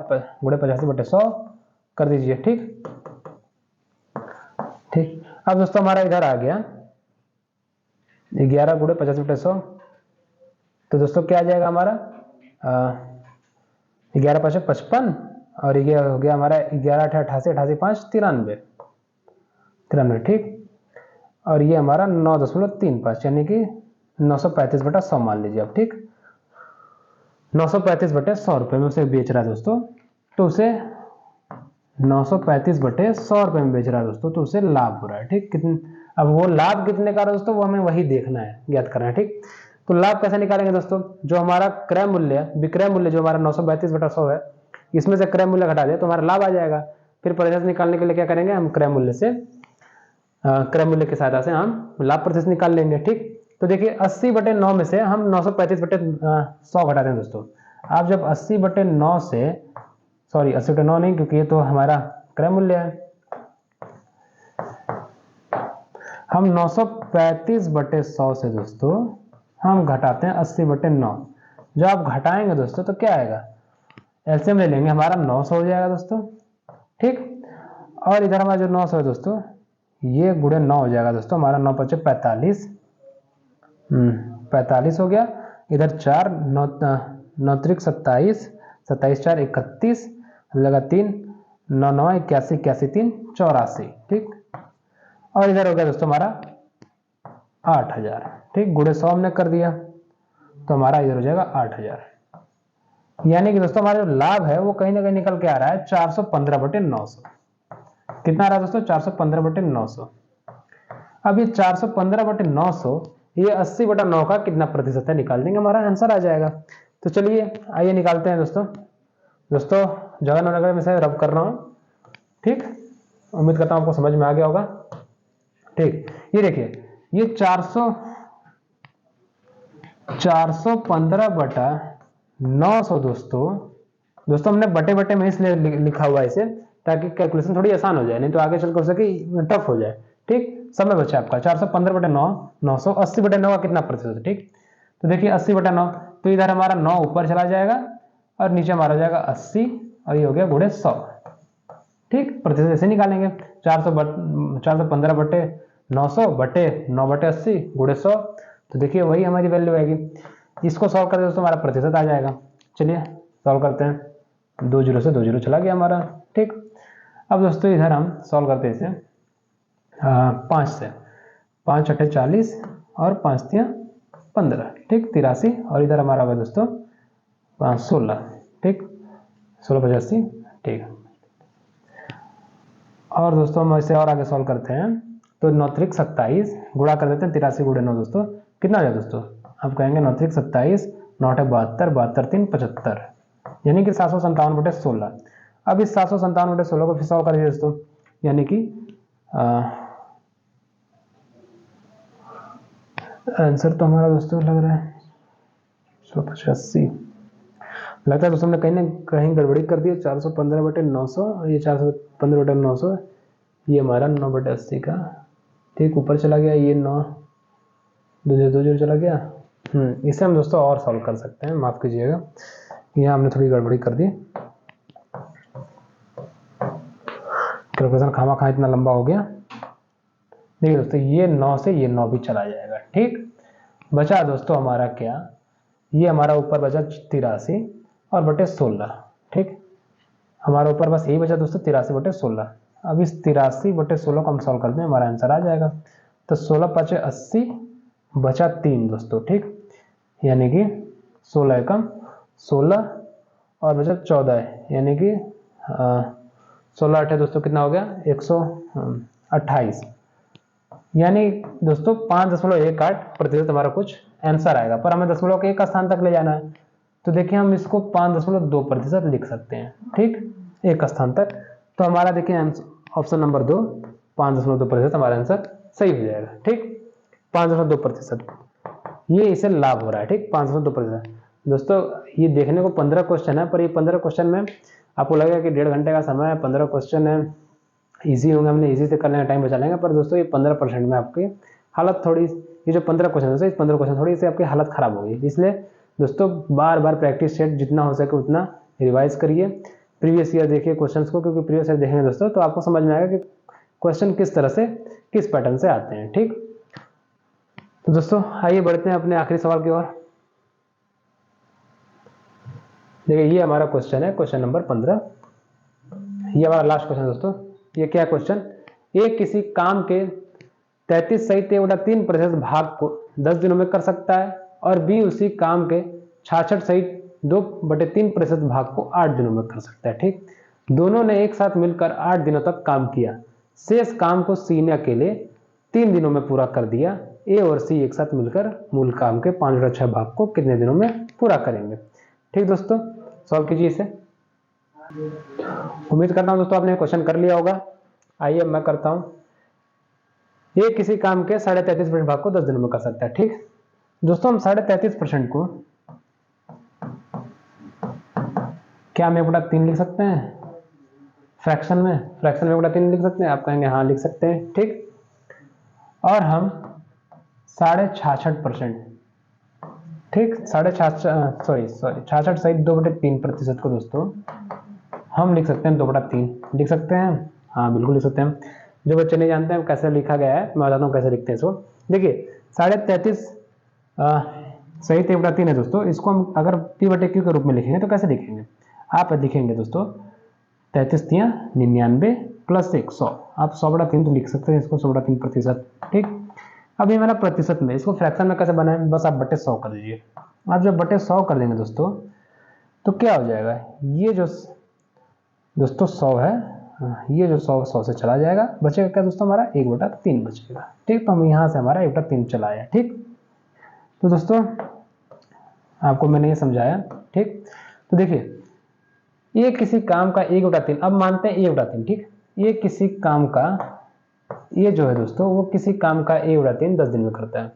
गुणे 85/100 कर दीजिए। ठीक, ठीक, अब दोस्तों हमारा इधर आ गया 11 गुणे 85/100, तो दोस्तों क्या आ जाएगा हमारा 11 × 5 = 55, और ये हो गया हमारा 11 × 8 = 88, 88 × 5 = 93। ठीक, और ये हमारा 9.35 यानी कि 935/100 मान लीजिए आप। ठीक, 935/100 रुपए में उसे बेच रहा है दोस्तों, तो उसे 935/100 रुपए में बेच रहा है दोस्तों, तो उसे लाभ हो रहा है। ठीक, कितने, अब वो लाभ कितने का दोस्तों, वो हमें वही देखना है, ज्ञात करना है। ठीक, तो लाभ कैसे निकालेंगे दोस्तों? जो हमारा क्रय मूल्य, विक्रय मूल्य जो हमारा 932/100 है, इसमें से क्रय मूल्य घटा दिया तो हमारा लाभ आ जाएगा। फिर प्रतिशत निकालने के लिए क्या करेंगे, हम क्रय मूल्य से क्रय मूल्य की सहायता से हम लाभ प्रतिशत निकाल लेंगे। ठीक, तो देखिए 80/9 में से हम 935/100 घटा दें दोस्तों। आप जब 80/9 से, सॉरी 80/9 नहीं, क्योंकि ये तो हमारा क्रय मूल्य है, हम 935/100 से दोस्तों हम घटाते हैं 80/9। जब आप घटाएंगे दोस्तों तो क्या आएगा, एलसीएम ले लेंगे, हमारा 900 हो जाएगा दोस्तों। ठीक, और इधर हमारा जो 900 है दोस्तों, ये गुणे 9 हो जाएगा दोस्तों, हमारा 9 × 5 = 45, 45 हो गया। इधर 4 9 9 × 27, 27 × 4 = 31, लगा 3 9 9 81, 81 3 84। ठीक, और इधर हो गया दोस्तों हमारा 8000। ठीक, गुणे 100 हमने कर दिया, तो हमारा इधर हो जाएगा 8000। यानी कि दोस्तों हमारा जो लाभ है वो कहीं ना कहीं निकल के आ रहा है 415/900। कितना आ रहा है दोस्तों? 415/900। अब ये 415/900 ये 80/9 का कितना प्रतिशत है निकाल देंगे, हमारा आंसर आ जाएगा। तो चलिए आइए निकालते हैं दोस्तों। दोस्तों जगह में से रब कर रहा हूँ। ठीक, उम्मीद करता हूँ आपको समझ में आ गया होगा। ठीक, ये देखिए ये 415/900 दोस्तों हमने बटे बटे में इसलिए लिखा हुआ है इसे, ताकि कैलकुलेशन थोड़ी आसान हो जाए, नहीं तो आगे चल कर सके टफ हो जाए। ठीक, समय बचा आपका 415/9, 900, 80/9 का कितना प्रतिशत है? ठीक, तो देखिए 80/9, तो इधर हमारा 9 ऊपर चला जाएगा और नीचे हमारा जाएगा 80, और ये हो गया गुणे 100। ठीक, प्रतिशत ऐसे निकालेंगे 415/900 बटे 9/80 गुणे 100, तो देखिए वही हमारी वैल्यू आएगी। इसको सॉल्व करते दोस्तों हमारा प्रतिशत आ जाएगा। चलिए सॉल्व करते हैं। 2 0 से 2 0 चला गया हमारा। ठीक, अब दोस्तों इधर हम सॉल्व करते हैं इसे। 5 से, 5 अट्ठे 40 और 5 तिया 15, ठीक 83। और इधर हमारा होगा दोस्तों 16, ठीक 16 × 85, ठीक। और दोस्तों हम इसे और आगे सॉल्व करते हैं, तो 9 त्रिक 27 गुणा कर देते हैं 83 × 9 दोस्तों, कितना आ जाए दोस्तों, आप कहेंगे 9 त्रिक 27, 9 अट्ठे 72, 72 3 75, यानी कि 757/16। अब इस 757/16 को फिर सॉल्व कर दीजिए दोस्तों, यानी कि आंसर तो हमारा दोस्तों लग रहा है 185, लगता है दोस्तों हमने कहीं ना कहीं गड़बड़ी कर दी है। 415/900, ये 415/900, ये हमारा 9/80 का, ठीक ऊपर चला गया, ये 9 2 0 चला गया। इसे हम दोस्तों और सॉल्व कर सकते हैं, माफ कीजिएगा यहाँ हमने थोड़ी गड़बड़ी कर दी, कैलकुलेशन खामा खा इतना लंबा हो गया। देखिए दोस्तों ये 9 से ये 9 भी चला जाएगा, ठीक बचा दोस्तों हमारा क्या, ये हमारा ऊपर बचा 83 और बटे 16, ठीक हमारा ऊपर बस यही बचा दोस्तों 83/16। अब इस 83/16 को हम सॉल्व कर दें, हमारा आंसर आ जाएगा। तो 16 × 5 = 80, बचा 3 दोस्तों, ठीक यानी कि 16 एकम 16 और बचा 14, यानी कि 16 8 दोस्तों कितना हो गया 128, यानी दोस्तों 5.18% हमारा कुछ आंसर आएगा, पर हमें दशमलव के एक स्थान तक ले जाना है, तो देखिए हम इसको 5.2% लिख सकते हैं, ठीक एक स्थान तक। तो हमारा देखिए ऑप्शन नंबर 2 5.2% हमारा आंसर सही हो जाएगा, ठीक 5.2%, ये इसे लाभ हो रहा है, ठीक 5.2%। दोस्तों ये देखने को 15 क्वेश्चन है, पर ये 15 क्वेश्चन में आपको लगेगा कि 1.5 घंटे का समय है, 15 क्वेश्चन है, इजी होंगे, हमने इजी से करने का टाइम बचा लेंगे, पर दोस्तों ये 15% में आपकी हालत थोड़ी, ये जो 15 क्वेश्चन है इस 15 क्वेश्चन थोड़ी सी आपकी हालत खराब होगी, इसलिए दोस्तों बार बार प्रैक्टिस सेट जितना हो सके उतना रिवाइज करिए, प्रीवियस ईयर देखिए क्वेश्चंस को, क्योंकि प्रीवियस ईयर देखेंगे दोस्तों तो आपको समझ में आएगा कि क्वेश्चन किस तरह से किस पैटर्न से आते हैं, ठीक। तो दोस्तों आइए बढ़ते हैं अपने आखिरी सवाल की ओर। देखिए ये हमारा क्वेश्चन है, क्वेश्चन नंबर 15, ये हमारा लास्ट क्वेश्चन दोस्तों। ये क्या क्वेश्चन, ए किसी काम के 33 सही 3/3% भाग को 10 दिनों में कर सकता है, और बी उसी काम के 66 सही 2/3% भाग को 8 दिनों में कर सकता है, ठीक दोनों ने एक साथ मिलकर 8 दिनों तक काम किया, शेष काम को सी ने अकेले 3 दिनों में पूरा कर दिया, ए और सी एक साथ मिलकर मूल काम के 5/6 भाग को कितने दिनों में पूरा करेंगे, ठीक दोस्तों सॉल्व कीजिए इसे। उम्मीद करता हूं दोस्तों आपने क्वेश्चन कर लिया होगा। आइए मैं करता हूं, ये किसी काम के 33.5% भाग को 10 दिनों में कर सकता है, ठीक दोस्तों हम 33.5% को क्या में 1/3 लिख सकते हैं, फ्रैक्शन में 1/3 लिख सकते हैं, आप कहेंगे हाँ लिख सकते हैं, ठीक और हम 66.5%, ठीक 66 सही 2/3% को दोस्तों हम लिख सकते हैं 2/3 लिख सकते हैं, हाँ बिल्कुल लिख सकते हैं। जो बच्चे नहीं जानते हैं कैसे लिखा गया है मैं बताता हूँ कैसे लिखते हैं इसको। देखिए 33.5 सही 3/3 है दोस्तों, इसको हम अगर p/q के रूप में लिखेंगे तो कैसे लिखेंगे, आप लिखेंगे दोस्तों 33 × 99 + 1 100, आप 100/3 तो लिख सकते हैं इसको 100/3%, ठीक। अभी हमारा प्रतिशत में इसको फ्रैक्शन में कैसे बनाएं, बस आप बटे 100 कर दीजिए। आप जब बटे 100 कर देंगे दोस्तों तो क्या हो जाएगा, ये जो दोस्तों 100 है, ये जो 100 से चला जाएगा, बचेगा क्या दोस्तों हमारा 1/3 बचेगा, ठीक तो हम यहाँ से हमारा 1/3 चला आया, ठीक। तो दोस्तों आपको मैंने ये समझाया, ठीक तो देखिए ये किसी काम का 1/3, अब मानते हैं 1/3, ठीक ये किसी काम का, ये जो है दोस्तों वो किसी काम का 1/3 10 दिन में करता है,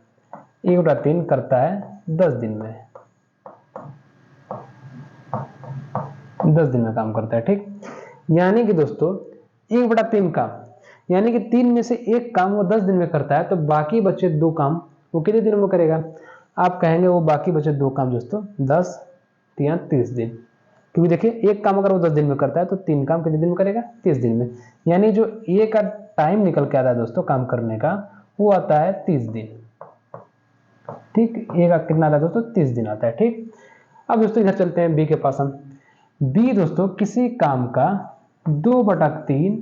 1/3 करता है 10 दिन में, 10 दिन में काम करता है, ठीक यानी कि दोस्तों 1/3 काम, यानी कि 3 में से एक काम वो 10 दिन में करता है, तो बाकी बचे 2 काम वो कितने दिनों में करेगा, आप कहेंगे वो बाकी बचे 2 काम दोस्तों 10 या 30 दिन, क्योंकि देखिए एक काम अगर वो 10 दिन में करता है तो 3 काम कितने दिन में करेगा 30 दिन में, यानी जो ए का टाइम निकल के आता है दोस्तों काम करने का वो आता है 30 दिन, ठीक ए का कितना आता है दोस्तों 30 दिन आता है, ठीक। अब दोस्तों इधर चलते हैं बी के पास हम, बी दोस्तों किसी काम का 2/3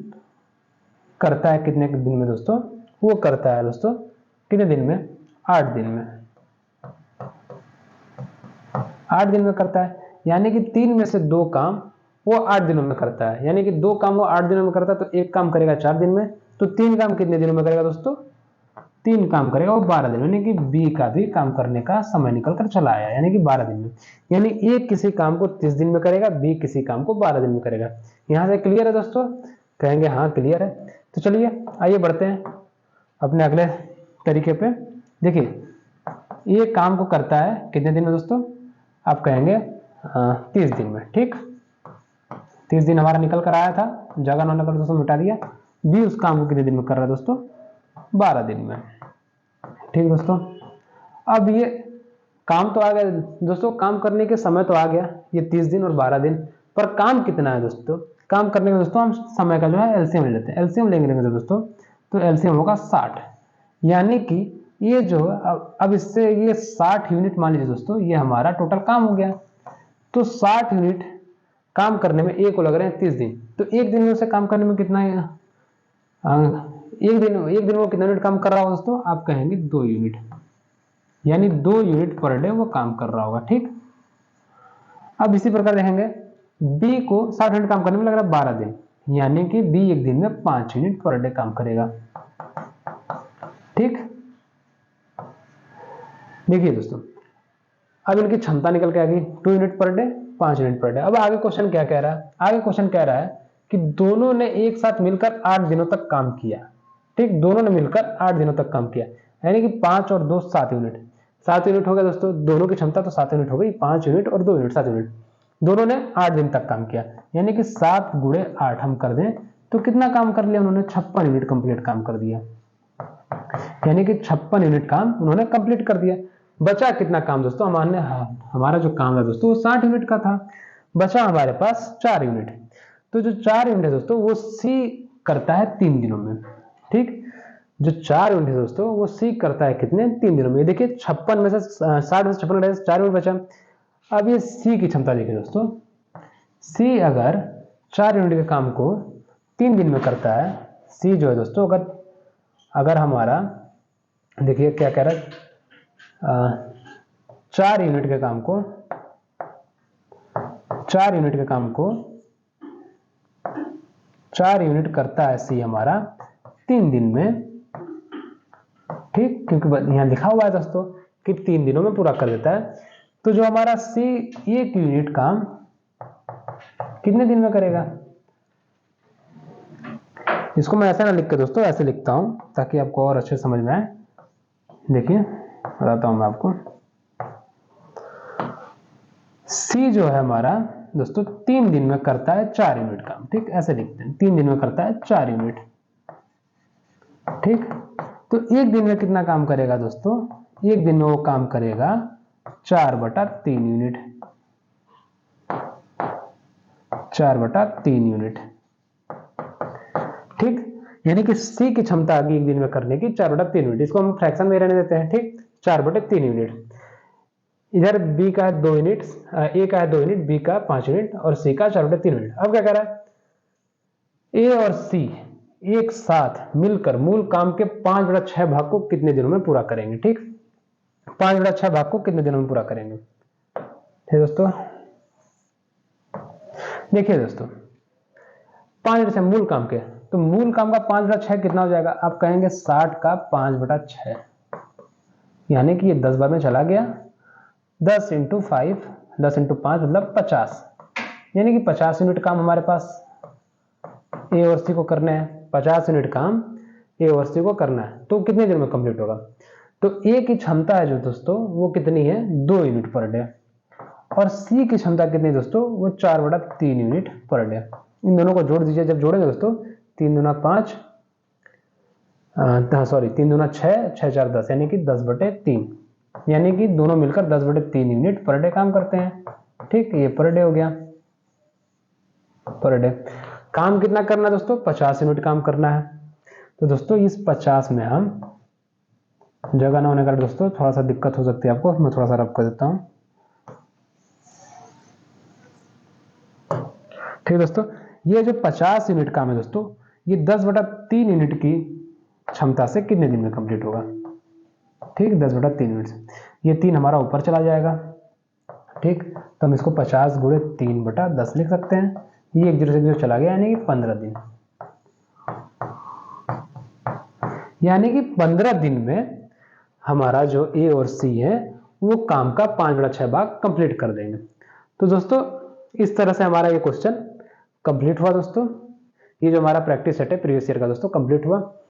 करता है कितने दिन में दोस्तों वो करता है दोस्तों कितने दिन में? 8 दिन में। 8 दिन में करता है, यानी कि 3 में से 2 काम वो 8 दिनों में करता है, यानी कि 2 काम वो 8 दिनों में करता है, तो 1 काम करेगा 4 दिन में, तो 3 काम कितने दिनों में करेगा दोस्तों? 3 काम करेगा वो 12 दिन में, यानी कि बी का भी काम करने का समय निकल कर चला आया, यानी कि 12 दिन में। यानी ए किसी काम को 30 दिन में करेगा, बी किसी काम को 12 दिन में करेगा। यहाँ से क्लियर है दोस्तों? कहेंगे हाँ क्लियर है। तो चलिए आइए बढ़ते हैं अपने अगले तरीके पे। देखिए ये काम को करता है कितने दिन में दोस्तों? आप कहेंगे 30 दिन में। ठीक, 30 दिन हमारा निकल कर आया था, जगह ना कर दोस्तों मिटा दिया। बी उस काम को कितने दिन में कर रहा है दोस्तों? 12 दिन में। ठीक दोस्तों, अब ये काम तो आ गया दोस्तों, काम करने के समय तो आ गया, ये 30 दिन और 12 दिन, पर काम कितना है दोस्तों? काम करने का दोस्तों हम समय का जो है एलसीएम ले लेते हैं। एलसीएम लेंगे दोस्तों तो एलसीएम होगा 60, यानी कि ये जो अब इससे ये 60 यूनिट मान लीजिए दोस्तों, ये हमारा टोटल काम हो गया। तो 60 यूनिट काम करने में ए को लग रहे हैं 30 दिन, तो एक दिन में उसे काम करने में कितना है? एक दिन वो कितना यूनिट काम कर रहा होगा दोस्तों? आप कहेंगे 2 यूनिट, यानी 2 यूनिट पर डे वो काम कर रहा होगा। ठीक, अब इसी प्रकार देखेंगे बी को 60 यूनिट काम करने में लग रहा है 12 दिन, यानी कि बी एक दिन में 5 यूनिट पर डे काम करेगा। ठीक, देखिए दोस्तों अब इनकी क्षमता निकल के आ गई 2 unit per day, 5 unit per day. अब आगे क्वेश्चन क्या कह रहा है? आगे क्वेश्चन कह रहा है कि दोनों ने एक साथ मिलकर 8 दिनों तक काम किया। ठीक, दोनों ने मिलकर 8 दिनों तक काम किया, यानी कि 5 और 2 7 यूनिट। 7 यूनिट हो गया दोस्तों, दोनों की क्षमता तो 7 यूनिट हो गई, 5 यूनिट और 2 यूनिट 7 यूनिट। दोनों ने 8 दिन तक काम किया, यानी कि 7 गुणे 8 हम कर दें तो कितना काम कर लिया उन्होंने? 56 यूनिट कंप्लीट काम कर दिया, यानी कि 56 यूनिट काम उन्होंने कंप्लीट कर दिया। बचा कितना काम दोस्तों? हमारा जो काम है दोस्तों वो 60 यूनिट का था, बचा हमारे पास 4 यूनिट। तो जो 4 यूनिट है दोस्तों वो सी करता है 3 दिनों में। ठीक, जो 4 यूनिट है दोस्तों वो सी करता है कितने? 3 दिनों में। देखिए 56 में से 60 में से 56 में 4 यूनिट बचा। अब ये सी की क्षमता देखिए दोस्तों, सी अगर 4 यूनिट के काम को 3 दिन में करता है, सी जो है दोस्तों अगर हमारा देखिए क्या कह रहा है, 4 यूनिट के काम को 4 यूनिट करता है सी हमारा 3 दिन में। ठीक, क्योंकि यहां लिखा हुआ है दोस्तों कि 3 दिनों में पूरा कर देता है, तो जो हमारा सी 1 यूनिट काम कितने दिन में करेगा? इसको मैं ऐसा ना लिख के दोस्तों ऐसे लिखता हूं ताकि आपको और अच्छे समझ में आए। देखिए बताता हूं मैं आपको, सी जो है हमारा दोस्तों 3 दिन में करता है 4 यूनिट काम। ठीक, ऐसे लिखते हैं 3 दिन में करता है 4 यूनिट। ठीक, तो एक दिन में कितना काम करेगा दोस्तों? एक दिन में वो काम करेगा 4/3 यूनिट, 4/3 यूनिट। ठीक, यानी कि सी की क्षमता आ गई एक दिन में करने की 4/3 यूनिट। इसको हम फ्रैक्शन में रहने देते हैं। ठीक, 4/3 यूनिट। इधर बी का है 2 यूनिट, ए का है 2 यूनिट, बी का 5 यूनिट और सी का 4/3 यूनिट। अब क्या कह रहा है? ए और सी एक साथ मिलकर मूल काम के 5/6 भाग को कितने दिनों में पूरा करेंगे? ठीक, 5/6 भाग को कितने दिनों में पूरा करेंगे? ठीक दोस्तों, देखिए दोस्तों 5/6 मूल काम के, तो मूल काम का 5/6 कितना हो जाएगा? आप कहेंगे 60 का 5/6, यानी कि ये 10 बार में चला गया। 10 × 5 10 × 5 मतलब 50, यानी कि 50 यूनिट काम हमारे पास ए और सी को करना है। 50 यूनिट काम ए और सी को करना है, तो कितने दिन में कंप्लीट होगा? तो ए की क्षमता है जो दोस्तों वो कितनी है? 2 यूनिट पर डे, और सी की क्षमता कितनी दोस्तों? वो 4/3 यूनिट पर डे। इन दोनों को जोड़ दीजिए, जब जोड़ेंगे दोस्तों 3 दूना 5, सॉरी 3 दूना 6, 6 4 10, यानी कि 10/3, यानी कि दोनों मिलकर 10/3 यूनिट पर डे काम करते हैं। ठीक, ये पर डे हो गया, पर डे। काम कितना करना है दोस्तों? 50 यूनिट काम करना है। तो दोस्तों इस 50 में हम जगह ना होने का दोस्तों थोड़ा सा दिक्कत हो सकती है आपको, मैं थोड़ा सा रब कर देता हूं। ठीक दोस्तों, ये जो 50 यूनिट काम है दोस्तों, ये 10/3 यूनिट की क्षमता से कितने दिन में कंप्लीट होगा। ठीक, 10/3 मिनट से ये 3 हमारा ऊपर चला जाएगा। ठीक, तो हम इसको 50 × 3/10 लिख सकते हैं। ये 1 0 से 0 चला गया, यानी कि 15 दिन। यानी कि 15 दिन में हमारा जो ए और सी है वो काम का 5/6 भाग कंप्लीट कर देंगे। तो दोस्तों इस तरह से हमारा ये क्वेश्चन कंप्लीट हुआ। दोस्तों ये जो हमारा प्रैक्टिस सेट है प्रीवियस ईयर का दोस्तों कंप्लीट हुआ।